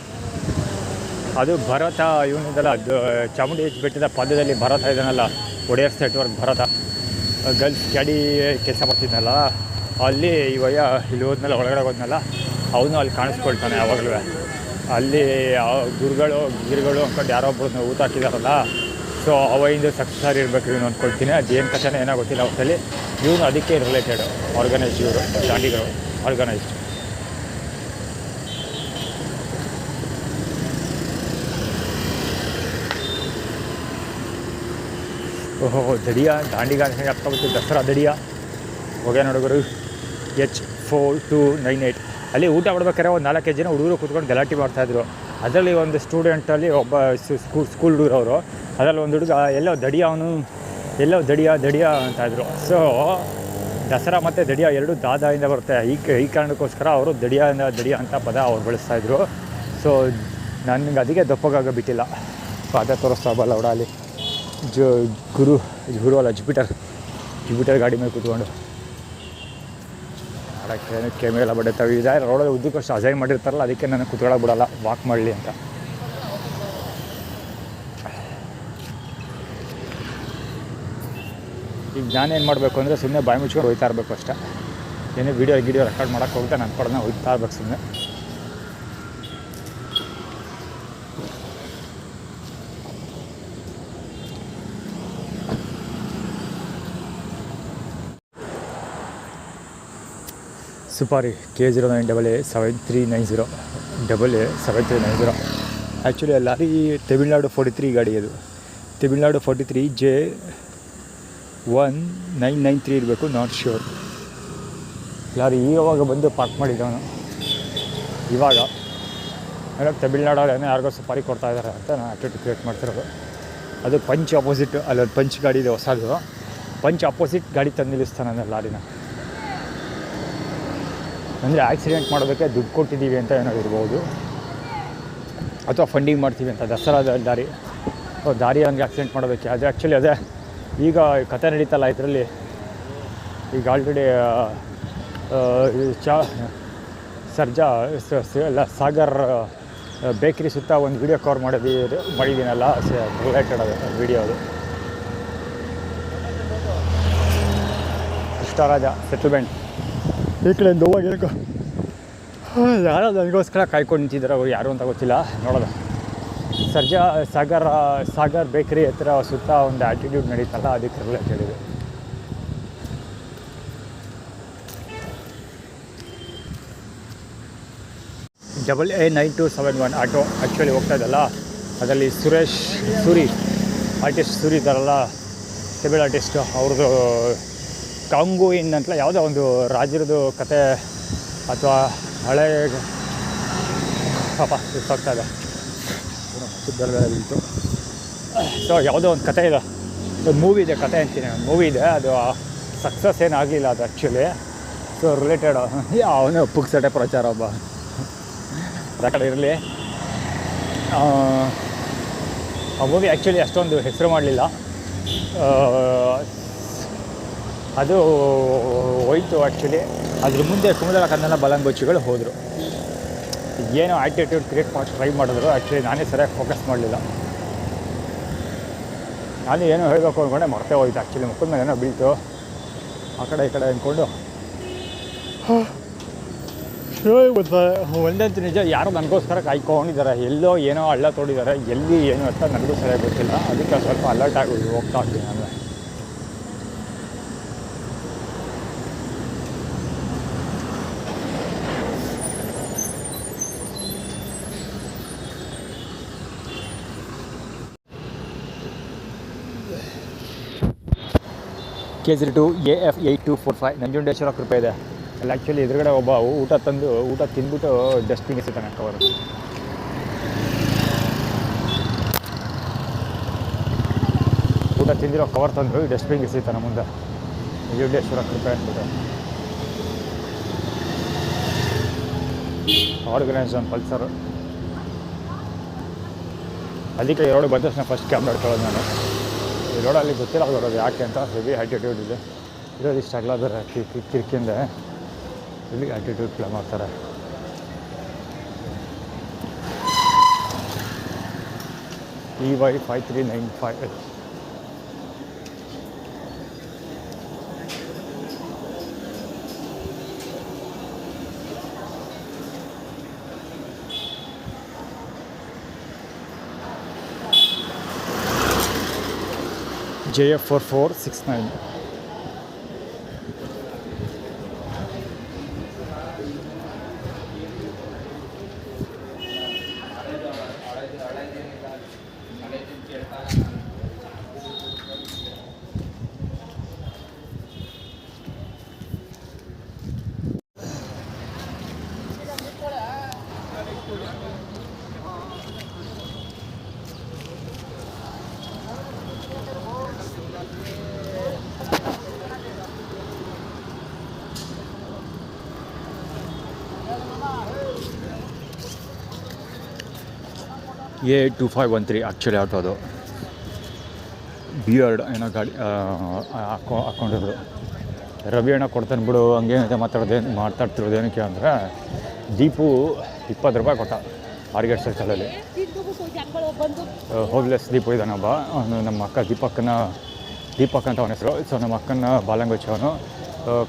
ಅದು. ಭರತ ಇವನಿದಲ್ಲ, ಚಾಮುಂಡಿ ಬೆಟ್ಟದ ಪದದಲ್ಲಿ ಭರತ ಇದನ್ನಲ್ಲ, ಒಡೆಯರ್ ನೆಟ್ವರ್ಕ್ ಭರತ, ಗರ್ಲ್ಸ್ ಕ್ಯಾಡಿ ಕೆಲಸ ಮಾಡ್ತಿದ್ನಲ್ಲ ಅಲ್ಲಿ. ಇವಾಗ ಇಲ್ಲಿ ಹೋದ್ಮೇಲೆ ಒಳಗಡೆ ಹೋದ್ನಲ್ಲ, ಅವನು ಅಲ್ಲಿ ಕಾಣಿಸ್ಕೊಳ್ತಾನೆ ಯಾವಾಗಲೂ. ಅಲ್ಲಿ ಗಿರಿಗಳು ಅಂದ್ಕೊಂಡು ಯಾರೋ ಒಬ್ಬರನ್ನ ಊಟ ಹಾಕಿದಾರಲ್ಲ, ಸೊ ಅವಾಗಿಂದ ಸಕ್ಸಸ್ ಇರಬೇಕು ಇವನು ಅಂದ್ಕೊಳ್ತೀನಿ. ಅದೇನು ಕಥೆನೇ ಏನೋ ಗೊತ್ತಿಲ್ಲ. ಅವತ್ತಲ್ಲಿ ಇವನು ಅದಕ್ಕೆ ರಿಲೇಟೆಡ್, ಆರ್ಗನೈಸ್ಡ್, ಇವರು ದಾಂಡಿಗರು ಆರ್ಗನೈಸ್ಡ್. ಓಹೋ ದಡಿಯ ದಾಂಡಿಗ ಆಗ್ತಾಬಿಟ್ಟು ದಸರಾ ದಡಿಯ ಹೋಗ್ಯ ನೋಡುಗರು. H4298 ಅಲ್ಲಿ ಊಟ ಮಾಡ್ಬೇಕಾದ್ರೆ ಒಂದು 4-5 ಜನ ಹುಡುಗರು ಕೂತ್ಕೊಂಡು ಗಲಾಟೆ ಮಾಡ್ತಾಯಿದ್ರು. ಅದರಲ್ಲಿ ಒಂದು ಸ್ಟೂಡೆಂಟಲ್ಲಿ ಒಬ್ಬ ಸ್ಕೂಲ್ ಹುಡುಗರವರು, ಅದರಲ್ಲಿ ಒಂದು ಹುಡುಗ ಎಲ್ಲೋ ದಡಿಯ ಅಂತಾಯಿದ್ರು. ಸೊ ದಸರಾ ಮತ್ತು ದಡಿಯ ಎರಡು ದಾದಾಯಿಂದ ಬರುತ್ತೆ. ಈ ಕಾರಣಕ್ಕೋಸ್ಕರ ಅವರು ದಡಿಯ ಅಂತ ಪದ ಅವ್ರು ಬಳಸ್ತಾಯಿದ್ರು. ಸೊ ನನಗೆ ಅದಕ್ಕೆ ದಪ್ಪಗಾಗ ಬಿಟ್ಟಿಲ್ಲ. ಪಾದ ತೋರಿಸ್ತಾ ಬಲ್ಲ ಅವಡ ಅಲ್ಲಿ ಗುರು ಅಲ್ಲ, ಜುಪಿಟರ್ ಗಾಡಿ ಮೇಲೆ ಕೂತ್ಕೊಂಡು ಮಾಡೋಕ್ಕೆ ಕೆಮೆಲ್ಲ ಬಡ್ತಾವೆ. ಇದೆ ರೋಡಲ್ಲಿ ಉದ್ದಕ್ಕಷ್ಟು ಅಸೈನ್ ಮಾಡಿರ್ತಾರಲ್ಲ, ಅದಕ್ಕೆ ನನಗೆ ಕೂತ್ಕೊಳ್ಳೋಕೆ ಬಿಡೋಲ್ಲ, ವಾಕ್ ಮಾಡಲಿ ಅಂತ. ಈಗ ನಾನೇನು ಮಾಡಬೇಕು ಅಂದರೆ ಸುಮ್ಮನೆ ಬಾಯಿ ಮುಚ್ಕೊಂಡು ಹೋಗ್ತಾ ಇರಬೇಕು ಅಷ್ಟೇ. ಏನೇ ವೀಡಿಯೋ ರೆಕಾರ್ಡ್ ಮಾಡೋಕ್ಕೆ ಹೋಗ್ತಾ ನನ್ನ ಕಡೆನ ಹೋಗ್ತಾ ಇರ್ಬೇಕು ಸುಮ್ಮನೆ. ಸುಪಾರಿ K09AA7390 AA7390. ಆ್ಯಕ್ಚುಲಿ ಆ ಲಾರಿ ತಮಿಳ್ನಾಡು 43 ಗಾಡಿ ಅದು. ತಮಿಳ್ನಾಡು 43 J1993 ಇರಬೇಕು, ನಾಟ್ ಶ್ಯೂರ್. ಲಾರಿ ಇವಾಗ ಬಂದು ಪಾರ್ಕ್ ಮಾಡಿದ್ದವನು. ಇವಾಗ ಅಂದರೆ ತಮಿಳ್ನಾಡಲ್ಲಿ ಏನೋ ಯಾರಿಗೋ ಸುಪಾರಿ ಕೊಡ್ತಾ ಇದ್ದಾರೆ ಅಂತ ನಾನು ಆ್ಯಕ್ಟಿವಿಟಿ ಕ್ರಿಯೇಟ್ ಮಾಡ್ತಿರೋದು. ಅದು ಪಂಚ್ ಆಪೋಸಿಟ್, ಅಲ್ಲೊಂದು ಪಂಚ್ ಗಾಡಿ ಇದೆ ಹೊಸದು. ಪಂಚ್ ಆಪೋಸಿಟ್ ಗಾಡಿ ತಂದು ನಿಲ್ಲಿಸ್ತಾನೆ ಲಾರಿನ. ಅಂದರೆ ಆಕ್ಸಿಡೆಂಟ್ ಮಾಡೋದಕ್ಕೆ ದುಡ್ಡು ಕೊಟ್ಟಿದ್ದೀವಿ ಅಂತ ಏನೋ ಇರ್ಬೋದು, ಅಥವಾ ಫಂಡಿಂಗ್ ಮಾಡ್ತೀವಿ ಅಂತ. ದಸರಾದ ದಾರಿ ಹಂಗೆ ಆಕ್ಸಿಡೆಂಟ್ ಮಾಡೋದಕ್ಕೆ. ಅದು ಆ್ಯಕ್ಚುಲಿ ಅದೇ ಈಗ ಕತೆ ನಡೀತಲ್ಲ ಇದರಲ್ಲಿ. ಈಗ ಆಲ್ರೆಡಿ ಸಾಗರ್ ಬೇಕ್ರಿ ಸುತ್ತ ಒಂದು ವಿಡಿಯೋ ಕವರ್ ಮಾಡಿದ್ದೀನಲ್ಲ, ರಿಲೇಟೆಡ್ ಅದು ವಿಡಿಯೋ. ಅದು ಕೃಷ್ಣರಾಜ ಸೆಟಲ್ಮೆಂಟ್ ಈ ಕಡೆಯಿಂದ ಹೋಗಿ ಯಾರೋ ನನಗೋಸ್ಕರ ಕಾಯ್ಕೊಂಡು ನಿಂತಿದ್ದಾರೆ. ಅವ್ರು ಯಾರು ಅಂತ ಗೊತ್ತಿಲ್ಲ, ನೋಡೋದು. ಸಾಗರ್ ಬೇಕ್ರಿ ಹತ್ರ ಸುತ್ತ ಒಂದು ಆ್ಯಟಿಟ್ಯೂಡ್ ನಡೀತಲ್ಲ, ಅದಕ್ಕೆ ರಿಲೇಟೆಡ್ ಇದೆ. AA9271 ಆಟೋ ಆ್ಯಕ್ಚುಲಿ ಹೋಗ್ತಾ ಇದ್ದಲ್ಲ, ಅದರಲ್ಲಿ ಆರ್ಟಿಸ್ಟ್ ಸೂರಿ ಇದ್ದಾರಲ್ಲ, ತಮಿಳ್ ಆರ್ಟಿಸ್ಟು, ಅವ್ರದ್ದು ಕಾಂಗು ಇನ್ ಅಂತಲ್ಲ ಯಾವುದೋ ಒಂದು ರಾಜ್ಯರದ್ದು ಕತೆ ಅಥವಾ ಹಳೆ ಪಾಪ ಸುತ್ತಾಗ್ತಾ ಇದೆ ಬಿತ್ತು. ಸೊ ಯಾವುದೋ ಒಂದು ಕತೆ ಇದೆ, ಒಂದು ಮೂವಿ ಇದೆ, ಕತೆ ಅಂತೀನಿ, ಒಂದು ಮೂವಿ ಇದೆ. ಅದು ಸಕ್ಸಸ್ ಏನಾಗಲಿಲ್ಲ ಅದು ಆ್ಯಕ್ಚುಲಿ. ಸೊ ರಿಲೇಟೆಡ್ ಅವನು ಪುಕ್ಸಟೆ ಪ್ರಚಾರ ಒಬ್ಬ ಆ ಕಡೆ ಇರಲಿ. ಆ ಮೂವಿ ಆ್ಯಕ್ಚುಲಿ ಅಷ್ಟೊಂದು ಹೆಸರು ಮಾಡಲಿಲ್ಲ. ಅದು ಹೋಯ್ತು ಆ್ಯಕ್ಚುಲಿ. ಅದ್ರ ಮುಂದೆ ಕುಮುದಲ ಕನ್ನಡ ಬಲಂಗೊಚ್ಚಿಗಳು ಹೋದರು. ಏನೋ ಆ್ಯಟಿಟ್ಯೂಡ್ ಕ್ರಿಯೇಟ್ ಮಾಡಿ ಟ್ರೈ ಮಾಡಿದ್ರು. ಆ್ಯಕ್ಚುಲಿ ನಾನೇ ಸರಿಯಾಗಿ ಫೋಕಸ್ ಮಾಡಲಿಲ್ಲ. ನಾನು ಏನೋ ಹೇಳಬೇಕು ಅಂದ್ಕೊಂಡೆ ಮರ್ತೇ ಹೋಯ್ತು. ಆ್ಯಕ್ಚುಲಿ ಮುಖದ ಮೇಲೆ ಏನೋ ಬೀಳ್ತು, ಆ ಕಡೆ ಈ ಕಡೆ ಅಂದ್ಕೊಂಡು ಒಂದಂತೂ ನಿಜ, ಯಾರೋ ನನಗೋಸ್ಕರ ಕಾಯ್ಕೊಂಡಿದ್ದಾರೆ. ಎಲ್ಲೋ ಏನೋ ಹಳ್ಳ ತೋಡಿದ್ದಾರೆ, ಎಲ್ಲಿ ಏನು ಅಂತ ನನಗೂ ಸರಿಯಾಗಿ ಗೊತ್ತಿಲ್ಲ. ಅದಕ್ಕೆ ಸ್ವಲ್ಪ ಅಲರ್ಟ್ ಆಗಿ ಹೋಗ್ತಾ ಇದ್ದೀನಿ ನಾನು. K02 AF8245 ನಂಜುಂಡೇಶ್ವರ ಕೃಪೆ ಇದೆ ಅಲ್ಲಿ. ಆ್ಯಕ್ಚುಲಿ ಎದುರುಗಡೆ ಒಬ್ಬ ಊಟ ತಿಂದ್ಬಿಟ್ಟು ಡಸ್ಟ್ಬಿನ್ ಎಸಿತಾನೆ ಕವರ್. ಊಟ ತಿಂದಿರೋ ಕವರ್ ತಂದು ಡಸ್ಟ್ಬಿನ್ ಎಸಿತಾನೆ ಮುಂದೆ. ನಂಜುಂಡೇಶ್ವರ ಕೃಪೆ ಅಂದ್ಬಿಟ್ಟು ಆರ್ಗನೈಸ್ ಒಂದು ಪಲ್ಸರು. ಅದಕ್ಕೆ ಈ ರೋಡಿಗೆ ಬಂದ ತಕ್ಷಣ ಫಸ್ಟ್ ಕ್ಯಾಮ್ರಾ ಹಿಡ್ಕೊಳ್ಳೋದು ನಾನು. ಈ ರೋಡಲ್ಲಿ ಗೊತ್ತಿಲ್ಲ ಬರೋದು ಯಾಕೆ ಅಂತ. ಹೆವಿ ಆ್ಯಟಿಟ್ಯೂಡ್ ಇದೆ ಇರೋದು. ಇಷ್ಟು ಅಗಲ ಬೇರೆ ಕಿರಿಕಿಂದ ಇಲ್ಲಿ ಆ್ಯಟಿಟ್ಯೂಡ್ ಪ್ಲೇ ಮಾಡ್ತಾರೆ. EY5395 JF4469. A2513 actually auto ಅದು. ಬಿಯರ್ಡ್ ಏನೋ ಗಾಡಿ ಹಾಕ್ಕೊಂಡಿದ್ರು. ರವಿ ಅಣ್ಣ ಕೊಡ್ತಾನೆ ಬಿಡು ಹಂಗೇನಿದೆ ಮಾತಾಡ್ತಿರೋದು ಏನಕ್ಕೆ ಅಂದರೆ, ದೀಪು 20 ರೂಪಾಯಿ ಕೊಟ್ಟ ಆರ್ಗೇಟ್ ಸರ್ಕಲಲ್ಲಿ. ಹೋಗ್ಲೆಸ್ ದೀಪು ಇದ್ದಾನೊಬ್ಬ, ಅವನು ನಮ್ಮ ಅಕ್ಕ ದೀಪಕ್ ಅಂತ ಅವನ ಹೆಸರು. ಸೊ ನಮ್ಮ ಅಕ್ಕನ ಬಾಲಂಗೊಚ್ಚಿ ಅವನು.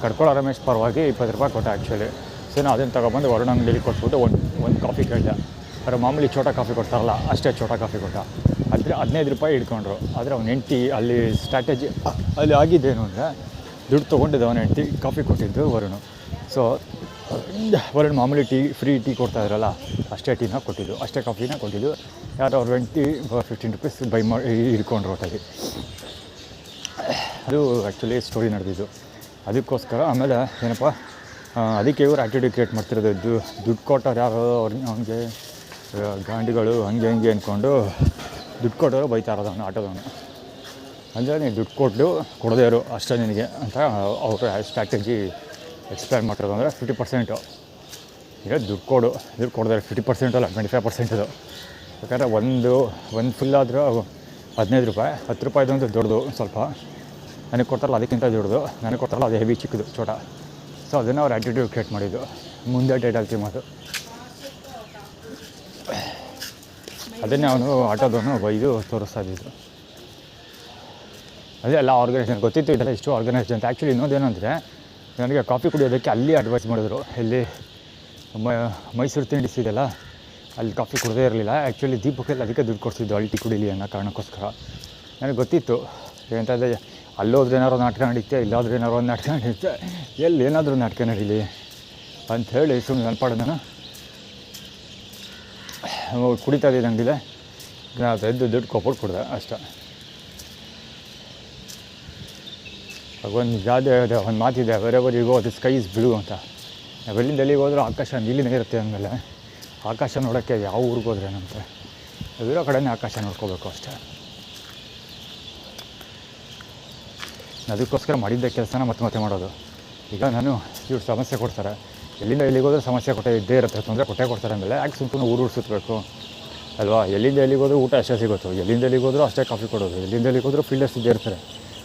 ಕಡ್ಕೊಳ್ಳೋ ರಮೇಶ್ ಪರವಾಗಿ 20 ರೂಪಾಯಿ ಕೊಟ್ಟ ಆ್ಯಕ್ಚುಲಿ. ಸೊ ನಾನು ಅದನ್ನು ತೊಗೊಬಂದು ವರುಣ ಅಂಗಡಿಲಿ ಕೊಟ್ಬಿಟ್ಟು ಒಂದು ಕಾಫಿ ಕೇಳಿದೆ. ಅವ್ರು ಮಾಮೂಲಿ ಚೋಟಾ ಕಾಫಿ ಕೊಡ್ತಾರಲ್ಲ ಅಷ್ಟೇ ಚೋಟಾ ಕಾಫಿ ಕೊಟ್ಟ. ಆದರೆ 15 ರೂಪಾಯಿ ಇಟ್ಕೊಂಡ್ರು. ಆದರೆ ಅವ್ನ ಹೆಂಡ್ತಿ ಅಲ್ಲಿ ಸ್ಟ್ರಾಟಜಿ ಅಲ್ಲಿ ಆಗಿದ್ದೇನು ಅಂದರೆ, ದುಡ್ಡು ತೊಗೊಂಡಿದ್ದು ಅವನ ಹೆಂಡ್ತಿ, ಕಾಫಿ ಕೊಟ್ಟಿದ್ದು ವರುಣ. ಸೊ ಹೊರಗಡೆ ಮಾಮೂಲಿ ಫ್ರೀ ಟೀ ಕೊಡ್ತಾಯಿದ್ರಲ್ಲ ಅಷ್ಟೇ ಟೀನ ಕೊಟ್ಟಿದ್ದು, ಅಷ್ಟೇ ಕಾಫಿನ ಕೊಟ್ಟಿದ್ದು. ಯಾರು ಅವ್ರು 15 ರೂಪೀಸ್ ಬೈ ಮಾಡಿ ಹಿಡ್ಕೊಂಡ್ರು ಒಟ್ಟಾಗಿ. ಅದು ಆ್ಯಕ್ಚುಲಿ ಸ್ಟೋರಿ ನಡೆದಿದ್ದು. ಅದಕ್ಕೋಸ್ಕರ ಆಮೇಲೆ ಏನಪ್ಪ, ಅದಕ್ಕೆ ಇವರು ಆ್ಯಕ್ಟಿವಿಟಿ ಕ್ರಿಯೇಟ್ ಮಾಡ್ತಿರೋದು. ದುಡ್ಡು ಕೊಟ್ಟವ್ರು ಯಾರು ಅವ್ನಿಗೆ ಗಾಂಡಿಗಳು ಹಂಗೆ ಅಂದ್ಕೊಂಡು ದುಡ್ಡು ಕೊಟ್ಟವರು ಬೈತಾ ಇರೋದು ಅವನು ಆಟೋದವನು. ಅಂದರೆ ನೀನು ದುಡ್ಡು ಕೊಡದೇ ಇರು ಅಷ್ಟೇ ನಿನಗೆ ಅಂತ ಅವರು ಸ್ಟ್ರಾಟಜಿ ಎಕ್ಸ್ಪ್ಲೈನ್ ಮಾಡಿರೋದು. ಅಂದರೆ 50% ಈಗ ದುಡ್ಡು ಕೊಡೋದೇ 50% ಅಲ್ಲ 25% ಅದು. ಯಾಕಂದರೆ ಒಂದು ಫುಲ್ ಆದರೂ 15 ರೂಪಾಯಿ, 10 ರೂಪಾಯಿದಂತೂ ದೊಡ್ಡದು ಸ್ವಲ್ಪ. ನನಗೆ ಕೊಡ್ತಾರಲ್ಲ ಅದಕ್ಕಿಂತ ದೊಡ್ಡದು, ನನಗೆ ಕೊಡ್ತಾರಲ್ಲ ಅದು ಹೆವಿ ಚಿಕ್ಕದು ಚೋಟ. ಸೊ ಅದನ್ನು ಅವ್ರು ಆ್ಯಟಿಟ್ಯೂಡ್ ಕ್ರಿಯೇಟ್ ಮಾಡಿದ್ದು. ಮುಂದೆ ಟೈಟಲ್ ಥೀಮ್ ಅದು. ಅದನ್ನೇ ಅವನು ಆಟೋದವನು ಬೈದು ತೋರಿಸ್ತಾ ಇದ್ದಿದ್ದು. ಅದೇ ಎಲ್ಲ ಆರ್ಗನೈಸೇಷನ್ ಗೊತ್ತಿತ್ತು ಇದೆಲ್ಲ ಇಷ್ಟು ಆರ್ಗನೈಸೇಷನ್ ಅಂತ. ಆ್ಯಕ್ಚುಲಿ ಇನ್ನೊಂದೇನೆಂದರೆ, ನನಗೆ ಕಾಫಿ ಕುಡಿಯೋದಕ್ಕೆ ಅಲ್ಲಿ ಅಡ್ವೈಸ್ ಮಾಡಿದ್ರು. ಎಲ್ಲಿ ಮೈಸೂರು ತಿಂಡಿಸ್ ಇದೆಯಲ್ಲ, ಅಲ್ಲಿ ಕಾಫಿ ಕುಡಿದೇ ಇರಲಿಲ್ಲ. ಆ್ಯಕ್ಚುಲಿ ದೀಪಕ್ಕೆಲ್ಲ ಅದಕ್ಕೆ ದುಡ್ಡು ಕೊಡ್ತಿದ್ದು, ಅಲ್ಲಿ ಟೀ ಕುಡೀಲಿ ಅನ್ನೋ ಕಾರಣಕ್ಕೋಸ್ಕರ. ನನಗೆ ಗೊತ್ತಿತ್ತು ಏನಂತಂದರೆ, ಅಲ್ಲೋದ್ರೆ ಏನಾದ್ರು ನಾಟಕ ನಡೀತೆ, ಇಲ್ಲಾದ್ರೆ ಏನಾದ್ರು ಒಂದು ನಾಟಕ ನಡೀತೆ, ಎಲ್ಲಿ ಏನಾದರೂ ನಾಟಕ ನಡೀಲಿ ಅಂಥೇಳಿ ಸುಮ್ಮನೆ ನೆನಪಾಡು ನಾನು ಕುಡಿತಾ ಇದ್ದಂಗಿದೆ. ನಾನು ಎದ್ದು ದುಡ್ಡು ಕೊಟ್ಬಿಟ್ಟು ಕುಡ್ದೆ ಅಷ್ಟೇ. ಒಂದು ಮಾತಿದೆ, ವೆರೆವರಿಗೋ ಅದು ಸ್ಕೈ ಇಸ್ ಬ್ಲೂ ಅಂತ. ನಾವೆಲ್ಲಿಂದ ಎಲ್ಲಿಗೆ ಹೋದ್ರೂ ಆಕಾಶ ನೀಲಿನೇ ಇರುತ್ತೆ. ಅಂದಮೇಲೆ ಆಕಾಶ ನೋಡೋಕ್ಕೆ ಯಾವ ಊರಿಗೆ ಹೋದ್ರೇನಂತೆ, ಇರೋ ಕಡೆನೇ ಆಕಾಶ ನೋಡ್ಕೋಬೇಕು ಅಷ್ಟೇ. ಅದಕ್ಕೋಸ್ಕರ ಮಾಡಿದ್ದ ಕೆಲಸನ ಮತ್ತೆ ಮಾಡೋದು. ಈಗ ನಾನು ಇವ್ರು ಸಮಸ್ಯೆ ಕೊಡ್ತಾರೆ, ಎಲ್ಲಿಂದ ಎಲ್ಲಿಗೆ ಹೋದ್ರೂ ಸಮಸ್ಯೆ ಇದ್ದೇ ಇರುತ್ತೆ, ತೊಂದರೆ ಕೊಡ್ತಾರೆ. ಆಮೇಲೆ ಯಾಕೆ ಸುಮ್ಮನೆ ಊರು ಸುತ್ತಬೇಕು ಅಲ್ವಾ? ಎಲ್ಲಿಂದ ಎಲ್ಲಿಗೆ ಹೋದ್ರೂ ಊಟ ಅಷ್ಟೇ ಸಿಗೋದು, ಎಲ್ಲಿಂದ ಎಲ್ಲಿಗೆ ಹೋದ್ರೂ ಅಷ್ಟೇ ಕಾಫಿ ಕೊಡೋದು, ಎಲ್ಲಿಂದ ಎಲ್ಲಿಗೆ ಹೋದ್ರೂ ಫೀಲ್ಡರ್ಸ್ ಇದ್ದೇ ಇರ್ತಾರೆ,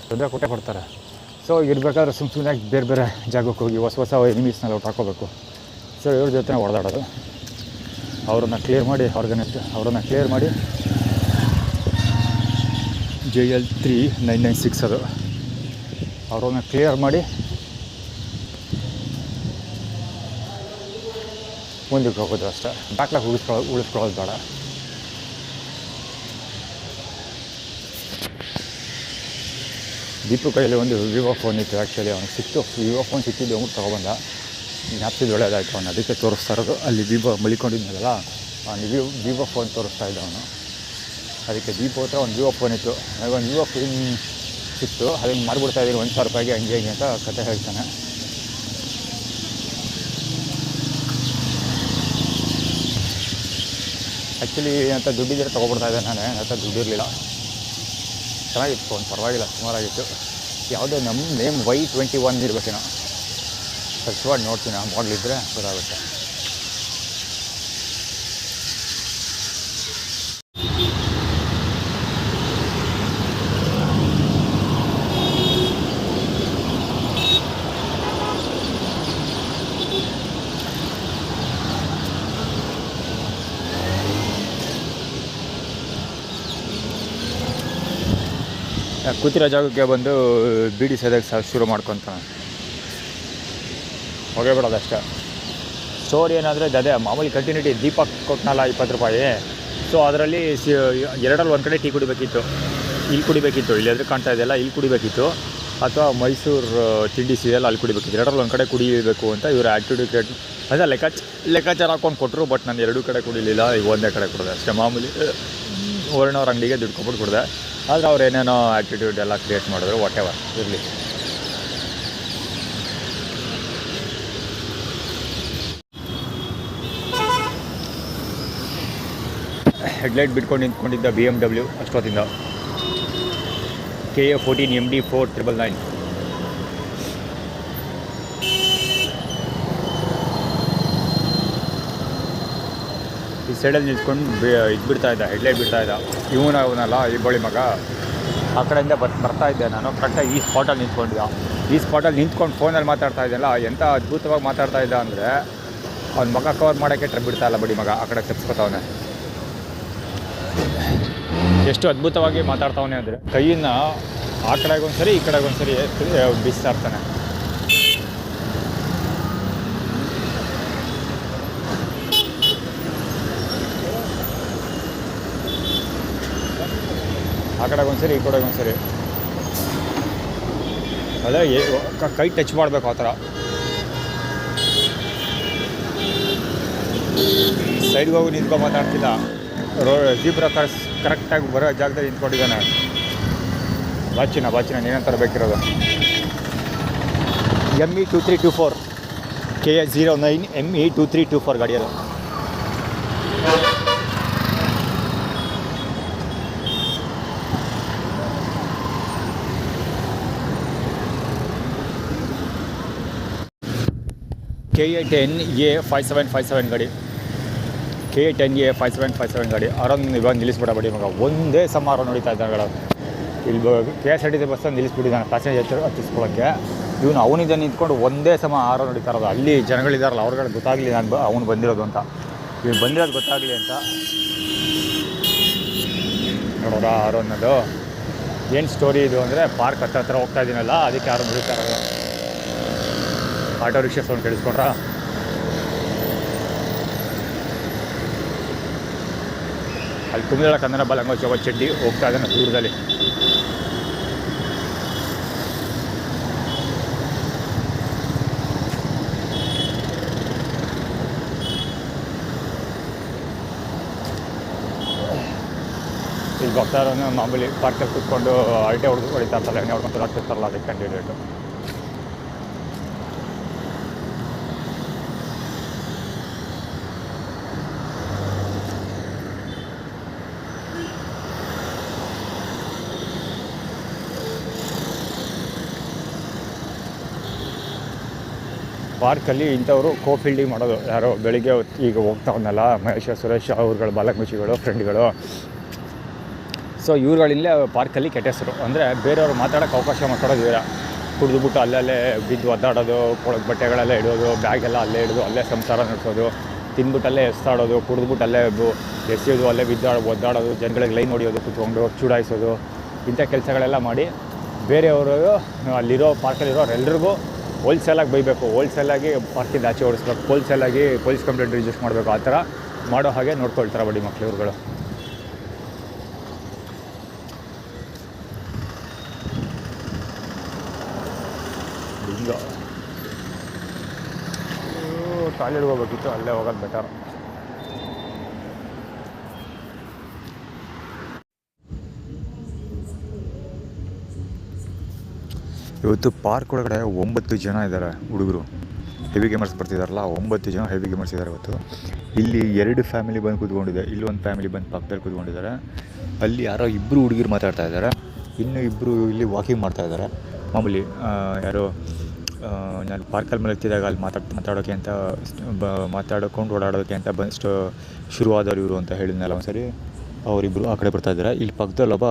ತೊಂದರೆ ಕೊಡ್ತಾರೆ. ಸೊ ಇರಬೇಕಾದ್ರೆ ಸುಮ್ಮನೆ ಬೇರೆ ಜಾಗಕ್ಕೆ ಹೋಗಿ ಹೊಸ ಎನಿಮೀಸ್ನೆಲ್ಲ ಔಟ್ ಹಾಕೋಬೇಕು. ಸೊ ಇವ್ರ ಜೊತೆ ಹೊಡೆದಾಡೋದು, ಅವರನ್ನು ಕ್ಲಿಯರ್ ಮಾಡಿ JL 3996 ಅದು, ಅವರನ್ನು ಕ್ಲಿಯರ್ ಮಾಡಿ ಮುಂದಕ್ಕೆ ಹೋಗೋದು ಅಷ್ಟೇ. ಬ್ಯಾಕ್ಲಾಗ್ ಉಳಿಸ್ಕೊಳ್ಳೋದು ಬೇಡ. ದೀಪು ಕೈಯಲ್ಲಿ ಒಂದು ವಿವೋ ಫೋನ್ ಇತ್ತು. ಆ್ಯಕ್ಚುಲಿ ಅವನಿಗೆ ಸಿಕ್ತು, ವಿವೋ ಫೋನ್ ಸಿಕ್ಕಿದ್ದು ಅಂದ್ಬಿಟ್ಟು ತೊಗೊಬಂದ. ಜ್ಞಾಪಿಸಿದ್ದು ಒಳ್ಳೆಯದಾಯಿತು. ಅವನು ಅದಕ್ಕೆ ತೋರಿಸ್ತಾ ಇರೋದು. ಅಲ್ಲಿ ವಿವೋ ಮಲಿಕೊಂಡಿದ್ನಲ್ಲ, ವಿವೋ ಫೋನ್ ತೋರಿಸ್ತಾ ಇದ್ದ ಅವನು. ಅದಕ್ಕೆ ದೀಪು ಹತ್ರ ಒಂದು ವಿವೋ ಫೋನ್ ಇತ್ತು, ನನಗೊಂದು ವಿವೋ ಫೋನ್ ಸಿಕ್ತು, ಅದನ್ನು ಮಾರಿಬಿಡ್ತಾ ಇದ್ದೀನಿ 1000 ರೂಪಾಯಿಗೆ ಹಂಗೆ ಅಂತ ಕತೆ ಹೇಳ್ತಾನೆ. ಆ್ಯಕ್ಚುಲಿ ಅಂತ ದುಡ್ಡಿದ್ರೆ ತೊಗೊಬಿಡ್ತಾ ಇದ್ದೆ ನಾನು, ಅಂತ ದುಡ್ಡಿರಲಿಲ್ಲ. ಚೆನ್ನಾಗಿತ್ತು ಫೋನ್, ಪರವಾಗಿಲ್ಲ, ಸುಮಾರಾಗಿತ್ತು. ಯಾವುದೋ ನಮ್ಮ ನೇಮ್ Y21 ಇರಬೇಕೇನೋ, ಸರ್ಚ್ ಮಾಡಿ ನೋಡ್ತೀನಿ. ಆ ಮಾಡಲ್ ಇದ್ದರೆ ಗೊತ್ತಾಗುತ್ತೆ. ಕೂತಿರೋ ಜಾಗಕ್ಕೆ ಬಂದು ಬೀಡಿ ಸೇದಕ್ಕೆ ಶುರು ಮಾಡ್ಕೊತಾನೆ, ಹೊಗೆ ಬಿಡೋದು ಅಷ್ಟೇ. ಸ್ಟೋರಿ ಏನಾದರೆ ಅದೇ ಮಾಮೂಲಿ ಕಂಟಿನ್ಯೂಟಿ. ದೀಪಕ್ ಕೊಟ್ಟನಲ್ಲ 20 ರೂಪಾಯಿ, ಸೊ ಅದರಲ್ಲಿ 2ರಲ್ಲಿ ಒಂದು ಕಡೆ ಟೀ ಕುಡಿಬೇಕಿತ್ತು, ಇಲ್ಲಿ ಕುಡಿಬೇಕಿತ್ತು, ಇಲ್ಲಿ ಎದುರು ಕಾಣ್ತಾ ಇದೆಯಲ್ಲ ಇಲ್ಲಿ ಕುಡಿಬೇಕಿತ್ತು, ಅಥವಾ ಮೈಸೂರು ತಿಂಡಿ ಸಿದೆಯಲ್ಲ ಅಲ್ಲಿ ಕುಡಿಬೇಕಿತ್ತು. 2ರಲ್ಲಿ ಒಂದು ಕಡೆ ಕುಡಿಬೇಕು ಅಂತ ಇವರು ಆ್ಯಕ್ಟಿವಿಟಿ ಕ್ರಿಯೇಟ್ ಅದೇ ಲೆಕ್ಕಾಚಾರ ಹಾಕ್ಕೊಂಡು ಕೊಟ್ಟರು. ಬಟ್ ನಾನು 2 ಕಡೆ ಕುಡಿಲಿಲ್ಲ, ಈಗ ಒಂದೇ ಕಡೆ ಕುಡಿದೆ ಅಷ್ಟೇ. ಮಾಮೂಲಿ ವರ್ಣವ್ರ ಅಂಗಡಿಗೆ ದುಡ್ಡು ಕೊಟ್ಬಿಟ್ಟು ಕುಡಿದೆ. ಆದರೆ ಅವ್ರು ಏನೇನೋ ಆ್ಯಕ್ಟಿಟ್ಯೂಡ್ ಎಲ್ಲ ಕ್ರಿಯೇಟ್ ಮಾಡಿದ್ರು, ವಾಟ್ ಎವರ್ ಇರಲಿ. ಹೆಡ್ಲೈಟ್ ಬಿಟ್ಕೊಂಡು ನಿಂತ್ಕೊಂಡಿದ್ದ BMW ಅಷ್ಟೊತ್ತಿಂದ KA 14 MD 4999. ಈ ಸೈಡಲ್ಲಿ ನಿಂತ್ಕೊಂಡು ಇದು ಬಿಡ್ತಾ ಇದ್ದ, ಹೆಡ್ಲೈಟ್ ಬಿಡ್ತಾ ಇದ್ದ. ಅವನಲ್ಲ ಇಬ್ಬಳಿ ಮಗ, ಆ ಕಡೆಯಿಂದ ಬರ್ತಾ ಇದ್ದೆ ನಾನು. ಕರೆಕ್ಟಾಗಿ ಈ ಸ್ಪಾಟಲ್ಲಿ ನಿಂತ್ಕೊಂಡಿದ್ದ. ಈ ಸ್ಪಾಟಲ್ಲಿ ನಿಂತ್ಕೊಂಡು ಫೋನಲ್ಲಿ ಮಾತಾಡ್ತಾ ಇದ್ದೆಲ್ಲ, ಎಂಥ ಅದ್ಭುತವಾಗಿ ಮಾತಾಡ್ತಾ ಇದ್ದ ಅಂದರೆ, ಅವ್ನ ಮಗ ಕವರ್ ಮಾಡೋಕ್ಕೆ ಟ್ರೈ ಬಿಡ್ತಾ ಇಲ್ಲ ಬಡಿ ಮಗ, ಆ ಕಡೆ ತಪ್ಪಿಸ್ಕೊತಾವನೆ. ಎಷ್ಟು ಅದ್ಭುತವಾಗಿ ಮಾತಾಡ್ತಾವನೆ ಅಂದರೆ, ಕೈಯನ್ನು ಆ ಕಡೆಗೊಂದ್ಸರಿ ಈ ಕಡೆಗೊಂದ್ಸರಿ ಬೀಸ್ತಾ ಇರ್ತಾನೆ. ಆ ಕಡೆಗೊಂದ್ಸರಿ ಈ ಕಡೆಗೊಂದ್ಸರಿ, ಅದೇ ಕೈ ಟಚ್ ಮಾಡಬೇಕು ಆ ಥರ. ಸೈಡ್ಗೆ ಹೋಗಿ ನಿಂತ್ಕೊಂಡು ಮಾತಾಡ್ತಿಲ್ಲ. ಜೀಬ್ರಾ ಕ್ರಾಸ್ ಕರೆಕ್ಟಾಗಿ ಬರೋ ಜಾಗದಲ್ಲಿ ನಿಂತ್ಕೊಂಡಿದ್ದಾನೆ. ಬಾಚಿನ ನೀನಂತರ ಬೇಕಿರೋದು ME2324 KA09 ME2324 ಗಾಡಿ ಅದು. KA10A5757 ಗಾಡಿ. KA10A5757 ಗಾಡಿ. ಆರಾಮ್ ಇವಾಗ ನಿಲ್ಲಿಸ್ಬಿಡಬೇಡಿ ಮಗ. ಒಂದೇ ಸಮ ಆರೋ ನೋಡಿತಾ ಇದ್ದಾನೆ. ಇಲ್ಲಿ KSRTC ಬಸ್ಸನ್ನು ನಿಲ್ಲಿಸ್ಬಿಟ್ಟಿದ್ದಾನೆ ಪ್ಯಾಸೆಂಜರ್ ಹತ್ತಿಸ್ಕೊಳ್ಳೋಕ್ಕೆ. ಇವನು ಅವನಿಂದ ನಿಂತ್ಕೊಂಡು ಒಂದೇ ಸಮ ಆರೋ ನಡೀತಾ ಇರೋದು. ಅಲ್ಲಿ ಜನಗಳಿದ್ದಾರಲ್ಲ ಅವ್ರುಗಳಿಗೆ ಗೊತ್ತಾಗಲಿ ಅವನು ಬಂದಿರೋದು ಅಂತ, ಇವನು ಬಂದಿರೋದು ಗೊತ್ತಾಗಲಿ ಅಂತ ನೋಡೋದ ಆರೋ ಅನ್ನೋದು. ಏನು ಸ್ಟೋರಿ ಇದು ಅಂದರೆ, ಪಾರ್ಕ್ ಹತ್ರ ಹೋಗ್ತಾ ಇದ್ದೀನಲ್ಲ, ಅದಕ್ಕೆ ಯಾರು ನಡೀತಾ ಇರೋದು. ಆಟೋ ರಿಕ್ಷಾ ಸೌಂಡ್ ಕೇಳಿಸ್ಕೊಂಡ್ರ. ಅಲ್ಲಿ ತುಂಬಿದ ಕನ್ನಡ ಬಲಂಗ ಚೌಕ ಚಡ್ಡಿ ಹೋಗ್ತಾ ಇದ್ದಾನೆ ದೂರದಲ್ಲಿ. ಇಲ್ಲಿ ಹೋಗ್ತಾ ಇರೋನು ಮಾಮೂಲಿ ಪಾರ್ಕಲ್ಲಿ ಕೂತ್ಕೊಂಡು ಅರಟೆ ಹೊಡಿತಾ ಇರ್ತಾರೆ, ಎಣ್ಣೆ ಹೊಡ್ಕೊಂಡು ಹಾಕ್ತಿರ್ತಾರಲ್ಲ, ಅದಕ್ಕೆ ಕ್ಯಾಂಡಿಡೇಟು. ಪಾರ್ಕಲ್ಲಿ ಇಂಥವರು ಫೀಲ್ಡಿಂಗ್ ಮಾಡೋದು ಯಾರೋ ಬೆಳಿಗ್ಗೆ ಈಗ ಹೋಗ್ತಾವನ್ನಲ್ಲ ಮಹೇಶ ಸುರೇಶ್ ಅವ್ರುಗಳು ಬಾಲಕಮಿಷಿಗಳು ಫ್ರೆಂಡ್ಗಳು. ಸೊ ಇವ್ರುಗಳಿಂದಲೇ ಪಾರ್ಕಲ್ಲಿ ಕೆಟ್ಟ ಹೆಸರು. ಅಂದರೆ ಬೇರೆಯವ್ರು ಮಾತಾಡೋಕ್ಕೆ ಅವಕಾಶ ಮಾಡ್ಕೊಡೋದು ಬೇರೆ. ಕುಡಿದ್ಬಿಟ್ಟು ಅಲ್ಲೇ ಬಿದ್ದು ಒದ್ದಾಡೋದು, ಕೊಳಗೆ ಬಟ್ಟೆಗಳೆಲ್ಲ ಇಡೋದು, ಬ್ಯಾಗೆಲ್ಲ ಅಲ್ಲೇ ಇಡೋದು, ಅಲ್ಲೇ ಸಂಸಾರ ನಡೆಸೋದು, ತಿಂದ್ಬಿಟ್ಟಲ್ಲೇ ಎಸ್ತಾಡೋದು, ಕುಡಿದ್ಬಿಟ್ಟು ಅಲ್ಲೇ ಎಸೆಯೋದು, ಅಲ್ಲೇ ಒದ್ದಾಡೋದು, ಜನಗಳಿಗೆ ಲೈನ್ ಹೊಡಿಯೋದು, ಕುತ್ಕೊಂಡು ಚೂಡಾಯಿಸೋದು, ಇಂಥ ಕೆಲಸಗಳೆಲ್ಲ ಮಾಡಿ ಬೇರೆಯವರು ಅಲ್ಲಿರೋ ಪಾರ್ಕಲ್ಲಿರೋರೆಲ್ರಿಗೂ ಹೋಲ್ಸೇಲಾಗಿ ಬೈಬೇಕು, ಹೋಲ್ಸೇಲಾಗಿ ಪಾರ್ಕಿಂದ ಆಚೆ ಓಡಿಸ್ಬೇಕು, ಹೋಲ್ಸೇಲಾಗಿ ಪೊಲೀಸ್ ಕಂಪ್ಲೇಂಟ್ ರಿಜಿಸ್ಟರ್ ಮಾಡಬೇಕು. ಆ ಥರ ಮಾಡೋ ಹಾಗೆ ನೋಡ್ಕೊಳ್ತಾರೆ ಬಡಿ ಮಕ್ಳು ಇವ್ರುಗಳು. ಹಿಂಗ ಟಾಯ್ಲೆಟ್ಗೆ ಹೋಗ್ಬೇಕಿತ್ತು, ಅಲ್ಲೇ ಹೋಗೋದು ಬೆಟರ್. ಇವತ್ತು ಪಾರ್ಕ್ ಒಳಗಡೆ 9 ಜನ ಇದ್ದಾರೆ ಹುಡುಗರು, ಹೆವಿ ಗೇಮರ್ಸ್ ಬರ್ತಿದ್ದಾರಲ್ಲ, 9 ಜನ ಹೆವಿ ಗೇಮರ್ಸ್ ಇದ್ದಾರೆ ಇವತ್ತು. ಇಲ್ಲಿ 2 ಫ್ಯಾಮಿಲಿ ಬಂದು ಕೂತ್ಕೊಂಡಿದೆ, ಇಲ್ಲಿ ಒಂದು ಫ್ಯಾಮಿಲಿ ಬಂದು ಪಕ್ಕದಲ್ಲಿ ಕೂತ್ಕೊಂಡಿದ್ದಾರೆ. ಅಲ್ಲಿ ಯಾರೋ 2 ಹುಡುಗಿರು ಮಾತಾಡ್ತಾ ಇದ್ದಾರೆ, ಇನ್ನೂ 2 ಇಲ್ಲಿ ವಾಕಿಂಗ್ ಮಾಡ್ತಾಯಿದ್ದಾರೆ. ಮಾಮೂಲಿ ಯಾರೋ ನಾನು ಪಾರ್ಕಲ್ಲಿ ಮಲಗ್ತಿದ್ದಾಗ ಅಲ್ಲಿ ಮಾತಾಡೋಕ್ಕೆ ಅಂತ ಮಾತಾಡ್ಕೊಂಡು ಓಡಾಡೋಕ್ಕೆ ಅಂತ ಬಂದಷ್ಟು ಶುರುವಾದವ್ರು ಇವರು ಅಂತ ಹೇಳಿದ್ನಲ್ಲ ಒಂದ್ಸರಿ. ಅವರಿಬ್ಬರು ಆ ಕಡೆ ಬರ್ತಾಯಿದ್ದಾರೆ. ಇಲ್ಲಿ ಪಕ್ಕದಲ್ಲೊಬ್ಬ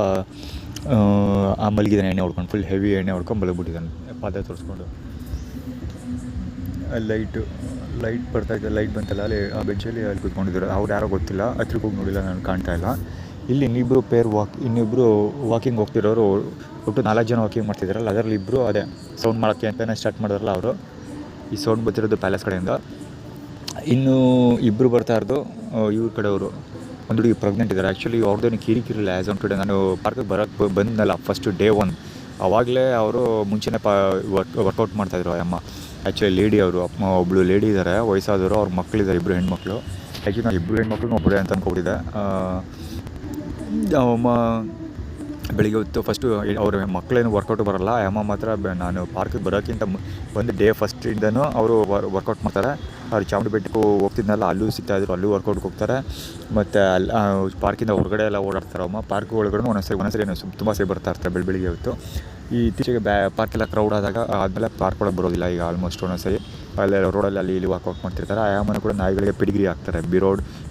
ಆ ಮಲಗಿದ್ದಾನೆ, ಎಣ್ಣೆ ಹೊಡ್ಕೊಂಡು, ಫುಲ್ ಹೆವಿ ಎಣ್ಣೆ ಹೊಡ್ಕೊಂಡು ಮಲಗಿಬಿಟ್ಟಿದ್ದಾನೆ ಪಾದ ತೋರಿಸ್ಕೊಂಡು. ಲೈಟ್ ಬರ್ತಾಯಿದ್ದೆ, ಲೈಟ್ ಬಂತಲ್ಲ ಅಲ್ಲಿ ಆ ಬೆಂಚಲ್ಲಿ ಅಲ್ಲಿ ಕೂತ್ಕೊಂಡಿದ್ದಾರೆ. ಅವ್ರು ಯಾರೋ ಗೊತ್ತಿಲ್ಲ, ಹತ್ರಕ್ಕೆ ಹೋಗಿ ನೋಡಿಲ್ಲ, ನಾನು ಕಾಣ್ತಾ ಇಲ್ಲ. ಇಲ್ಲಿ ಇನ್ನಿಬ್ಬರು ವಾಕಿಂಗ್ ಹೋಗ್ತಿರೋರು, ಒಟ್ಟು 4 ಜನ ವಾಕಿಂಗ್ ಮಾಡ್ತಿದ್ದಾರಲ್ಲ, ಅದರಲ್ಲಿ 2 ಅದೇ ಸೌಂಡ್ ಮಾಡೋಕ್ಕೆ ಅಂತಲೇ ಸ್ಟಾರ್ಟ್ ಮಾಡಿದ್ರಲ್ಲ ಅವರು. ಈ ಸೌಂಡ್ ಬರ್ತಿರೋದು ಪ್ಯಾಲೇಸ್ ಕಡೆಯಿಂದ. ಇನ್ನೂ 2 ಬರ್ತಾ ಇರೋದು ಇವ್ರ ಕಡೆಯವರು. ಒಂದು ಹುಡುಗಿ ಪ್ರೆಗ್ನೆಂಟ್ ಇದ್ದಾರೆ. ಆ್ಯಕ್ಚುಲಿ ಅವ್ರದ್ದೇನು ಕಿರಿಕಿರಿಲ್ಲ. ಆ್ಯಸ್ ಆನ್ ಟುಡೇ ನಾನು ಪಾರ್ಕಿಗೆ ಬರೋಕ್ಕೆ ಬಂದಲ್ಲ ಫಸ್ಟ್ ಡೇ 1, ಆವಾಗಲೇ ಅವರು ಮುಂಚೆನೇ ವರ್ಕೌಟ್ ಮಾಡ್ತಾಯಿದ್ರು ಅಮ್ಮ. ಆ್ಯಕ್ಚುಲಿ ಲೇಡಿ ಅವರು, ಒಬ್ಬಳು ಲೇಡಿ ಇದ್ದಾರೆ ವಯಸ್ಸಾದವರು, ಅವ್ರ ಮಕ್ಕಳಿದ್ದಾರೆ 2 ಹೆಣ್ಮಕ್ಳು. ಆ್ಯಕ್ಚುಲಿ ನಾನು 2 ಹೆಣ್ಮಕ್ಳು ಒಬ್ಬರೇ ಅಂತ ಅಂದ್ಕೊಂಡಿದ್ದೆ. ಅಮ್ಮ ಬೆಳಿಗ್ಗೆ ಹೊತ್ತು ಫಸ್ಟು ಅವ್ರ ಮಕ್ಕಳೇನು ವರ್ಕೌಟ್ ಬರೋಲ್ಲ, ಅಮ್ಮ ಮಾತ್ರ ನಾನು ಪಾರ್ಕಿಗೆ ಬರೋಕ್ಕಿಂತ ಒಂದು ಡೇ ಫಸ್ಟಿಂದನೂ ಅವರು ವರ್ಕೌಟ್ ಮಾಡ್ತಾರೆ. ಅವ್ರು ಚಾಮುಂಡಿ ಬೆಟ್ಟಕ್ಕೂ ಹೋಗ್ತಿದ್ನಲ್ಲ, ಅಲ್ಲೂ ಸಿಗ್ತಾಯಿದ್ರು, ಅಲ್ಲೂ ವರ್ಕೌಟ್ಗೆ ಹೋಗ್ತಾರೆ. ಮತ್ತು ಅಲ್ಲಿ ಪಾರ್ಕಿಂದ ಹೊರಗಡೆ ಎಲ್ಲ ಓಡಾಡ್ತಾರೆ ಅಮ್ಮ. ಪಾರ್ಕ್ ಒಳಗಡೆ ಒಂದೊಂದ್ಸರಿ ತುಂಬ ಸೇರಿ ಬರ್ತಾ ಇರ್ತಾರೆ ಬೆಳಿಗ್ಗೆ ಹೊತ್ತು. ಈ ಇತ್ತೀಚೆಗೆ ಪಾರ್ಕೆಲ್ಲ ಕ್ರೌಡ್ ಆದಾಗ ಆದಮೇಲೆ ಪಾರ್ಕ್ ಒಳಗೆ ಬರೋದಿಲ್ಲ ಈಗ ಆಲ್ಮೋಸ್ಟ್ ಒಂದೊಂದ್ಸರಿ. ಅಲ್ಲೇ ರೋಡಲ್ಲಿ ಅಲ್ಲಿ ವರ್ಕೌಟ್ ಮಾಡ್ತಿರ್ತಾರೆ. ಆ ಅಮ್ಮನ ಕೂಡ ನಾಯಿಗಳಿಗೆ ಪಿಡಿಗ್ರಿ ಹಾಕ್ತಾರೆ,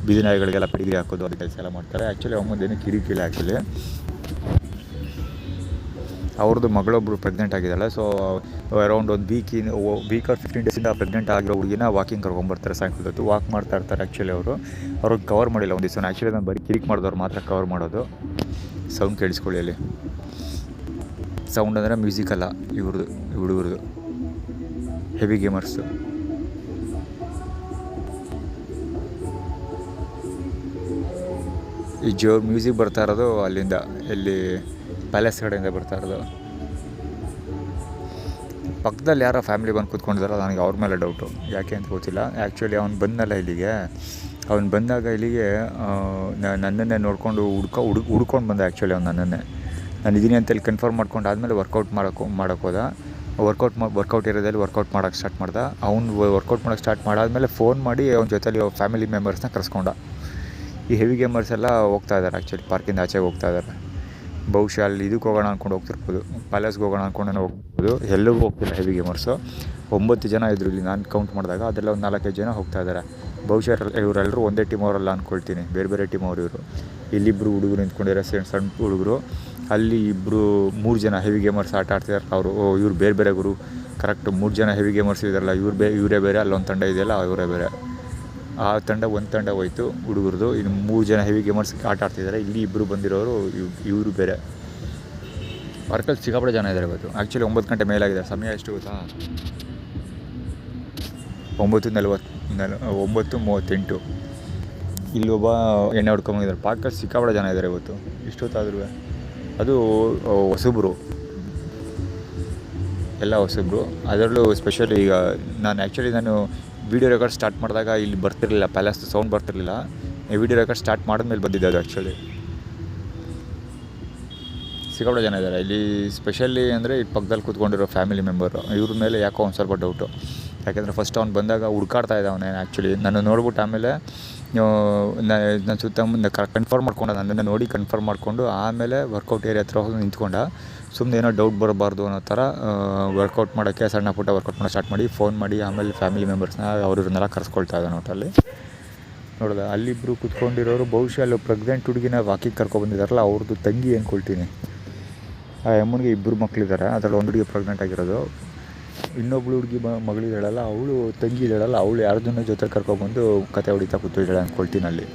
ಬೀದಿ ನಾಯಿಗಳಿಗೆಲ್ಲ ಪಿಡಿಗ್ರಿ ಹಾಕೋದು, ಅದು ಕೆಲಸ ಎಲ್ಲ ಮಾಡ್ತಾರೆ. ಆ್ಯಕ್ಚುಲಿ ಅಮ್ಮಂದೇನು ಕಿರಿಕಿಲ್ಲ. ಆ್ಯಕ್ಚುಲಿ ಅವ್ರದ್ದು ಮಗಳೊಬ್ಬರು ಪ್ರೆಗ್ನೆಂಟ್ ಆಗಿದ್ದಾಳೆ. ಸೊ ಅರೌಂಡ್ 1 ವೀಕ್ ಆರ್ 15 ಡೇಸಿಂದ ಪ್ರೆಗ್ನೆಂಟ್ ಆಗಿರೋ ಹುಡುಗಿನ ವಾಕಿಂಗ್ ಕರ್ಕೊಂಬರ್ತಾರೆ ಸಾಯಂಕಾಲ ಹೊತ್ತು. ವಾಕ್ ಮಾಡ್ತಾ ಇರ್ತಾರೆ. ಆ್ಯಕ್ಚುಲಿ ಅವ್ರಿಗೆ ಕವರ್ ಮಾಡಿಲ್ಲ ಒಂದು ದಿವಸ. ಆ್ಯಕ್ಚುಲಿ ನಾನು ಬರೀ ಕಿರಿಕ್ ಮಾಡಿದವ್ರು ಮಾತ್ರ ಕವರ್ ಮಾಡೋದು. ಸೌಂಡ್ ಕೇಳಿಸ್ಕೊಳ್ಳಿ ಅಲ್ಲಿ. ಸೌಂಡ್ ಅಂದರೆ ಮ್ಯೂಸಿಕ್ ಅಲ್ಲ, ಇವ್ರದ್ದು ಹುಡುಗರದು ಹೆವಿ ಗೇಮರ್ಸು. ಈ ಜೋರ್ ಮ್ಯೂಸಿಕ್ ಬರ್ತಾ ಇರೋದು ಅಲ್ಲಿಂದ, ಎಲ್ಲಿ ಪ್ಯಾಲೇಸ್ ಕಡೆಯಿಂದ ಬರ್ತಾ ಇರೋದು. ಪಕ್ಕದಲ್ಲಿ ಯಾರೋ ಫ್ಯಾಮಿಲಿ ಬಂದು ಕೂತ್ಕೊಂಡಿದ್ದಾರೋ ನನಗೆ ಅವ್ರ ಮೇಲೆ ಡೌಟು, ಯಾಕೆ ಅಂತ ಗೊತ್ತಿಲ್ಲ. ಆ್ಯಕ್ಚುಲಿ ಅವ್ನು ಬಂದಲ್ಲ ಇಲ್ಲಿಗೆ, ಅವ್ನು ಬಂದಾಗ ಇಲ್ಲಿಗೆ ನನ್ನನ್ನೇ ನೋಡಿಕೊಂಡು ಹುಡ್ಕೊಂಡು ಬಂದ. ಆ್ಯಕ್ಚುಲಿ ಅವ್ನು ನನ್ನನ್ನೇ ನಾನು ಇದ್ದೀನಿ ಅಂತೇಳಿ ಕನ್ಫರ್ಮ್ ಮಾಡ್ಕೊಂಡು ಆದಮೇಲೆ ವರ್ಕೌಟ್ ಮಾಡೋಕ್ಕೆ ಹೋದ. ವರ್ಕೌಟ್ ಇರೋದಲ್ಲಿ ವರ್ಕೌಟ್ ಮಾಡೋಕ್ಕೆ ಸ್ಟಾರ್ಟ್ ಮಾಡ್ದ. ಅವ್ನು ವರ್ಕೌಟ್ ಮಾಡೋಕ್ಕೆ ಸ್ಟಾರ್ಟ್ ಮಾಡಾದಮೇಲೆ ಫೋನ್ ಮಾಡಿ ಅವ್ನ ಜೊತೆಲಿ ಫ್ಯಾಮಿಲಿ ಮೆಂಬರ್ಸ್ನ ಕರೆಸ್ಕೊಂಡ. ಈ ಹೆವಿ ಗೇಮರ್ಸ್ ಎಲ್ಲ ಹೋಗ್ತಾ ಇದ್ದಾರೆ, ಆ್ಯಕ್ಚುಲಿ ಪಾರ್ಕಿಂದ ಆಚೆಗೆ ಹೋಗ್ತಾ ಇದ್ದಾರೆ. ಬಹುಶಃ ಅಲ್ಲಿ ಇದಕ್ಕೆ ಹೋಗೋಣ ಅಂದ್ಕೊಂಡು ಹೋಗ್ತಿರ್ಬೋದು, ಪ್ಯಾಲೇಸ್ಗೆ ಹೋಗೋಣ ಅಂದ್ಕೊಂಡು ಹೋಗ್ಬೋದು. ಎಲ್ಲರಿಗೂ ಹೋಗ್ತಿಲ್ಲ ಹೆವಿ ಗೇಮರ್ಸು. 9 ಜನ ಇದ್ದರು ಇಲ್ಲಿ ನಾನು ಕೌಂಟ್ ಮಾಡಿದಾಗ. ಅದೆಲ್ಲ ಒಂದು 4-5 ಜನ ಹೋಗ್ತಾ ಇದ್ದಾರೆ. ಬಹುಶಃ ಇವರೆಲ್ಲರೂ ಒಂದೇ ಟೀಮ್ ಅವರಲ್ಲ ಅಂದ್ಕೊಳ್ತೀನಿ, ಬೇರೆ ಬೇರೆ ಟೀಮ್ ಅವರು ಇವರು. ಇಲ್ಲಿಬ್ಬರು ಹುಡುಗರು ನಿಂತ್ಕೊಂಡಿರೋ ಸಣ್ಣ ಹುಡುಗರು, ಅಲ್ಲಿ 3 ಜನ ಹೆವಿ ಗೇಮರ್ಸ್ ಆಟ ಆಡ್ತಿದ್ದಾರೆ. ಅವರು ಇವ್ರು ಬೇರೆ ಬೇರೆ ಗುರು, ಕರೆಕ್ಟ್ 3 ಜನ ಹೆವಿ ಗೇಮರ್ಸ್ ಇದ್ದಾರಲ್ಲ, ಇವರೇ ಬೇರೆ, ಅಲ್ಲೊಂದು ತಂಡ ಇದೆಯಲ್ಲ ಇವರೇ ಬೇರೆ. ಆ ತಂಡ ಒಂದು ತಂಡ ಹೋಯ್ತು ಹುಡುಗರದು. ಇನ್ನು 3 ಜನ ಹೆವಿ ಗೇಮರ್ಸ್ ಆಟ ಆಡ್ತಿದ್ದಾರೆ. ಇಲ್ಲಿ ಇಬ್ಬರು ಬಂದಿರೋರು ಇವರು ಬೇರೆ. ಪಾರ್ಕಲ್ಲಿ ಸಿಕ್ಕಾಪಟ್ಟೆ ಜನ ಇದ್ದಾರೆ ಇವತ್ತು. ಆ್ಯಕ್ಚುಲಿ 9 ಗಂಟೆ ಮೇಲಾಗಿದೆ. ಸಮಯ ಎಷ್ಟು ಗೊತ್ತಾ? 9:38. ಇಲ್ಲೊಬ್ಬ ಎಣ್ಣೆ ಹೊಡ್ಕೊಂಬಂದಿದ್ದಾರೆ. ಪಾರ್ಕಲ್ಲಿ ಸಿಕ್ಕಾಪಟ್ಟೆ ಜನ ಇದ್ದಾರೆ ಇವತ್ತು. ಇಷ್ಟೊತ್ತಾದ್ರೂ ಅದು ಹೊಸಬ್ರು, ಎಲ್ಲ ಹೊಸಬ್ರು. ಅದರಲ್ಲೂ ಸ್ಪೆಷಲಿ ಈಗ ನಾನು ವೀಡಿಯೋ ರೆಕಾರ್ಡ್ ಸ್ಟಾರ್ಟ್ ಮಾಡಿದಾಗ ಇಲ್ಲಿ ಬರ್ತಿರಲಿಲ್ಲ, ಪ್ಯಾಲೇಸ್ ಸೌಂಡ್ ಬರ್ತಿರಲಿಲ್ಲ. ವೀಡಿಯೋ ರೆಕಾರ್ಡ್ ಸ್ಟಾರ್ಟ್ ಮಾಡಿದ್ಮೇಲೆ ಬಂದಿದ್ದೆ ಅದು. ಆ್ಯಕ್ಚುಲಿ ಸಿಕ್ಕಾಪಟ್ಟೆ ಜನ ಇದ್ದಾರೆ ಇಲ್ಲಿ. ಸ್ಪೆಷಲಿ ಅಂದರೆ ಈ ಪಕ್ಕದಲ್ಲಿ ಕೂತ್ಕೊಂಡಿರೋ ಫ್ಯಾಮಿಲಿ ಮೆಂಬರು, ಇವ್ರ ಮೇಲೆ ಯಾಕೋ ಒಂದು ಸ್ವಲ್ಪ ಡೌಟು. ಯಾಕೆಂದರೆ ಫಸ್ಟ್ ಅವ್ನು ಬಂದಾಗ ಹುಡ್ಕಾಡ್ತಾ ಇದ್ದ ಅವನೇ. ಆ್ಯಕ್ಚುಲಿ ನಾನು ನೋಡ್ಬಿಟ್ಟು ಆಮೇಲೆ ನನ್ನ ಸುತ್ತಮುತ್ತ ಕನ್ಫರ್ಮ್ ಮಾಡ್ಕೊಂಡು, ನನ್ನನ್ನು ನೋಡಿ ಕನ್ಫರ್ಮ್ ಮಾಡಿಕೊಂಡು ಆಮೇಲೆ ವರ್ಕೌಟ್ ಏರಿಯಾ ಹತ್ರ ಹೋಗಿ ನಿಂತ್ಕೊಂಡ. ಸುಮ್ಮನೆ ಏನೋ ಡೌಟ್ ಬರಬಾರ್ದು ಅನ್ನೋ ಥರ ವರ್ಕೌಟ್ ಮಾಡೋಕ್ಕೆ ಸಣ್ಣ ಪುಟ್ಟ ವರ್ಕೌಟ್ ಮಾಡೋಕ್ಕೆ ಸ್ಟಾರ್ಟ್ ಮಾಡಿ ಫೋನ್ ಮಾಡಿ ಆಮೇಲೆ ಫ್ಯಾಮಿಲಿ ಮೆಂಬರ್ಸ್ನ ಅವ್ರನ್ನೆಲ್ಲ ಕರೆಸ್ಕೊಳ್ತಾ ಇದ್ದ ನೋಟಲ್ಲಿ ನೋಡಿದೆ. ಅಲ್ಲಿಬ್ಬರು ಕೂತ್ಕೊಂಡಿರೋರು ಬಹುಶಃ ಅಲ್ಲಿ ಪ್ರೆಗ್ನೆಂಟ್ ಹುಡುಗಿನ ವಾಕಿಂಗ್ ಕರ್ಕೊಬಂದಿದ್ದಾರಲ್ಲ, ಅವ್ರದ್ದು ತಂಗಿ ಅಂದ್ಕೊಳ್ತೀನಿ. ಆ ಅಮ್ಮನಿಗೆ 2 ಮಕ್ಕಳಿದ್ದಾರೆ. ಅದರಲ್ಲಿ ಒಂದು ಹುಡುಗಿ ಪ್ರೆಗ್ನೆಂಟ್ ಆಗಿರೋದು. ಇನ್ನೊಬ್ಳು ಹುಡುಗಿ ಮಗಳಿದ್ದಾಳಲ್ಲ, ಅವಳು ತಂಗಿ ಇದ್ದಾಳಲ್ಲ, ಅವಳು ಯಾರ್ದನ್ನ ಜೊತೆ ಕರ್ಕೊಬಂದು ಕತೆ ಹೊಡಿತಾ ಕೂತಿದ್ದಾಳೆ ಅಂದ್ಕೊಳ್ತೀನಿ ಅಲ್ಲಿ.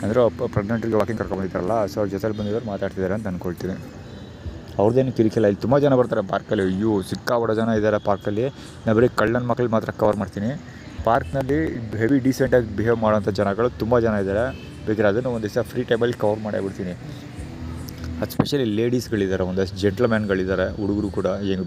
ಅಂದರೆ ಪ್ರೆಗ್ನೆಂಟ್ಗೆ ವಾಕಿಂಗ್ ಕರ್ಕೊಂಬಂದಿದ್ದಾರಲ್ಲ, ಸೊ ಅವ್ರ ಜೊತೆಲಿ ಬಂದಿದ್ದಾರೆ ಮಾತಾಡ್ತಿದ್ದಾರೆ ಅಂತ ಅಂದ್ಕೊಳ್ತೀನಿ. ಅವ್ರದ್ದೇನು ಕಿರಿಕಿಲ್ಲ. ಇಲ್ಲಿ ತುಂಬ ಜನ ಬರ್ತಾರೆ ಪಾರ್ಕಲ್ಲಿ. ಅಯ್ಯೋ ಸಿಕ್ಕಾಪಟ್ಟೆ ಜನ ಇದ್ದಾರೆ ಪಾರ್ಕಲ್ಲಿ. ನಾನು ಬರೀ ಕಳ್ಳನ ಮಕ್ಕಳು ಮಾತ್ರ ಕವರ್ ಮಾಡ್ತೀನಿ. ಪಾರ್ಕ್ನಲ್ಲಿ ಹೆವಿ ಡೀಸೆಂಟಾಗಿ ಬಿಹೇವ್ ಮಾಡೋಂಥ ಜನಗಳು ತುಂಬ ಜನ ಇದ್ದಾರೆ. ಬೇಕಾದ್ರೆ ಅದನ್ನು ಒಂದು ದಿವಸ ಫ್ರೀ ಟೈಮಲ್ಲಿ ಕವರ್ ಮಾಡೇ ಬಿಡ್ತೀನಿ. ಅದು ಸ್ಪೆಷಲಿ ಲೇಡೀಸ್ಗಳಿದ್ದಾರೆ, ಒಂದಷ್ಟು ಜೆಂಟ್ಲ್ಮ್ಯಾನ್ಗಳಿದ್ದಾರೆ, ಹುಡುಗರು ಕೂಡ ಏನು